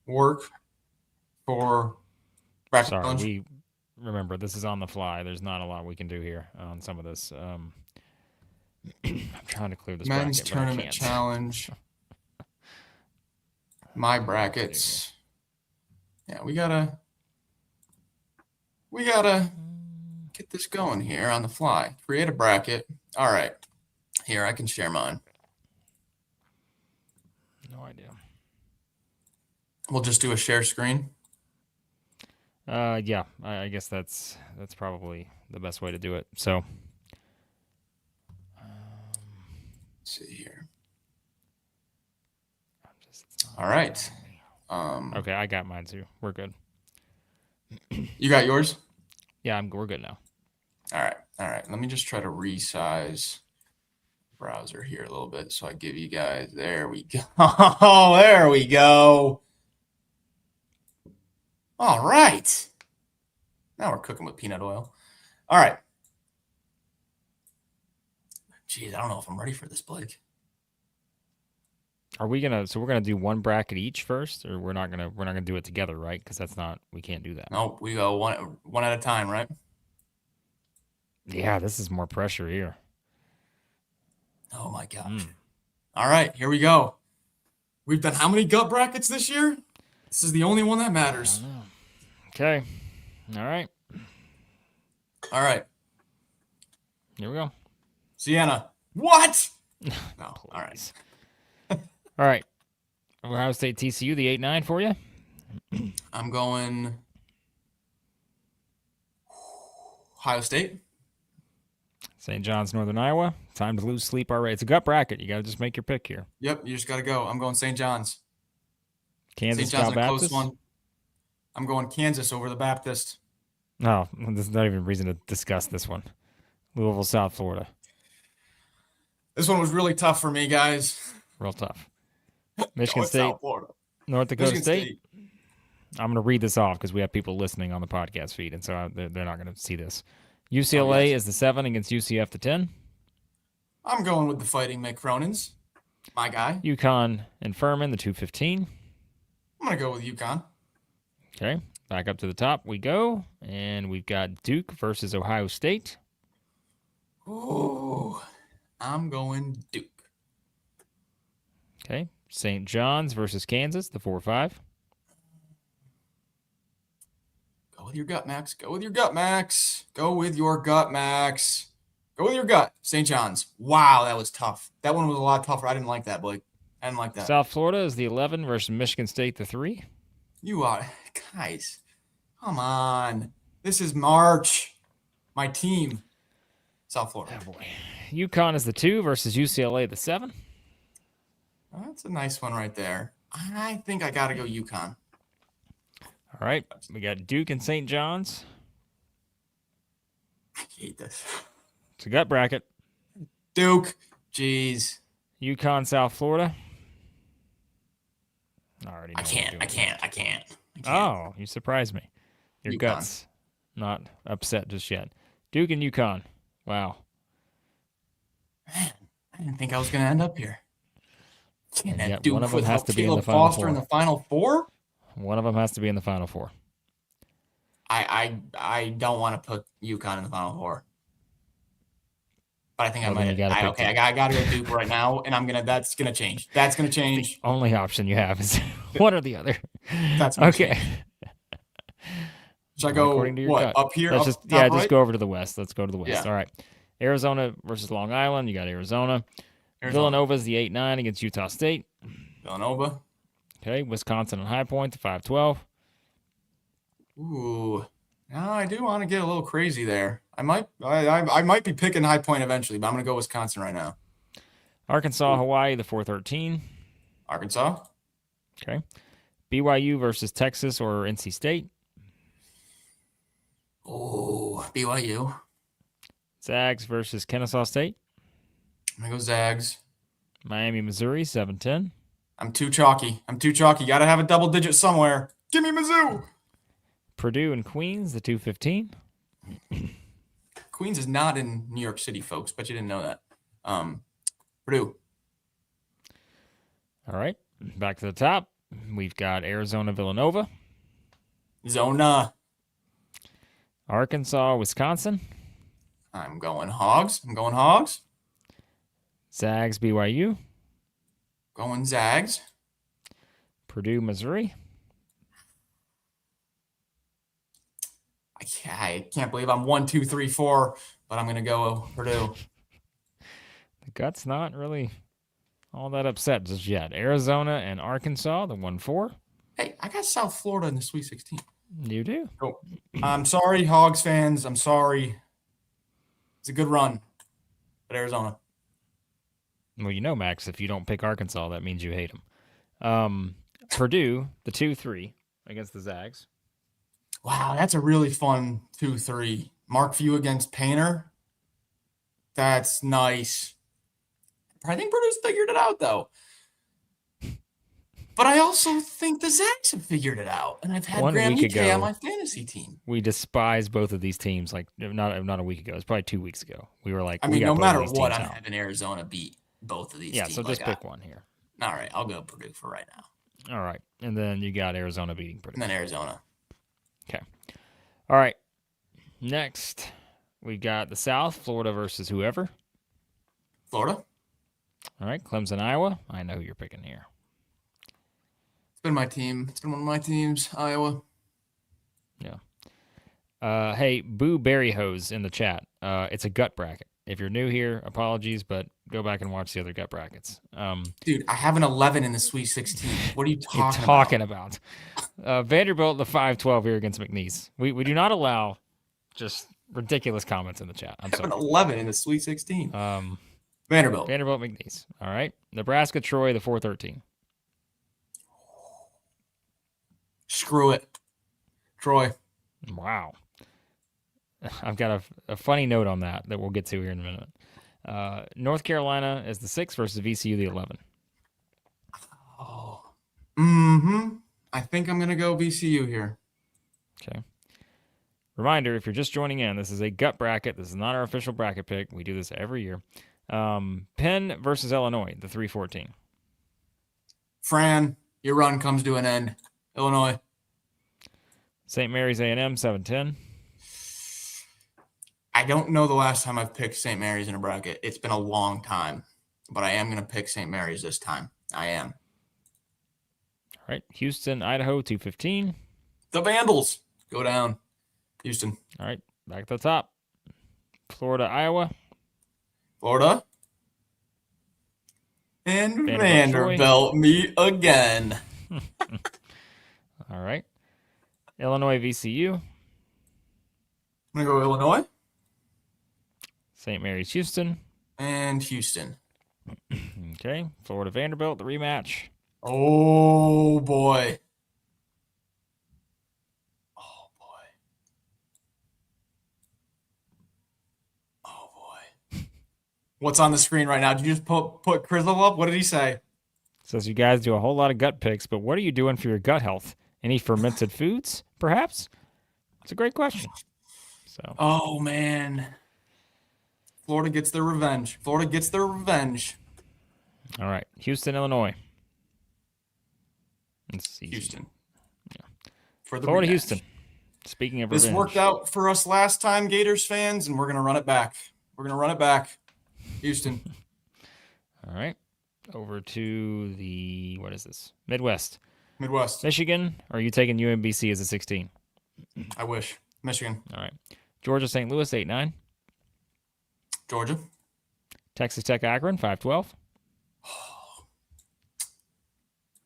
work for bracket Sorry, challenge? remember, this is on the fly. There's not a lot we can do here on some of this. I'm trying to clear this Men's bracket, but I Tournament can't. Challenge. My brackets. Yeah, we gotta get this going here on the fly. Create a bracket. All right. Here, I can share mine. No idea. We'll just do a share screen. Yeah, I guess that's probably the best way to do it. So, Let's see here. All right. Okay, I got mine too. We're good. You got yours? Yeah, we're good now. All right. Let me just try to resize the browser here a little bit so I give you guys. There we go. There we go. All right. Now we're cooking with peanut oil. All right. Jeez, I don't know if I'm ready for this, Blake. Are we gonna? So we're gonna do one bracket each first, or we're not gonna do it together, right? Because we can't do that. Nope, we go one at a time, right? Yeah, this is more pressure here. Oh my gosh. All right, here we go. We've done how many gut brackets this year? This is the only one that matters. I don't know. Okay. All right. All right. Here we go. Sienna. What? No. All right. All right. Ohio State TCU, the 8-9 for you. I'm going Ohio State. St. John's, Northern Iowa. Time to lose sleep already. It's a gut bracket. You got to just make your pick here. Yep, you just got to go. I'm going St. John's. Kansas, St. John's Cal in a close Baptist. one. I'm going Kansas over the Baptist. No, there's not even a reason to discuss this one. Louisville, South Florida. This one was really tough for me, guys. Real tough. Michigan State, South Florida. North Dakota Michigan State. I'm going to read this off because we have people listening on the podcast feed, and so they're not going to see this. UCLA is the 7 against UCF, the 10. I'm going with the Fighting McCronins. My guy. UConn and Furman, the 2-15. I'm going to go with UConn. Okay, back up to the top we go, and we've got Duke versus Ohio State. Ooh, I'm going Duke. Okay, St. John's versus Kansas, the 4-5. Go with your gut, Max. Go with your gut, Max. Go with your gut, Max. Go with your gut. St. John's. Wow, that was tough. That one was a lot tougher. I didn't like that, Blake. I didn't like that. South Florida is the 11 versus Michigan State, the 3. You are. Guys, come on. This is March. My team. South Florida. Oh, boy. UConn is the 2 versus UCLA, the 7. That's a nice one right there. I think I got to go UConn. All right, we got Duke and St. John's. I hate this. It's a gut bracket. Duke. Jeez. UConn, South Florida. I already know I can't. Oh, you surprised me. Your UConn. gut's not upset just yet. Duke and UConn. Wow. Man, I didn't think I was going to end up here. Can't And that yet Duke one of them with has to be in the Caleb Final Foster Four. in the Final Four? One of them has to be in the Final Four. I don't want to put UConn in the Final Four. But I think Well, I then you gotta might. pick I got to go Duke right now, and that's going to change. That's going to change. Only option you have is one or the other. That's gonna okay. change. Should I go According to your what gut. up here? Let's Up just top just right? go over to the west. Let's go to the west. Yeah. All right. Arizona versus Long Island. You got Arizona. Arizona. Villanova's the 8-9 against Utah State. Villanova. Okay. Wisconsin and High Point, the 5-12. Ooh, now I do want to get a little crazy there. I might be picking High Point eventually, but I'm going to go Wisconsin right now. Arkansas, Hawaii, the 4:13. Arkansas. Okay. BYU versus Texas or NC State. Oh, BYU. Zags versus Kennesaw State. I'm going to go Zags. Miami, Missouri, 7:10. I'm too chalky. Got to have a double digit somewhere. Give me Mizzou. Purdue and Queens, the 2:15. Queens is not in New York City, folks, but you didn't know that. Purdue. All right. Back to the top. We've got Arizona, Villanova. Zona. Arkansas, Wisconsin. I'm going Hogs. Zags, BYU. Going Zags. Purdue, Missouri. I can't believe I'm 1, 2, 3, 4, but I'm going to go Purdue. The gut's not really all that upset just yet. Arizona and Arkansas, the 1-4. Hey, I got South Florida in the Sweet 16. You do. Oh, I'm sorry, Hogs fans. I'm sorry. It's a good run, but Arizona. Well, you know, Max, if you don't pick Arkansas, that means you hate them. Purdue, the 2-3 against the Zags. Wow, that's a really fun 2-3. Mark Few against Painter. That's nice. I think Purdue's figured it out, though. But I also think the Zags have figured it out. And I've had 1 Graham week EK ago, on my fantasy team. We despise both of these teams. Like not a week ago. It's probably 2 weeks ago. We were like, I mean, no matter what, I'm having Arizona beat both of these teams. Yeah, so just pick one here. All right, I'll go Purdue for right now. All right. And then you got Arizona beating Purdue. And then Arizona. Okay. All right. Next, we got the South, Florida versus whoever. Florida. All right. Clemson, Iowa. I know who you're picking here. It's been my team. It's been one of my teams, Iowa. Yeah. Hey, Boo Berry Hose in the chat. It's a gut bracket. If you're new here, apologies, but go back and watch the other gut brackets. Dude, I have an 11 in the Sweet 16. What are you talking about? Vanderbilt, the 5-12 here against McNeese. We do not allow just ridiculous comments in the chat. I'm sorry. I have an 11 in the Sweet 16. Vanderbilt, McNeese. All right. Nebraska, Troy, the 4-13. Screw it. Troy. Wow. I've got a funny note on that we'll get to here in a minute. North Carolina is the 6 versus VCU, the 11. Oh. Mm-hmm. I think I'm going to go VCU here. Okay. Reminder, if you're just joining in, this is a gut bracket. This is not our official bracket pick. We do this every year. Penn versus Illinois, the 3-14. Fran, your run comes to an end. Illinois. St. Mary's A&M, 7-10. I don't know the last time I've picked St. Mary's in a bracket. It's been a long time, but I am going to pick St. Mary's this time. I am. All right. Houston, Idaho, 2-15. The Vandals go down. Houston. All right. Back to the top. Florida, Iowa. Florida. And Vanderbilt meet again. All right. Illinois, VCU. I'm going to go Illinois. St. Mary's, Houston. And Houston. Okay. Florida, Vanderbilt, the rematch. Oh, boy. Oh, boy. Oh, boy. What's on the screen right now? Did you just put Crizzle up? What did he say? Says you guys do a whole lot of gut picks, but what are you doing for your gut health? Any fermented foods, perhaps? It's a great question. So. Oh, man. Florida gets their revenge. All right. Houston, Illinois. Let's see. Houston. Yeah. For the Florida, rematch. Houston. Speaking of this revenge. worked out for us last time, Gators fans, and we're going to run it back. Houston. All right. Over to the, what is this? Midwest. Michigan, or are you taking UMBC as a 16? I wish. Michigan. All right. Georgia, St. Louis, 8-9. Georgia. Texas Tech, Akron, 5-12. I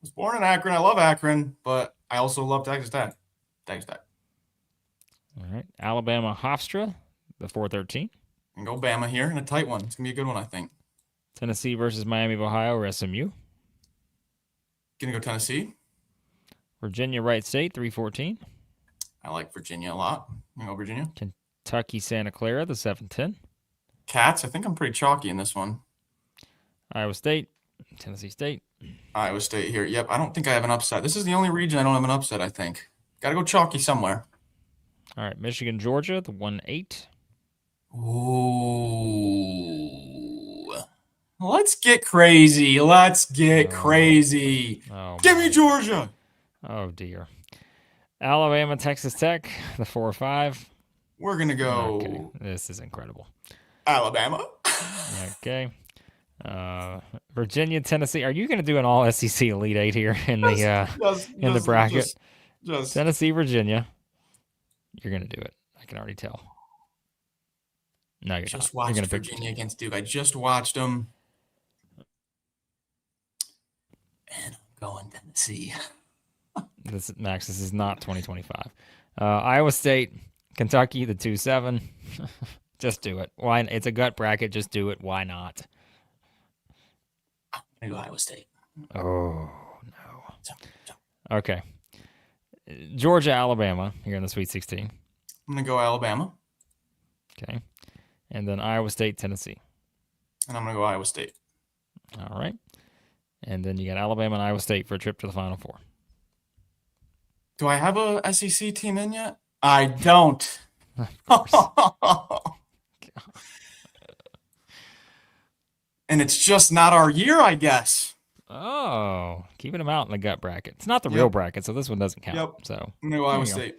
was born in Akron. I love Akron, but I also love Texas Tech. All right. Alabama, Hofstra, the 4-13. And go Bama here in a tight one. It's going to be a good one, I think. Tennessee versus Miami of Ohio or SMU. Gonna go Tennessee. Virginia Wright State, 314. I like Virginia a lot. Gonna go Virginia. Kentucky Santa Clara, the 710. Cats. I think I'm pretty chalky in this one. Iowa State, Tennessee State. Iowa State here. Yep. I don't think I have an upset. This is the only region I don't have an upset, I think. Got to go chalky somewhere. All right, Michigan Georgia, the 1-8. Ooh. Let's get crazy. Let's get crazy. Oh, Give me Georgia. Oh, dear. Alabama, Texas Tech, the 4-5. We're going to go. Okay, this is incredible. Alabama. Okay. Virginia, Tennessee. Are you going to do an all SEC Elite Eight here in the bracket? Just Tennessee, Virginia. You're going to do it. I can already tell. No, you're just not. watched Virginia against Duke. I just watched them. And I'm going Tennessee. Max, this is not 2025. Iowa State, Kentucky, the 2-7. Just do it. Why? It's a gut bracket. Just do it. Why not? I'm going to go Iowa State. Oh, no. Okay. Georgia, Alabama, here in the Sweet 16. I'm going to go Alabama. Okay. And then Iowa State, Tennessee. And I'm going to go Iowa State. All right. And then you got Alabama and Iowa State for a trip to the Final Four. Do I have a SEC team in yet? I don't. And it's just not our year, I guess. Oh, keeping them out in the gut bracket. It's not the real bracket, so this one doesn't count. Yep. So I'm going to go Iowa State.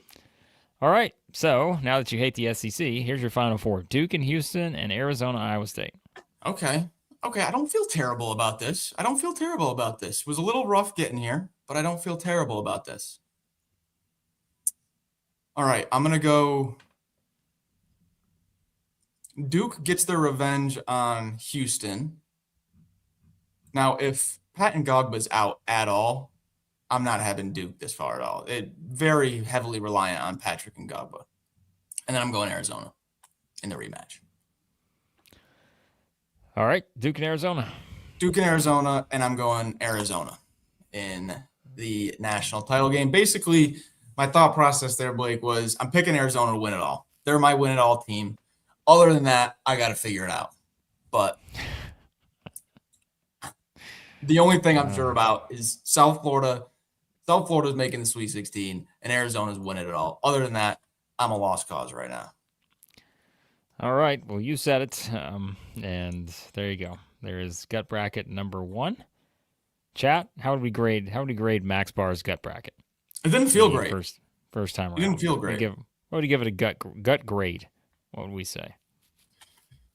All right. So now that you hate the SEC, here's your Final Four. Duke and Houston and Arizona, Iowa State. Okay. I don't feel terrible about this. It was a little rough getting here, but I don't feel terrible about this. All right. I'm going to go. Duke gets their revenge on Houston. Now, if Pat Ngogba's out at all, I'm not having Duke this far at all. It very heavily reliant on Patrick Ngogba. And then I'm going Arizona in the rematch. All right, Duke and Arizona. And I'm going Arizona in the national title game. Basically, my thought process there, Blake, was I'm picking Arizona to win it all. They're my win it all team. Other than that, I got to figure it out. But the only thing I'm sure about is South Florida. South Florida's making the Sweet 16, and Arizona's winning it all. Other than that, I'm a lost cause right now. All right. Well, you said it, and there you go. There is gut bracket number 1. Chat, how would we grade Max Barr's gut bracket? It didn't feel great. First time around. It didn't feel great. What would you give it a gut grade? What would we say?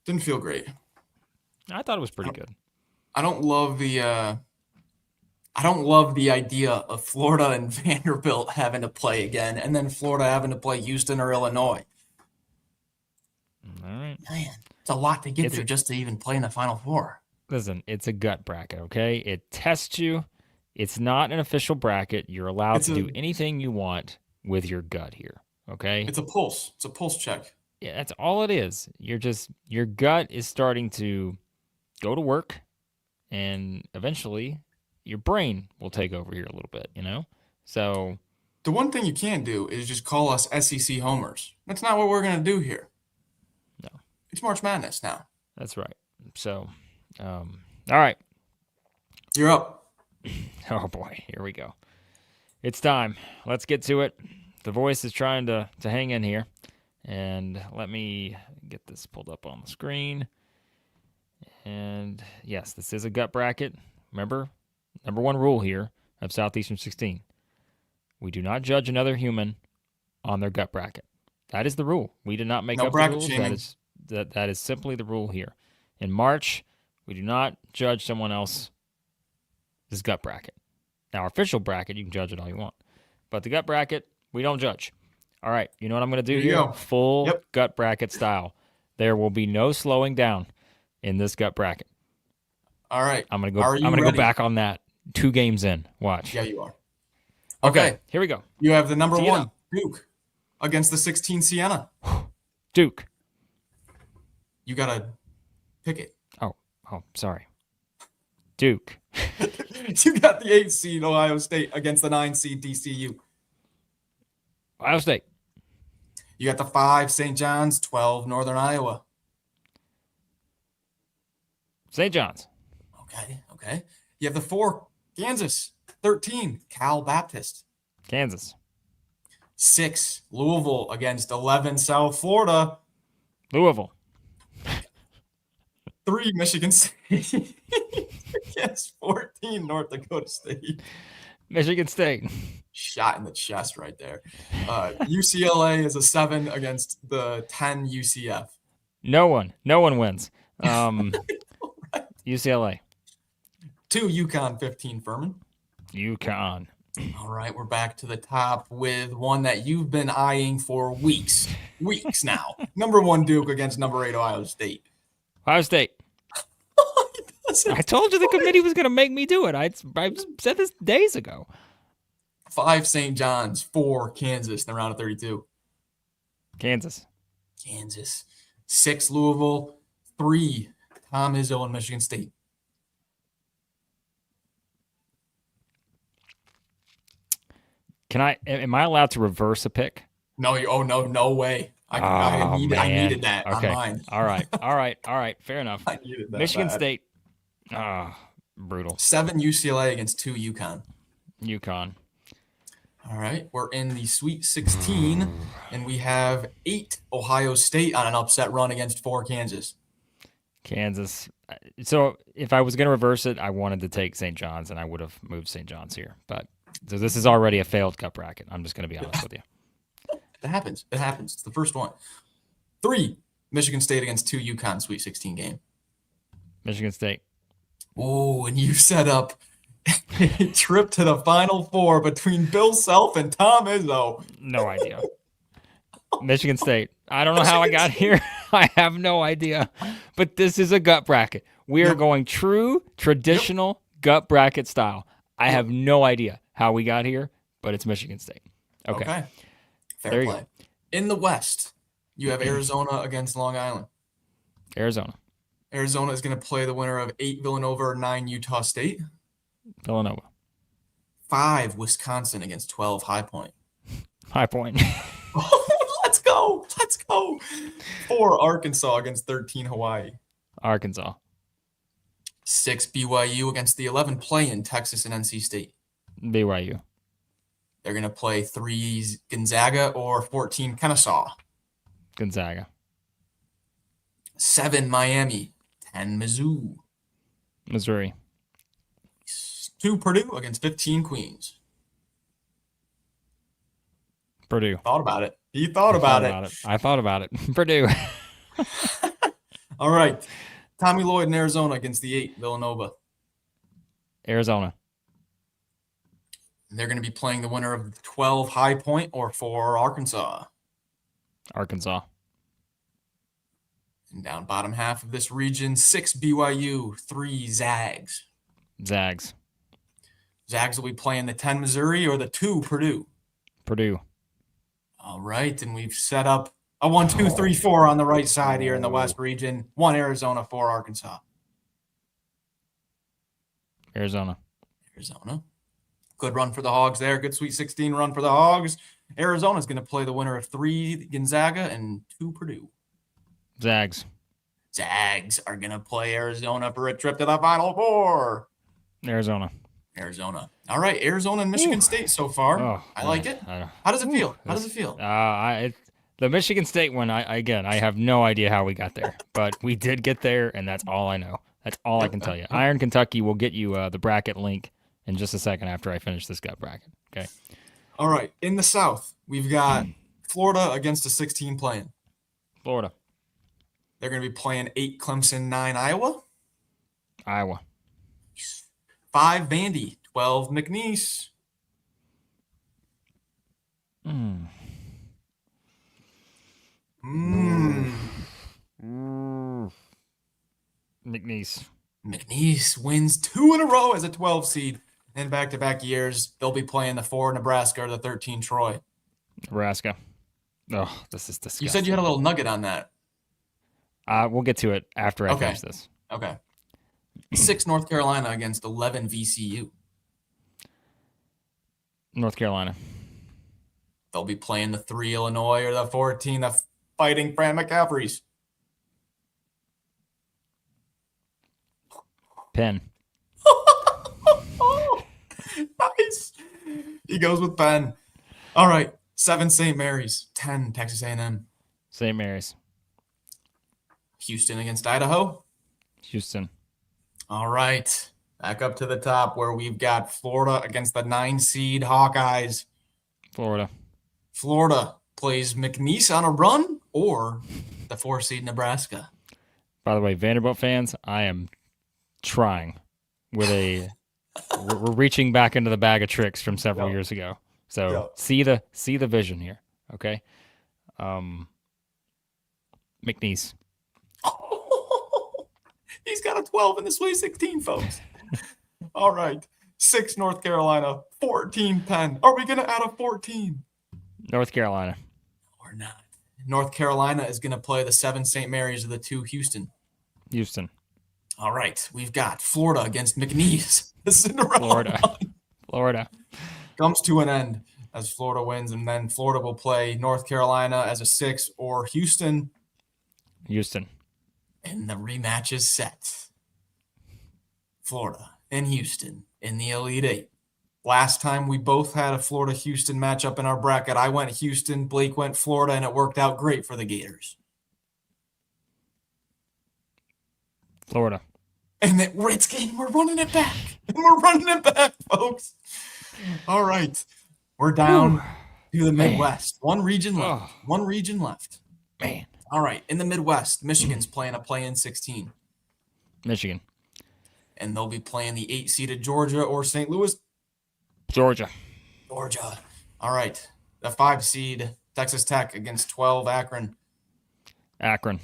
Didn't feel great. I thought it was pretty good. I don't love the idea of Florida and Vanderbilt having to play again, and then Florida having to play Houston or Illinois. All right. Man, it's a lot to get through just to even play in the Final Four. Listen, it's a gut bracket, okay? It tests you. It's not an official bracket. You're allowed to do anything you want with your gut here, okay? It's a pulse. It's a pulse check. Yeah, that's all it is. Your gut is starting to go to work, and eventually your brain will take over here a little bit, you know? So the one thing you can't do is just call us SEC homers. That's not what we're going to do here. No. It's March Madness now. That's right. So, all right. You're up. Oh, boy. Here we go. It's time. Let's get to it. The voice is trying to hang in here. And let me get this pulled up on the screen. And, yes, this is a gut bracket. Remember, number 1 rule here of Southeastern 16. We do not judge another human on their gut bracket. That is the rule. We did not make up the rules. That is simply the rule here. In March, we do not judge someone else's gut bracket. Now, our official bracket, you can judge it all you want. But the gut bracket, we don't judge. All right, you know what I'm going to do here? Full gut bracket style. There will be no slowing down in this gut bracket. All right. I'm going to go back on that 2 games in. Watch. Yeah, you are. Okay, here we go. You have the number 1, Duke, against the 16 Siena. Duke. You got to pick it. Oh, sorry. Duke. You got the 8 seed Ohio State against the 9 seed TCU. Ohio State. You got the 5 St. John's, 12 Northern Iowa. St. John's. Okay. You have the 4 Kansas, 13 Cal Baptist. Kansas. 6 Louisville against 11 South Florida. Louisville. 3 Michigan State against 14 North Dakota State. Michigan State. Shot in the chest right there. UCLA is a 7 against the 10 UCF. No one wins. UCLA. 2 UConn, 15 Furman. UConn. All right, we're back to the top with one that you've been eyeing for weeks now. Number 1 Duke against number 8 Ohio State. Ohio State. I told you the committee was going to make me do it. I said this days ago. 5 St. John's, 4 Kansas in the round of 32. Kansas. 6 Louisville, 3 Tom Izzo and Michigan State. Am I allowed to reverse a pick? No, no way. I needed that okay. on mine. All right. Fair enough. I needed that Michigan bad. State. Brutal. 7 UCLA against 2 UConn. UConn. All right, we're in the Sweet 16, and we have 8 Ohio State on an upset run against 4 Kansas. Kansas. So if I was going to reverse it, I wanted to take St. John's, and I would have moved St. John's here. But so this is already a failed cup bracket. I'm just going to be honest with you. It happens. It's the first one. 3 Michigan State against 2 UConn Sweet 16 game. Michigan State. Oh, and you set up a trip to the Final Four between Bill Self and Tom Izzo. No idea. Michigan State. I don't know how I got here. I have no idea. But this is a gut bracket. We are going true, traditional gut bracket style. I have no idea how we got here, but it's Michigan State. Okay. Fair play. In the West, you have Arizona against Long Island. Arizona. Arizona is going to play the winner of 8 Villanova or 9 Utah State. Villanova. 5 Wisconsin against 12 High Point. High Point. Let's go. 4 Arkansas against 13 Hawaii. Arkansas. 6 BYU against the 11 play-in Texas and NC State. BYU. They're going to play 3 Gonzaga or 14 Kennesaw. Gonzaga. 7 Miami, 10 Mizzou. Missouri. 2 Purdue against 15 Queens. Purdue. Thought about it. He thought about it. I thought about it. Purdue. All right. Tommy Lloyd in Arizona against the 8 Villanova. Arizona. They're going to be playing the winner of 12 High Point or 4 Arkansas. Arkansas. And down bottom half of this region, 6 BYU, 3 Zags. Zags. Zags will be playing the 10 Missouri or the 2 Purdue. Purdue. All right, and we've set up a 1, 2, 3, 4 on the right side here in the West region. 1 Arizona, 4 Arkansas. Arizona. Good run for the Hogs there. Good Sweet 16 run for the Hogs. Arizona's going to play the winner of 3 Gonzaga and 2 Purdue. Zags. Zags are going to play Arizona for a trip to the Final Four. Arizona. All right, Arizona and Michigan State so far. Oh, I like it. How does it feel? The Michigan State one, I have no idea how we got there, but we did get there, and that's all I know. That's all I can tell you. Iron Kentucky will get you the bracket link in just a second after I finish this gut bracket. Okay. All right. In the South, we've got Florida against a 16 playing. Florida. They're going to be playing 8 Clemson, 9 Iowa. 5 Vandy, 12 McNeese. McNeese wins 2 in a row as a 12 seed. And back-to-back years, they'll be playing the 4 Nebraska or the 13 Troy. Nebraska. Oh, this is disgusting. You said you had a little nugget on that. We'll get to it after I finish this. Okay. 6 North Carolina against 11 VCU. North Carolina. They'll be playing the 3 Illinois or the 14, the Fighting Fran McCaffreys. Penn. Nice. He goes with Penn. All right. 7 St. Mary's, 10 Texas A&M. St. Mary's. Houston against Idaho. Houston. All right. Back up to the top where we've got Florida against the 9 seed Hawkeyes. Florida. Florida plays McNeese on a run or the 4 seed Nebraska. By the way, Vanderbilt fans, I am trying with a we're reaching back into the bag of tricks from several years ago. So see the vision here, okay? McNeese. He's got a 12 in the Sweet 16, folks. All right. 6 North Carolina, 14 Penn. Are we going to add a 14? North Carolina. Or not. North Carolina is going to play the 7 St. Mary's of the 2 Houston. Houston. All right. We've got Florida against McNeese. The Cinderella Florida. comes to an end as Florida wins, and then Florida will play North Carolina as a 6 or Houston. Houston. And the rematch is set. Florida and Houston in the Elite Eight. Last time we both had a Florida-Houston matchup in our bracket. I went Houston, Blake went Florida, and it worked out great for the Gators. Florida. And it's game. We're running it back. We're running it back, folks. All right. We're down to the Midwest. One region left. One region left. Man. All right. In the Midwest, Michigan's playing a play-in 16. Michigan. And they'll be playing the 8-seeded Georgia or St. Louis. Georgia. All right. The 5-seed Texas Tech against 12 Akron. Akron.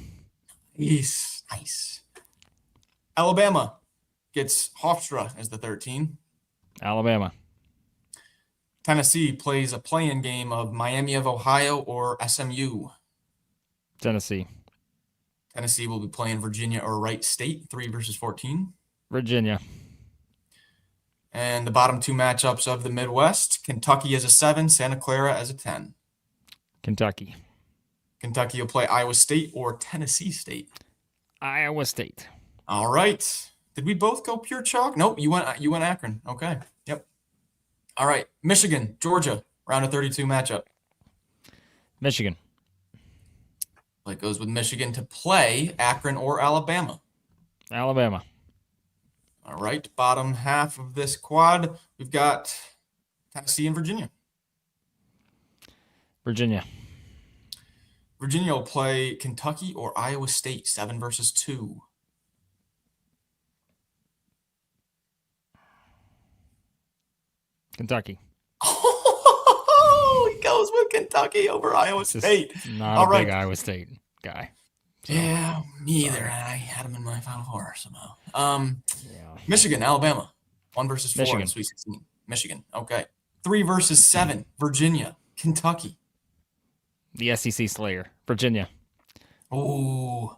Nice. Alabama gets Hofstra as the 13. Alabama. Tennessee plays a play-in game of Miami of Ohio or SMU. Tennessee. Tennessee will be playing Virginia or Wright State, 3 versus 14. Virginia. And the bottom 2 matchups of the Midwest, Kentucky as a 7, Santa Clara as a 10. Kentucky. Kentucky will play Iowa State or Tennessee State. Iowa State. All right. Did we both go pure chalk? Nope, you went Akron. Okay. Yep. All right. Michigan, Georgia, round of 32 matchup. Michigan. It goes with Michigan to play Akron or Alabama. Alabama. All right. Bottom half of this quad, we've got Tennessee and Virginia. Virginia. Virginia will play Kentucky or Iowa State, 7 versus 2. Kentucky. Oh, he goes with Kentucky over Iowa State. Not a big Iowa State guy. So, yeah, me either. I had him in my Final Four somehow. Michigan, Alabama, 1 versus 4 Michigan. in Sweet 16. Michigan, okay. 3 versus 7, Virginia, Kentucky. The SEC Slayer. Virginia. Ooh,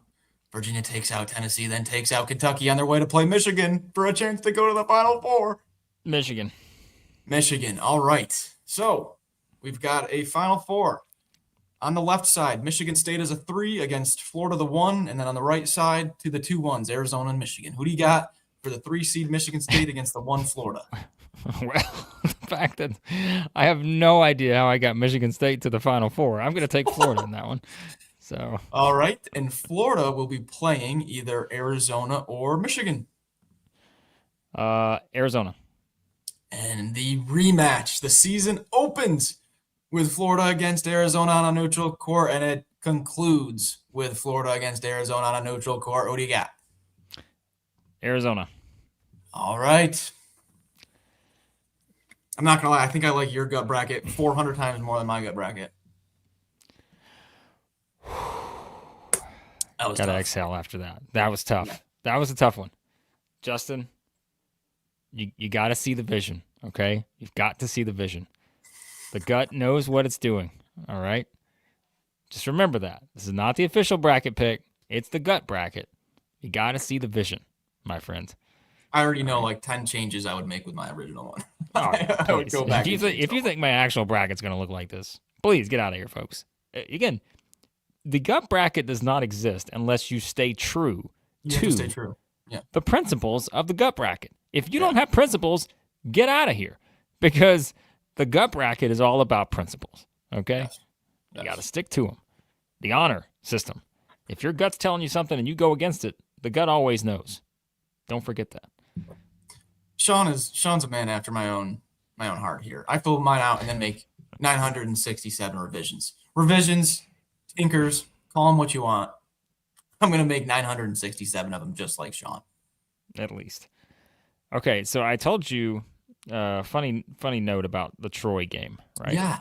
Virginia takes out Tennessee, then takes out Kentucky on their way to play Michigan for a chance to go to the Final Four. Michigan. All right. So we've got a Final Four. On the left side, Michigan State is a 3 against Florida the 1, and then on the right side to the 2 1s, Arizona and Michigan. Who do you got for the 3-seed Michigan State against the 1 Florida? Well, the fact that I have no idea how I got Michigan State to the Final Four. I'm going to take Florida in that one. So. All right, and Florida will be playing either Arizona or Michigan. Arizona. And the rematch, the season opens with Florida against Arizona on a neutral court, and it concludes with Florida against Arizona on a neutral court. What do you got? Arizona. All right. I'm not going to lie. I think I like your gut bracket 400 times more than my gut bracket. That was Gotta tough. exhale after that. That was tough. Yeah. That was a tough one. Justin, you got to see the vision, okay? You've got to see the vision. The gut knows what it's doing, all right? Just remember that. This is not the official bracket pick. It's the gut bracket. You got to see the vision, my friend. I already know like 10 changes I would make with my original one. All right, I would please. go back. If you think my actual bracket's going to look like this, please get out of here, folks. Again, the gut bracket does not exist unless you stay true to the principles of the gut bracket. If you don't have principles, get out of here, because the gut bracket is all about principles. Okay, you got to stick to them. The honor system. If your gut's telling you something and you go against it, the gut always knows. Don't forget that. Sean's a man after my own heart here. I fill mine out and then make 967 revisions. Revisions, tinkers, call them what you want. I'm going to make 967 of them just like Sean. At least. Okay, so I told you funny note about the Troy game, right? Yeah.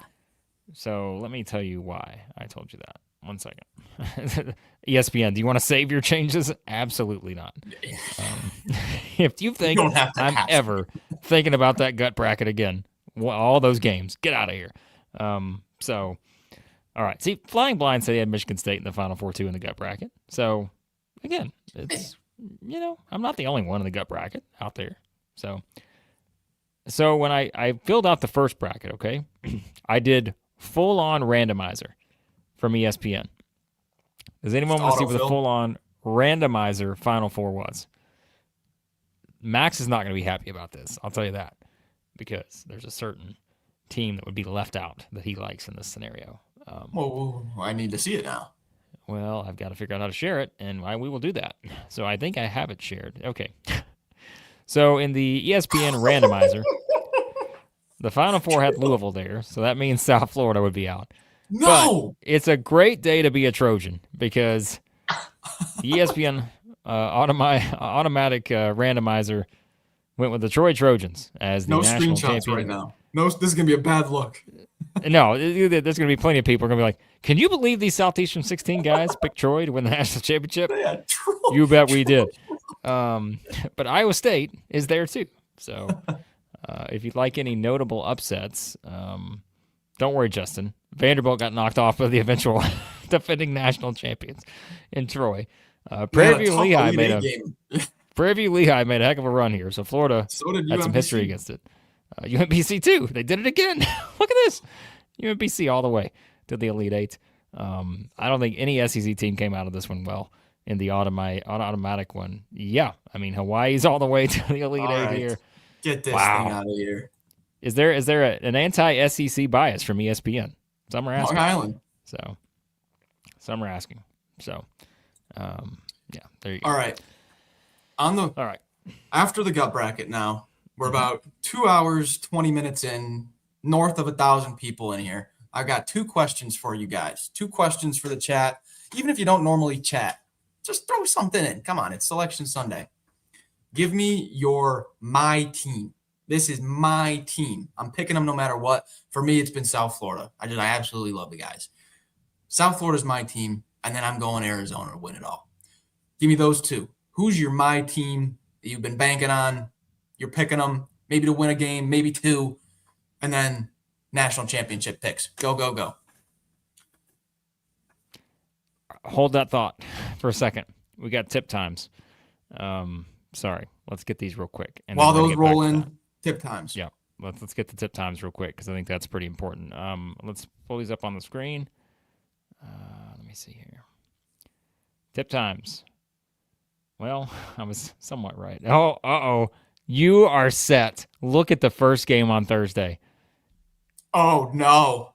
So let me tell you why I told you that. 1 second. ESPN, do you want to save your changes? Absolutely not. If you think I'm ever thinking about that gut bracket again, all those games, get out of here. So, all right. See, Flying Blind said he had Michigan State in the Final Four, too, in the gut bracket. So, again, it's, I'm not the only one in the gut bracket out there. So when I filled out the first bracket, okay, I did full-on randomizer from ESPN. Does anyone want to see what the full-on randomizer Final Four was? Max is not going to be happy about this. I'll tell you that, because there's a certain team that would be left out that he likes in this scenario. Well, I need to see it now. Well, I've got to figure out how to share it, and we will do that. So I think I have it shared. Okay. So in the ESPN randomizer, the Final Four had Louisville there, so that means South Florida would be out. No! But it's a great day to be a Trojan, because the ESPN automatic randomizer went with the Troy Trojans as the national champion. Right now. No, this is going to be a bad look. No, there's going to be plenty of people who are going to be like, can you believe these Southeastern 16 guys picked Troy to win the national championship? Yeah, you bet we did. But Iowa State is there too. So if you'd like any notable upsets, don't worry, Justin. Vanderbilt got knocked off by the eventual defending national champions in Troy. Prairie View Lehigh made a heck of a run here. So Florida had some history against it. UMBC too. They did it again. Look at this. UMBC all the way to the Elite Eight. I don't think any SEC team came out of this one well in the automatic one. Yeah. I mean, Hawaii's all the way to the Elite Eight here. Get this thing out of here. Is there an anti-SEC bias from ESPN? Some are asking. Long Island. So some are asking. So yeah, there you go. All right. All right. After the gut bracket now, we're about 2 hours, 20 minutes in, north of 1,000 people in here. I've got 2 questions for you guys. 2 questions for the chat. Even if you don't normally chat, just throw something in. Come on, it's Selection Sunday. Give me my team. This is my team. I'm picking them no matter what. For me, it's been South Florida. I absolutely love the guys. South Florida's my team, and then I'm going Arizona to win it all. Give me those 2. Who's your my team that you've been banking on? You're picking them maybe to win a game, maybe 2, and then national championship picks. Go, go, go. Hold that thought for a second. We got tip times. Sorry, let's get these real quick. And while those roll in, tip times. Yeah, let's get the tip times real quick, because I think that's pretty important. Let's pull these up on the screen. Let me see here. Tip times. Well, I was somewhat right. Oh, you are set. Look at the first game on Thursday. Oh, no.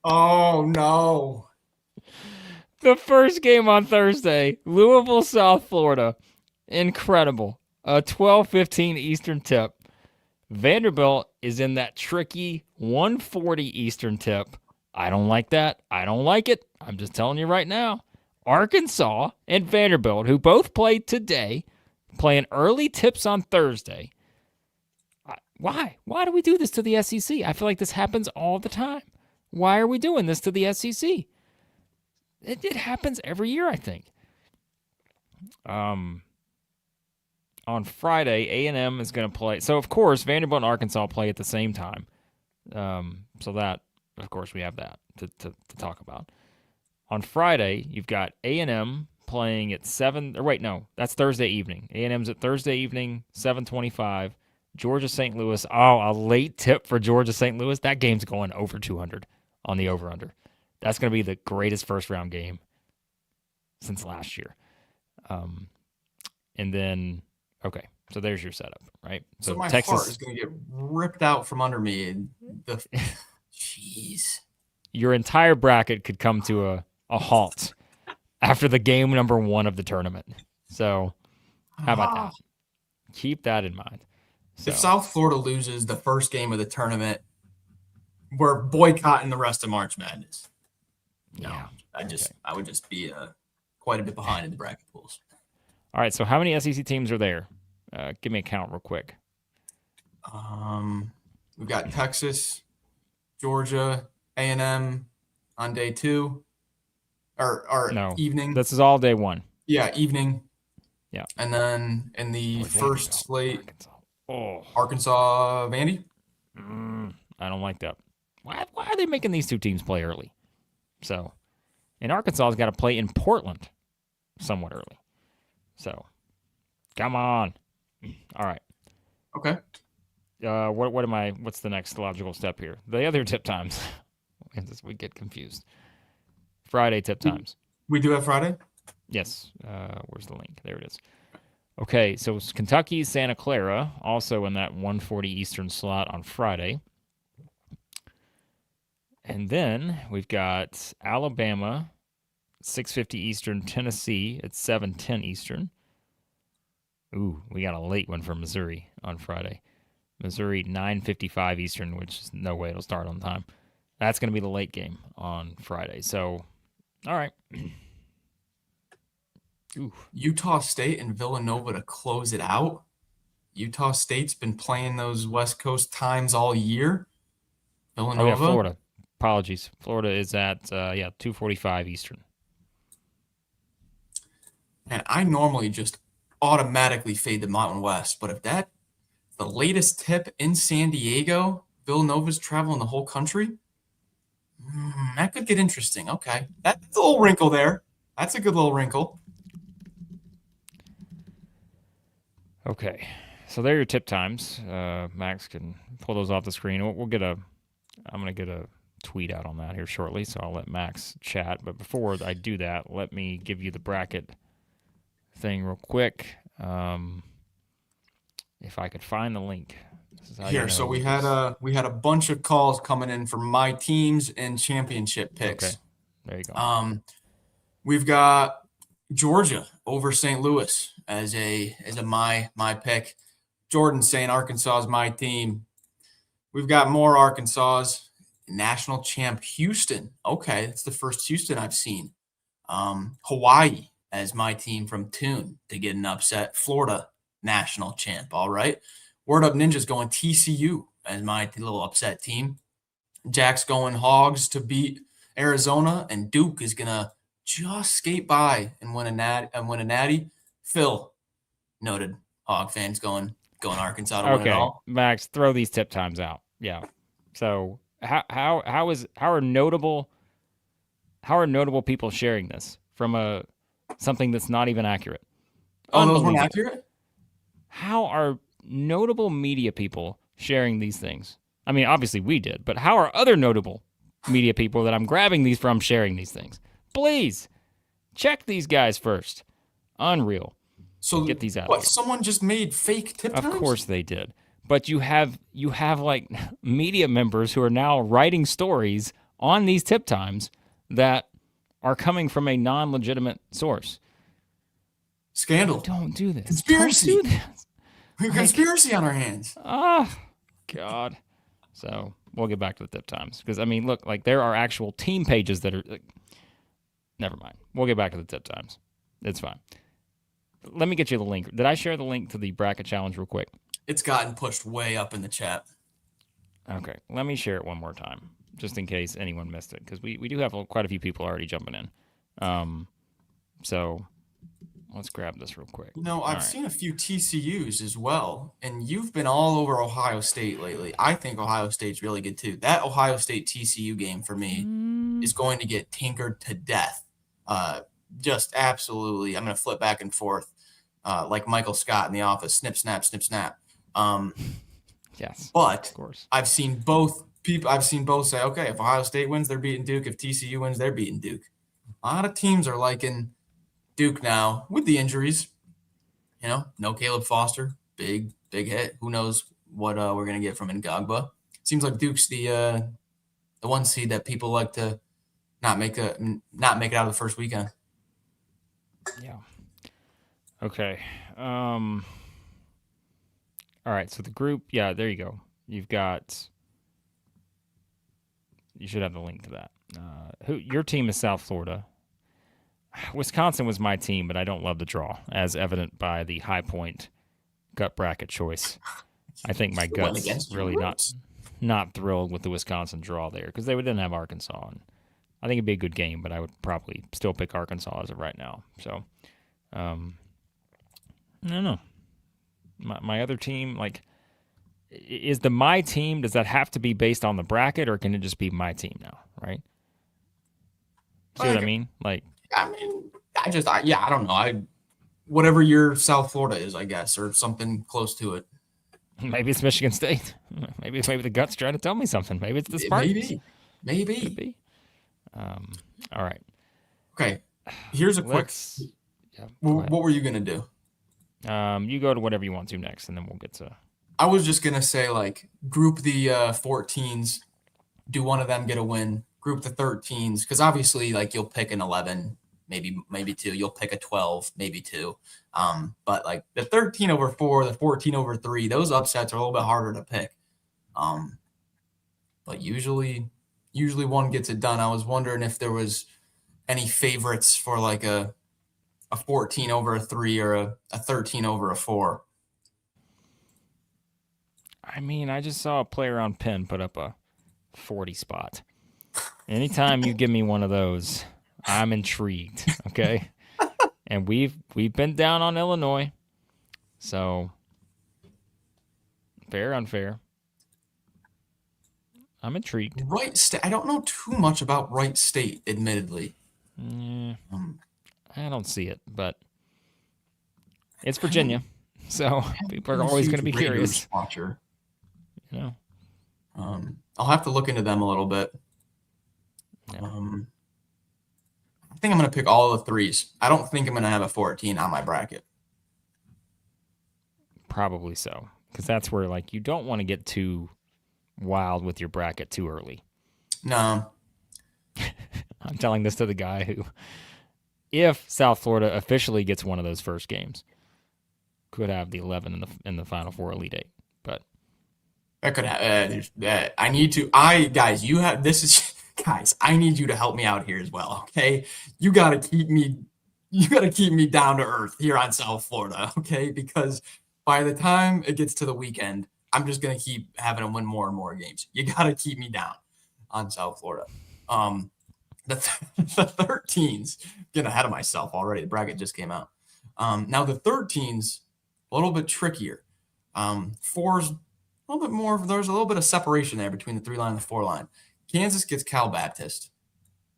Oh, no. The first game on Thursday, Louisville, South Florida. Incredible. A 12:15 Eastern tip. Vanderbilt is in that tricky 1:40 Eastern tip. I don't like that. I don't like it. I'm just telling you right now. Arkansas and Vanderbilt, who both played today, playing early tips on Thursday. Why? Why do we do this to the SEC? I feel like this happens all the time. Why are we doing this to the SEC? It happens every year, I think. On Friday, A&M is going to play. So, of course, Vanderbilt and Arkansas play at the same time. So that, of course, we have that to talk about. On Friday, you've got A&M playing at 7. Or wait, no, that's Thursday evening. A&M's at Thursday evening, 7:25. Georgia St. Louis. Oh, a late tip for Georgia St. Louis. That game's going over 200 on the over/under. That's going to be the greatest first round game since last year. And then, okay, so there's your setup, right? So my heart is going to get ripped out from under me. Jeez. Your entire bracket could come to a halt after the game number 1 of the tournament. So how about that? Keep that in mind. So, if South Florida loses the first game of the tournament, we're boycotting the rest of March Madness. No, yeah. I would just be quite a bit behind in the bracket pools. All right, so how many SEC teams are there? Give me a count real quick. We've got Texas, Georgia, A&M on day 2, or no, evening. This is all day 1. Yeah, evening. Yeah, and then in the first slate, Arkansas, Vandy. I don't like that. Why are they making these 2 teams play early? So, and Arkansas has got to play in Portland somewhat early. So, come on. All right. Okay. What's the next logical step here? The other tip times. We get confused. Friday tip times. We do have Friday? Yes. Where's the link? There it is. Okay, so it's Kentucky, Santa Clara, also in that 1:40 Eastern slot on Friday. And then we've got Alabama, 6:50 Eastern, Tennessee at 7:10 Eastern. Ooh, we got a late one for Missouri on Friday. Missouri, 9:55 Eastern, which is no way it'll start on time. That's going to be the late game on Friday. So, all right. Ooh. Utah State and Villanova to close it out. Utah State's been playing those West Coast times all year. Villanova. Oh, yeah, Florida. Apologies. Florida is at 2:45 Eastern. And I normally just automatically fade the Mountain West, but if the latest tip in San Diego, Villanova's traveling the whole country, that could get interesting. Okay, that's a little wrinkle there. That's a good little wrinkle. Okay, so there are your tip times. Max can pull those off the screen. I'm gonna get a tweet out on that here shortly, so I'll let Max chat. But before I do that, let me give you the bracket thing real quick. If I could find the link. Here, so we had a bunch of calls coming in for my teams and championship picks. Okay, there you go. We've got Georgia over St. Louis as my pick. Jordan saying Arkansas is my team. We've got more Arkansas. National champ Houston. Okay, that's the first Houston I've seen. Hawaii as my team from Tune to get an upset. Florida national champ. All right. Word Up Ninjas going TCU as my little upset team. Jack's going Hogs to beat Arizona, and Duke is gonna just skate by and win a natty. Phil, noted Hog fans going Arkansas to win it all. Max, throw these tip times out. Yeah. So how are notable people sharing this from something that's not even accurate? Oh, those weren't accurate? How are notable media people sharing these things? I mean, obviously we did, but how are other notable media people that I'm grabbing these from sharing these things? Please check these guys first. Unreal. So get these out. What? Someone just made fake tip times? Of course they did. But you have like media members who are now writing stories on these tip times that are coming from a non-legitimate source. Scandal. Don't do this. Conspiracy. Don't do this. We have conspiracy on our hands. Oh, God. So we'll get back to the tip times. Because, I mean, look, like there are actual team pages that are... never mind. We'll get back to the tip times. It's fine. Let me get you the link. Did I share the link to the bracket challenge real quick? It's gotten pushed way up in the chat. Okay. Let me share it one more time, just in case anyone missed it. Because we do have quite a few people already jumping in. So... let's grab this real quick. I've seen a few TCUs as well, and you've been all over Ohio State lately. I think Ohio State's really good too. That Ohio State TCU game for me is going to get tinkered to death. just absolutely. I'm going to flip back and forth like Michael Scott in The Office. Snip, snap, snip, snap. Yes, but of course. I've seen both people. I've seen both say, okay, if Ohio State wins, they're beating Duke. If TCU wins, they're beating Duke. A lot of teams are liking Duke now with the injuries. No Caleb Foster, big hit. Who knows what we're gonna get from Ngagba? Seems like Duke's the one seed that people like to not make it out of the first weekend. Yeah. Okay. All right. So the group, yeah, there you go. You should have the link to that. Your team is South Florida. Wisconsin was my team, but I don't love the draw, as evident by the High Point gut bracket choice. I think my gut's really not thrilled with the Wisconsin draw there because they didn't have Arkansas. And I think it'd be a good game, but I would probably still pick Arkansas as of right now. So, I don't know. My other team, like, is my team, does that have to be based on the bracket, or can it just be my team now, right? See what I mean? Like, I don't know. Whatever your South Florida is, I guess, or something close to it. Maybe it's Michigan State. Maybe the gut's trying to tell me something. Maybe it's the Spartans. Maybe. Could be. All right. Okay. Here's a quick. Yeah, what were you gonna do? You go to whatever you want to next, and then we'll get to. I was just gonna say, like, group the 14s. Do one of them get a win? Group the 13s, because obviously, like, you'll pick an 11, maybe two. You'll pick a 12, maybe two. But like the 13 over 4, the 14 over 3, those upsets are a little bit harder to pick. But usually one gets it done. I was wondering if there was any favorites for like a 14 over a 3 or a 13 over a 4. I mean, I just saw a player on Penn put up a 40 spot. Anytime you give me one of those, I'm intrigued. Okay. And we've been down on Illinois. So fair, unfair. I'm intrigued. Wright State. I don't know too much about Wright State, admittedly. I don't see it, but it's Virginia. So people are always going to be curious. Watcher. I'll have to look into them a little bit. Yeah. I think I'm going to pick all of the 3s. I don't think I'm going to have a 14 on my bracket. Probably so, because that's where, like, you don't want to get too wild with your bracket too early. No. I'm telling this to the guy who, if South Florida officially gets one of those first games, could have the 11 in the Final Four Elite Eight. But that could have. I need to. You have this is. Guys, I need you to help me out here as well, okay? You got to keep me down to earth here on South Florida, okay? Because by the time it gets to the weekend, I'm just going to keep having them win more and more games. You got to keep me down on South Florida. The 13s, getting ahead of myself already. The bracket just came out. Now the 13s, a little bit trickier. 4s, a little bit more. There's a little bit of separation there between the 3-line and the 4-line. Kansas gets Cal Baptist.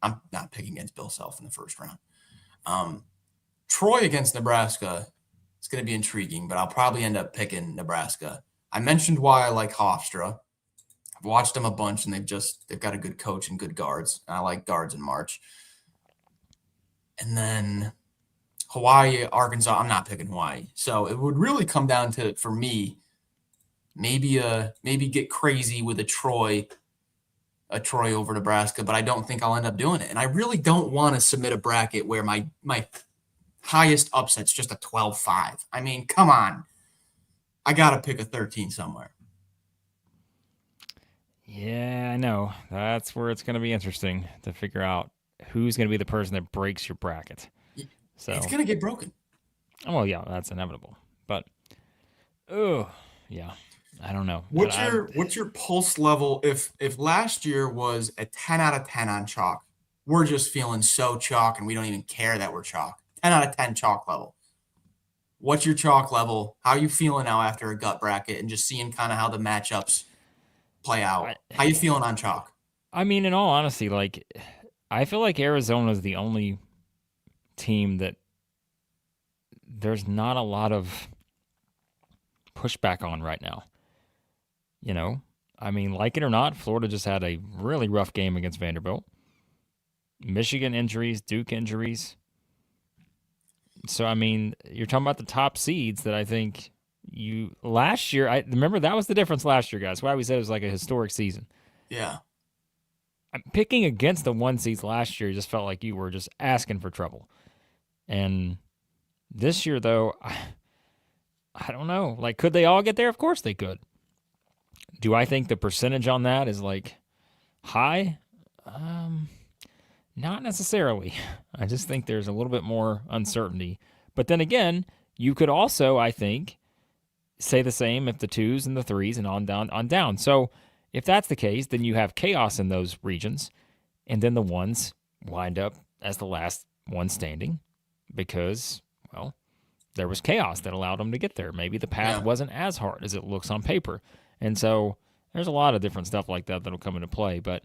I'm not picking against Bill Self in the first round. Troy against Nebraska. It's going to be intriguing, but I'll probably end up picking Nebraska. I mentioned why I like Hofstra. I've watched them a bunch, and they've got a good coach and good guards. And I like guards in March. And then Hawaii, Arkansas. I'm not picking Hawaii. So it would really come down to, for me, maybe get crazy with a Troy over Nebraska, but I don't think I'll end up doing it. And I really don't want to submit a bracket where my highest upset's just a 12-5. I mean, come on. I got to pick a 13 somewhere. Yeah, I know. That's where it's going to be interesting to figure out who's going to be the person that breaks your bracket. So it's going to get broken. Well, yeah, that's inevitable. But, yeah. I don't know. What's your pulse level if last year was a 10 out of 10 on chalk? We're just feeling so chalk and we don't even care that we're chalk. 10 out of 10 chalk level. What's your chalk level? How are you feeling now after a gut bracket and just seeing kind of how the matchups play out? How you feeling on chalk? I mean, in all honesty, like, I feel like Arizona is the only team that there's not a lot of pushback on right now. You know, I mean, like it or not, Florida just had a really rough game against Vanderbilt. Michigan injuries, Duke injuries. So, I mean, you're talking about the top seeds that I think last year, I remember that was the difference last year, guys. Why we said it was like a historic season. Yeah. I'm picking against the 1 seeds last year just felt like you were just asking for trouble. And this year, though, I don't know. Like, could they all get there? Of course they could. Do I think the percentage on that is like high? Not necessarily. I just think there's a little bit more uncertainty. But then again, you could also, I think, say the same if the 2s and the 3s and on down. So if that's the case, then you have chaos in those regions, and then the 1s wind up as the last one standing because, well, there was chaos that allowed them to get there. Maybe the path wasn't as hard as it looks on paper. And so there's a lot of different stuff like that that'll come into play. But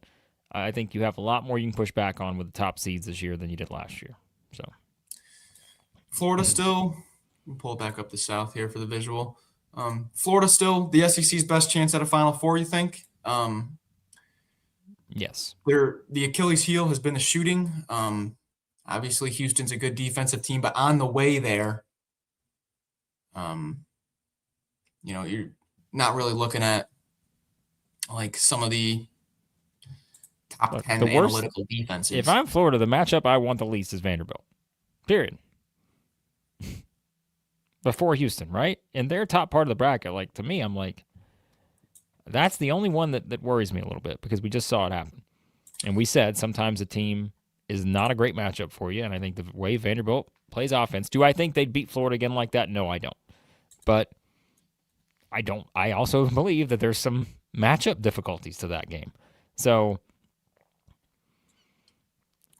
I think you have a lot more you can push back on with the top seeds this year than you did last year. So Florida still, we'll pull back up the South here for the visual. Florida still the SEC's best chance at a Final Four, you think? Yes. The Achilles heel has been the shooting. Obviously, Houston's a good defensive team, but on the way there, you're not really looking at like some of the top 10 analytical defenses. If I'm Florida, the matchup I want the least is Vanderbilt. Period. Before Houston, right? In their top part of the bracket, like to me, I'm like, that's the only one that worries me a little bit because we just saw it happen. And we said sometimes a team is not a great matchup for you. And I think the way Vanderbilt plays offense, do I think they'd beat Florida again like that? No, I don't. But I also believe that there's some matchup difficulties to that game. So,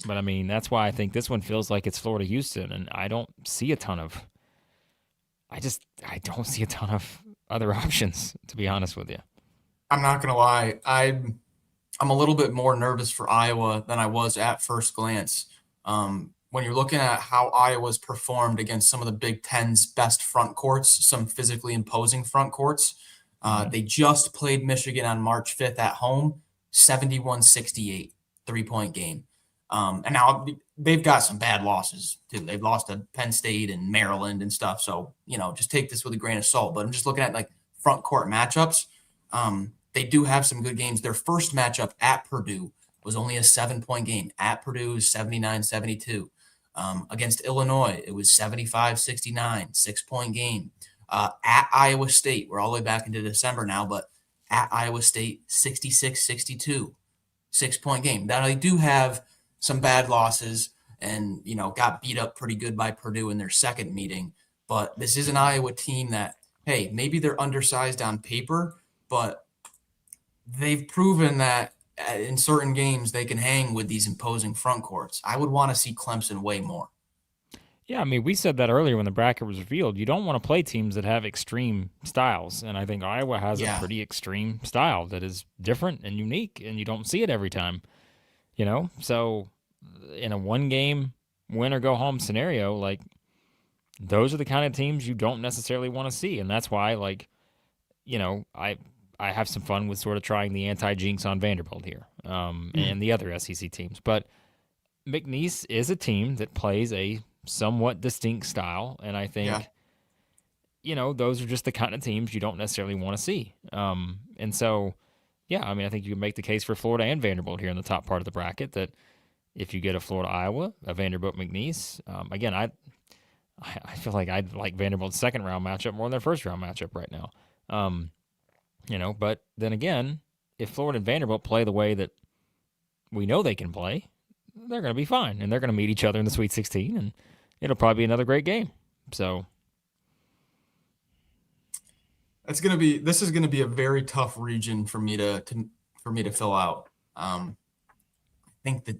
but I mean, that's why I think this one feels like it's Florida-Houston, and I don't see a ton of other options, to be honest with you. I'm not going to lie. I'm a little bit more nervous for Iowa than I was at first glance. When you're looking at how Iowa's performed against some of the Big Ten's best front courts, some physically imposing front courts, they just played Michigan on March 5th at home, 71-68, 3-point game. And now they've got some bad losses too. They've lost to Penn State and Maryland and stuff. So, just take this with a grain of salt. But I'm just looking at like front court matchups. They do have some good games. Their first matchup at Purdue was only a 7-point game. At Purdue, 79-72. Against Illinois, it was 75-69, 6-point game. At Iowa State, we're all the way back into December now, but at Iowa State, 66-62, 6-point game. Now they do have some bad losses and, got beat up pretty good by Purdue in their second meeting. But this is an Iowa team that, hey, maybe they're undersized on paper, but they've proven that in certain games they can hang with these imposing front courts. I would want to see Clemson way more. Yeah, I mean, we said that earlier when the bracket was revealed. You don't want to play teams that have extreme styles, and I think Iowa has a pretty extreme style that is different and unique, and you don't see it every time. So in a one-game win-or-go-home scenario, like, those are the kind of teams you don't necessarily want to see, and that's why, like, I have some fun with sort of trying the anti-jinx on Vanderbilt here and the other SEC teams. But McNeese is a team that plays a somewhat distinct style, and I think, those are just the kind of teams you don't necessarily want to see. And so, I think you can make the case for Florida and Vanderbilt here in the top part of the bracket that if you get a Florida-Iowa, a Vanderbilt-McNeese, again, I feel like I'd like Vanderbilt's second-round matchup more than their first-round matchup right now. But then again, if Florida and Vanderbilt play the way that we know they can play, they're going to be fine, and they're going to meet each other in the Sweet 16, and it'll probably be another great game. So this is going to be a very tough region for me to fill out. I think that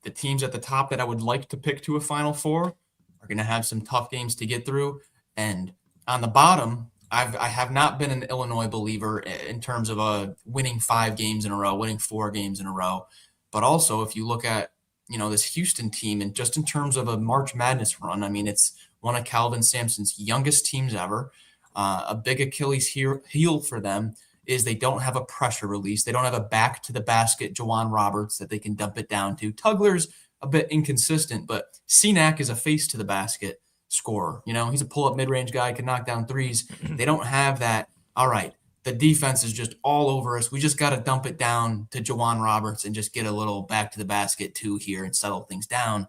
the teams at the top that I would like to pick to a Final Four are going to have some tough games to get through, and on the bottom, I have not been an Illinois believer in terms of winning 5 games in a row, winning 4 games in a row. But also, if you look at, this Houston team, and just in terms of a March Madness run, I mean, it's one of Calvin Sampson's youngest teams ever. A big Achilles heel for them is they don't have a pressure release. They don't have a back to the basket Jawan Roberts that they can dump it down to. Tugler's a bit inconsistent, but Cenac is a face to the basket scorer. He's a pull-up mid-range guy, can knock down threes. They don't have that. All right, the defense is just all over us. We just got to dump it down to Jawan Roberts and just get a little back to the basket too here and settle things down.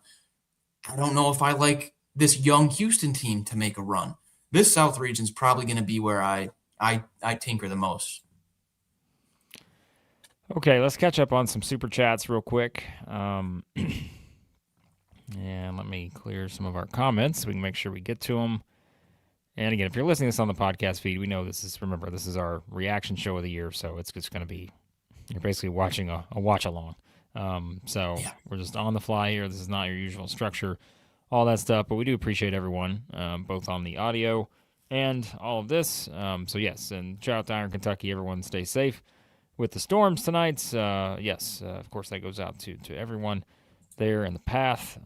I don't know if I like this young Houston team to make a run. This South region is probably going to be where I tinker the most. Okay, let's catch up on some super chats real quick. And let me clear some of our comments so we can make sure we get to them. And again, if you're listening to this on the podcast feed, we know this is our reaction show of the year, so it's just going to be, you're basically watching a watch-along. We're just on the fly here. This is not your usual structure, all that stuff, but we do appreciate everyone, both on the audio and all of this. Yes, and shout out to Iron Kentucky. Everyone stay safe with the storms tonight. Of course, that goes out to everyone there in the path.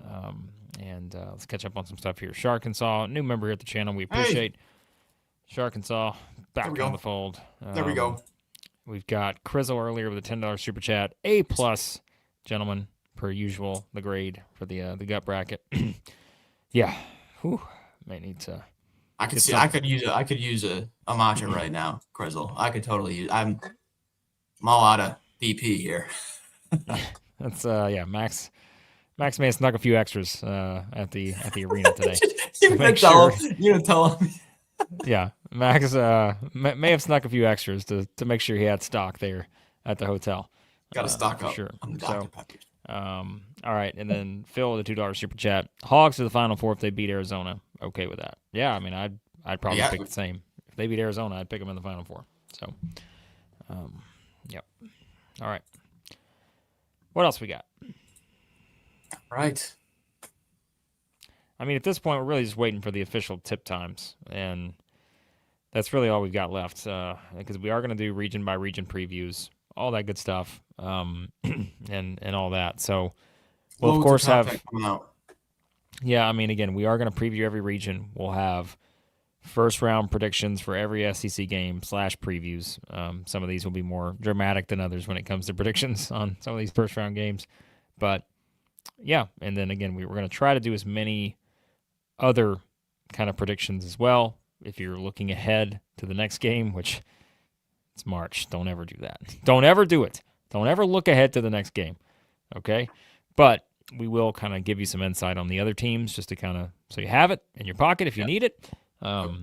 Let's catch up on some stuff here. Sharkensaw, new member here at the channel. We appreciate Sharkensaw back on the fold. There we go. We've got Crizzle earlier with a $10 super chat. A+, gentlemen, per usual, the grade for the gut bracket. Yeah. Whew. May need to. I could use a matcha right now, Crizzle. I could totally use. I'm all out of BP here. That's Max may have snuck a few extras at the arena today. You're gonna tell him. Yeah, Max may have snuck a few extras to make sure he had stock there at the hotel. Got to stock up. Sure. On the Dr. Peppers. All right, and then Phil with a $2 super chat. Hogs to the Final Four if they beat Arizona. Okay with that? Yeah, I mean I'd probably pick the same. If they beat Arizona, I'd pick them in the Final Four. So, yep. All right. What else we got? Right. I mean, at this point, we're really just waiting for the official tip times, and that's really all we've got left. Because we are going to do region by region previews, all that good stuff, and all that. So we'll of course have. Yeah, I mean, again, we are going to preview every region. We'll have first round predictions for every SEC game / previews. Some of these will be more dramatic than others when it comes to predictions on some of these first round games, but. Yeah, and then again, we're going to try to do as many other kind of predictions as well. If you're looking ahead to the next game, which it's March, don't ever do that. Don't ever do it. Don't ever look ahead to the next game, okay? But we will kind of give you some insight on the other teams just to kind of, so you have it in your pocket if you need it. So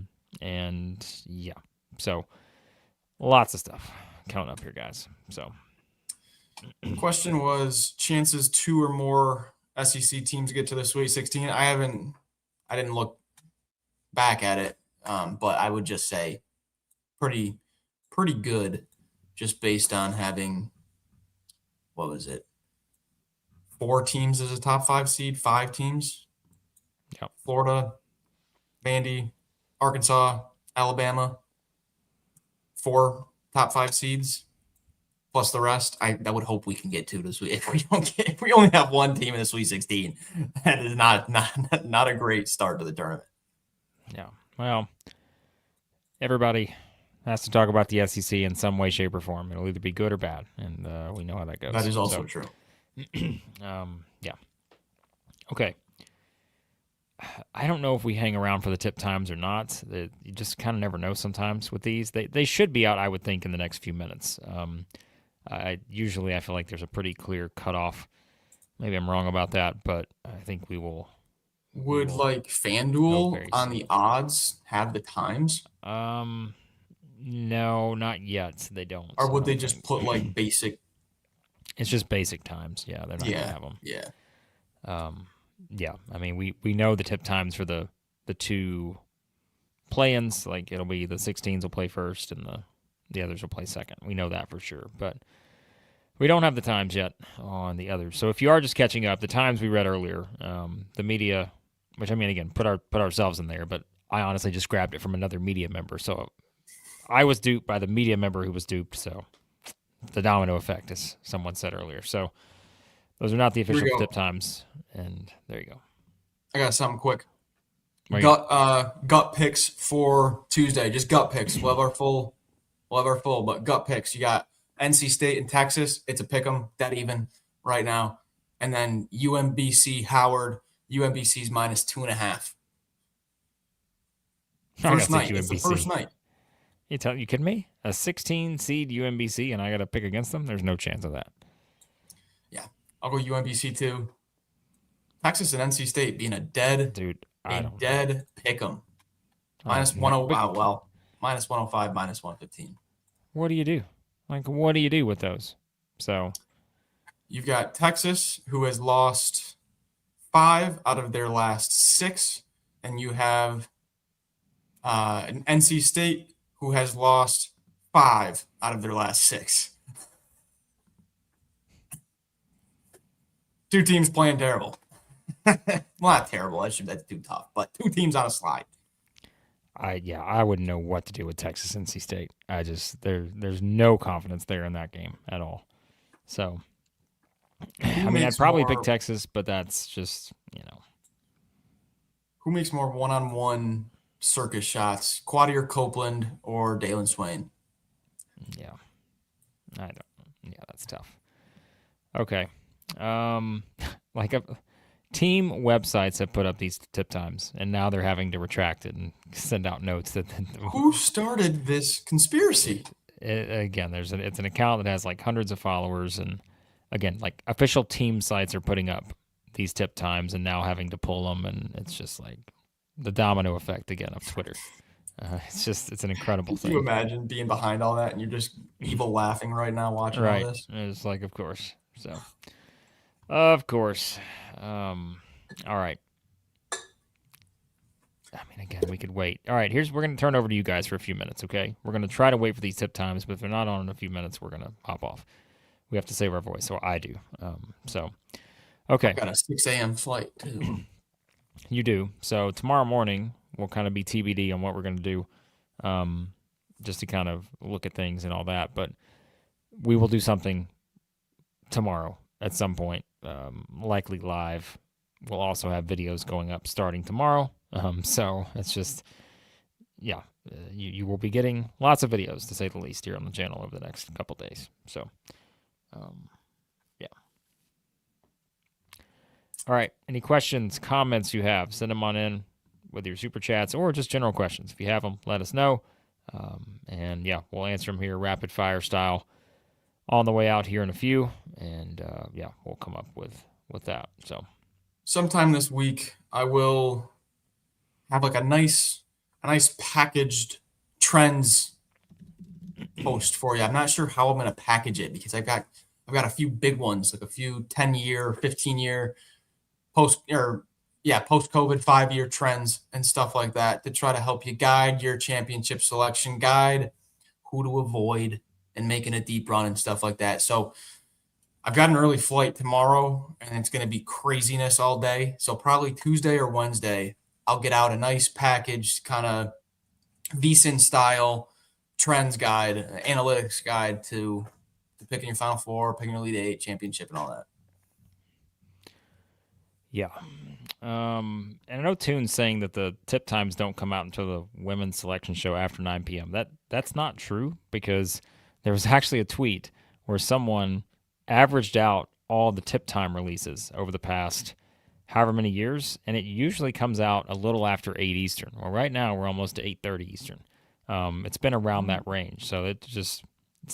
lots of stuff coming up here, guys. So. The question was chances 2 or more SEC teams get to the Sweet 16. I didn't look back at it, but I would just say pretty good, just based on having, what was it, 4 teams as a top 5 seed, 5 teams. Yep. Florida, Vandy, Arkansas, Alabama, 4 top 5 seeds. Plus the rest, I would hope we can get to this week. If we only have one team in the Sweet 16, that is not a great start to the tournament. Yeah. Well, everybody has to talk about the SEC in some way, shape, or form. It'll either be good or bad, and we know how that goes. That is also true. Yeah. Okay. I don't know if we hang around for the tip times or not. You just kind of never know sometimes with these. They should be out, I would think, in the next few minutes. I feel like there's a pretty clear cutoff. Maybe I'm wrong about that, but I think we will. Would like FanDuel on the odds have the times? No, not yet. They don't. Or would they just put like basic? It's just basic times. Yeah, they're not gonna have them. Yeah. I mean, we know the tip times for the 2 play-ins. Like it'll be the 16s will play first and the others will play second. We know that for sure, but we don't have the times yet on the others. So if you are just catching up, the times we read earlier, the media, which I mean, again, put ourselves in there, but I honestly just grabbed it from another media member. So I was duped by the media member who was duped. So the domino effect, as someone said earlier. So Those are not the Here we official go. tip times. And there you go. I got something quick. Where you Gut picks for Tuesday. Just gut picks. We'll have our full, but gut picks. You got NC State and Texas. It's a pick 'em, dead even right now. And then UMBC Howard. UMBC's minus 2.5. I gotta First take night. It's the first night. You kidding me? A 16 seed UMBC, and I got to pick against them? There's no chance of that. Yeah, I'll go UMBC too. Texas and NC State being a dead pick 'em. Minus 105, minus 105, minus 115. What do you do? What do you do with those? So you've got Texas, who has lost 5 out of their last 6, and you have an NC State, who has lost 5 out of their last 6. 2 teams playing terrible. Well, not terrible. That's too tough. But 2 teams on a slide. I wouldn't know what to do with Texas NC State. There's no confidence there in that game at all. So, I'd probably pick Texas, but that's just, Who makes more one-on-one circus shots, Quadier Copeland or Dalen Swain? Yeah. That's tough. Okay. Team websites have put up these tip times, and now they're having to retract it and send out notes that. Who started this conspiracy? It's an account that has hundreds of followers, and again, official team sites are putting up these tip times and now having to pull them, and it's just the domino effect again of Twitter. It's an incredible thing. Can you imagine being behind all that and you're just evil laughing right now watching all this? It's of course. So, of course. All right. Again, we could wait. All right, we're going to turn over to you guys for a few minutes, okay? We're going to try to wait for these tip times, but if they're not on in a few minutes, we're going to hop off. We have to save our voice, so I do. Okay. I've got a 6 a.m. flight, too. You do. So tomorrow morning, we'll kind of be TBD on what we're going to do, just to kind of look at things and all that. But we will do something tomorrow at some point, likely live. We'll also have videos going up starting tomorrow. So it's just, you will be getting lots of videos, to say the least, here on the channel over the next couple days. So, yeah. All right. Any questions, comments you have, send them on in with your super chats or just general questions. If you have them, let us know. And we'll answer them here rapid fire style on the way out here in a few. And we'll come up with that. So sometime this week, I will have a nice packaged trends post for you. I'm not sure how I'm going to package it because I've got a few big ones, a few 10-year, 15-year post-COVID 5-year trends and stuff like that to try to help you guide your championship selection, guide who to avoid and making a deep run and stuff like that. So I've got an early flight tomorrow and it's going to be craziness all day. So probably Tuesday or Wednesday, I'll get out a nice packaged kind of VSiN style trends guide, analytics guide to picking your Final Four, picking your Elite Eight, championship, and all that. Yeah. And I know Toon's saying that the tip times don't come out until the women's selection show after 9 p.m. That's not true because there was actually a tweet where someone averaged out all the tip time releases over the past however many years, and it usually comes out a little after 8 Eastern. Well, right now we're almost to 8:30 Eastern. It's been around that range, so it's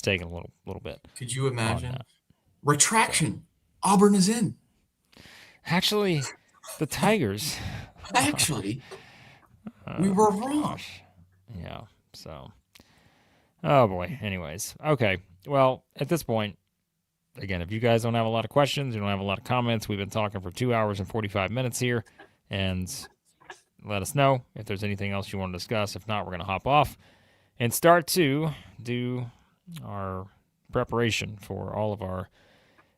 taking a little bit. Could you imagine? Retraction. Auburn is in. Actually, the Tigers. Actually, we were wrong. Gosh. Yeah. So, oh boy. Anyways, okay. Well, at this point, again, if you guys don't have a lot of questions, you don't have a lot of comments, we've been talking for 2 hours and 45 minutes here, and let us know if there's anything else you want to discuss. If not, we're going to hop off and start to do our preparation for all of our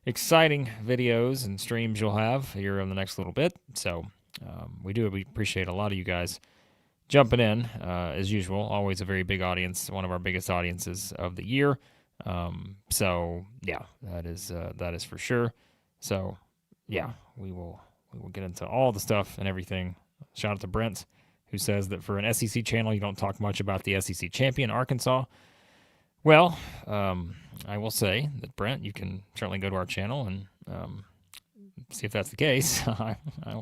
exciting videos and streams you'll have here in the next little bit. So we appreciate a lot of you guys jumping in, as usual. Always a very big audience, one of our biggest audiences of the year. So yeah, that is for sure. So, yeah, we will get into all the stuff and everything. Shout out to Brent, who says that for an SEC channel, you don't talk much about the SEC champion, Arkansas. Well, I will say that, Brent, you can certainly go to our channel and see if that's the case. I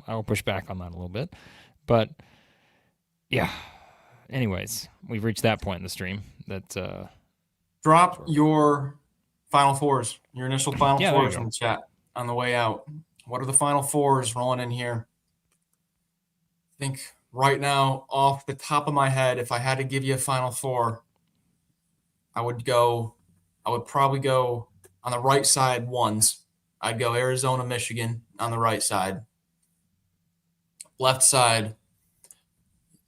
will push back on that a little bit. But, yeah, anyways, we've reached that point in the stream that Drop your Final Fours, your initial Final Yeah, there you Fours go. in the chat on the way out. What are the Final Fours rolling in here? I think right now, off the top of my head, if I had to give you a Final Four, I would probably go on the right side ones. I'd go Arizona, Michigan on the right side. Left side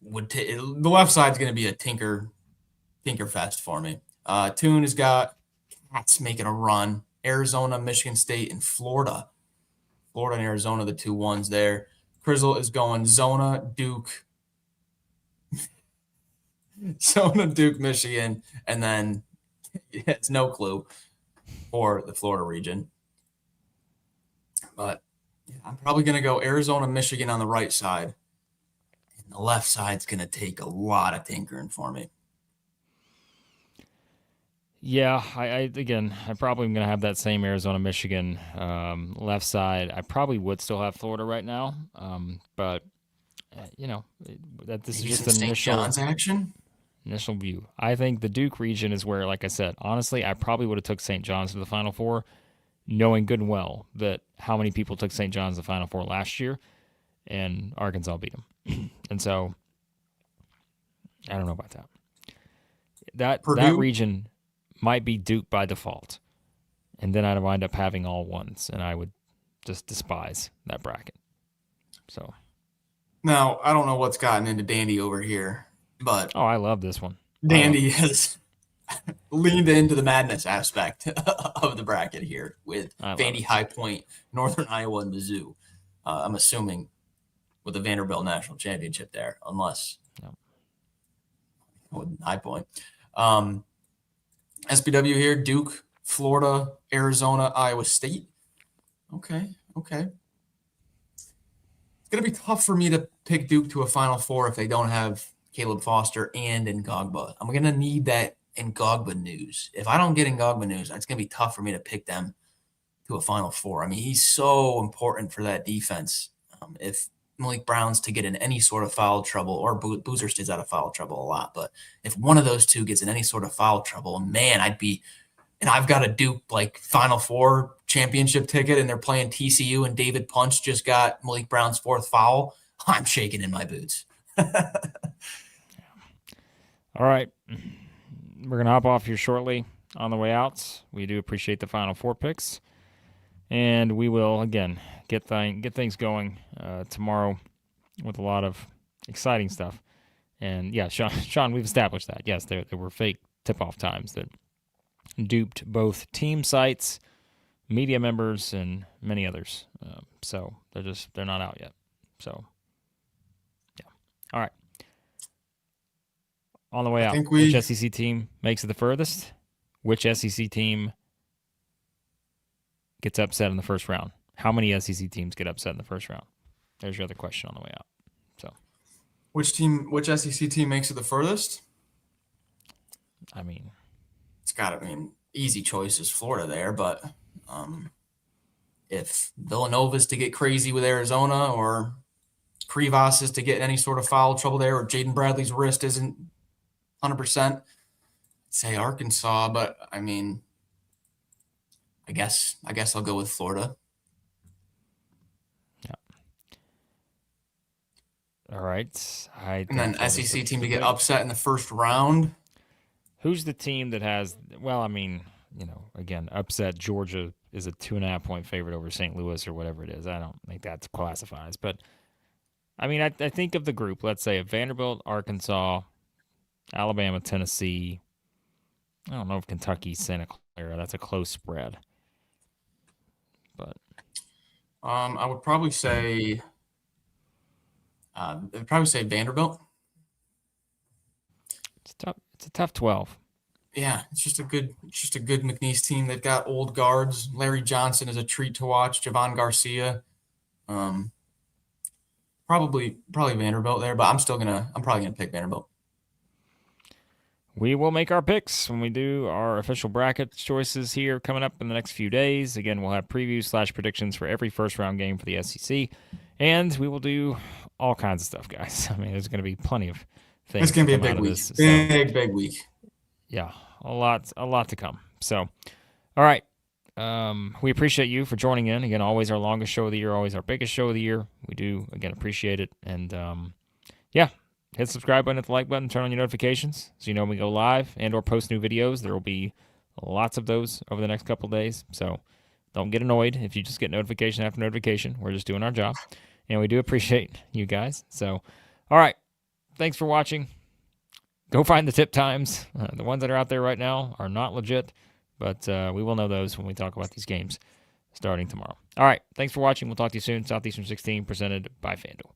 the left side's going to be a tinker fest for me. Toon has got Cats making a run. Arizona, Michigan State, and Florida. Florida and Arizona, the 2 ones there. Crizzle is going Zona, Duke, Michigan, and then it's no clue for the Florida region. But yeah, I'm probably going to go Arizona, Michigan on the right side. And the left side's going to take a lot of tinkering for me. Yeah, I probably am going to have that same Arizona, Michigan left side. I probably would still have Florida right now, but that this Maybe is just some an St. John's action. Initial view. I think the Duke region is where, like I said, honestly, I probably would have took St. John's to the Final Four, knowing good and well that how many people took St. John's to the Final Four last year, and Arkansas beat them, and so I don't know about that. That region might be Duke by default, and then I'd wind up having all ones, and I would just despise that bracket. So now I don't know what's gotten into Dandy over here, but I love this one. Dandy has leaned into the madness aspect of the bracket here with Vandy, High Point, Northern Iowa, and Mizzou. I'm assuming with the Vanderbilt National Championship there, unless with High Point. SPW here, Duke, Florida, Arizona, Iowa State. Okay. It's going to be tough for me to pick Duke to a Final Four if they don't have Caleb Foster and Ngogba. I'm going to need that Ngogba news. If I don't get Ngogba news, it's going to be tough for me to pick them to a Final Four. I mean, he's so important for that defense. If Malik Brown's to get in any sort of foul trouble, or Boozer stays out of foul trouble a lot, but if one of those two gets in any sort of foul trouble, man, I've got a Duke Final Four championship ticket, and they're playing TCU, and David Punch just got Malik Brown's 4th foul. I'm shaking in my boots. All right. We're going to hop off here shortly on the way out. We do appreciate the Final Four picks. And we will, again, get things going tomorrow with a lot of exciting stuff. And, yeah, Sean, we've established that. Yes, there were fake tip-off times that duped both team sites, media members, and many others. So they're not out yet. So, yeah. All right. On the way out, which SEC team makes it the furthest? Which SEC team gets upset in the first round? How many SEC teams get upset in the first round? There's your other question on the way out. So, which SEC team makes it the furthest? I mean, it's got to be easy choice is Florida there, but if Villanova's to get crazy with Arizona, or Krivas is to get any sort of foul trouble there, or Jaden Bradley's wrist isn't 100%, I'd say Arkansas, but I mean, I guess I'll go with Florida. Yeah. All right. And then SEC team to get upset in the first round. Who's the team that has? Well, I mean, again, upset. Georgia is a 2.5-point favorite over St. Louis or whatever it is. I don't think that classifies, but I mean, I think of the group. Let's say Vanderbilt, Arkansas, Alabama, Tennessee. I don't know if Kentucky, Santa Clara. That's a close spread. But I would probably say Vanderbilt. It's a tough 12. Yeah, it's just a good McNeese team. They've got old guards. Larry Johnson is a treat to watch. Javon Garcia, probably Vanderbilt there, but I'm probably gonna pick Vanderbilt. We will make our picks when we do our official bracket choices here coming up in the next few days. Again, we'll have previews / predictions for every first round game for the SEC, and we will do all kinds of stuff, guys. I mean, there's going to be plenty of things. It's gonna be a big week. Big week. Yeah, a lot to come. So, all right. We appreciate you for joining in. Again, always our longest show of the year, always our biggest show of the year. We do, again, appreciate it. And, yeah, hit the subscribe button, hit the like button, turn on your notifications so you know when we go live and or post new videos. There will be lots of those over the next couple of days. So don't get annoyed if you just get notification after notification. We're just doing our job. And we do appreciate you guys. So, all right. Thanks for watching. Go find the tip times. The ones that are out there right now are not legit, but we will know those when we talk about these games starting tomorrow. All right. Thanks for watching. We'll talk to you soon. Southeastern 16 presented by FanDuel.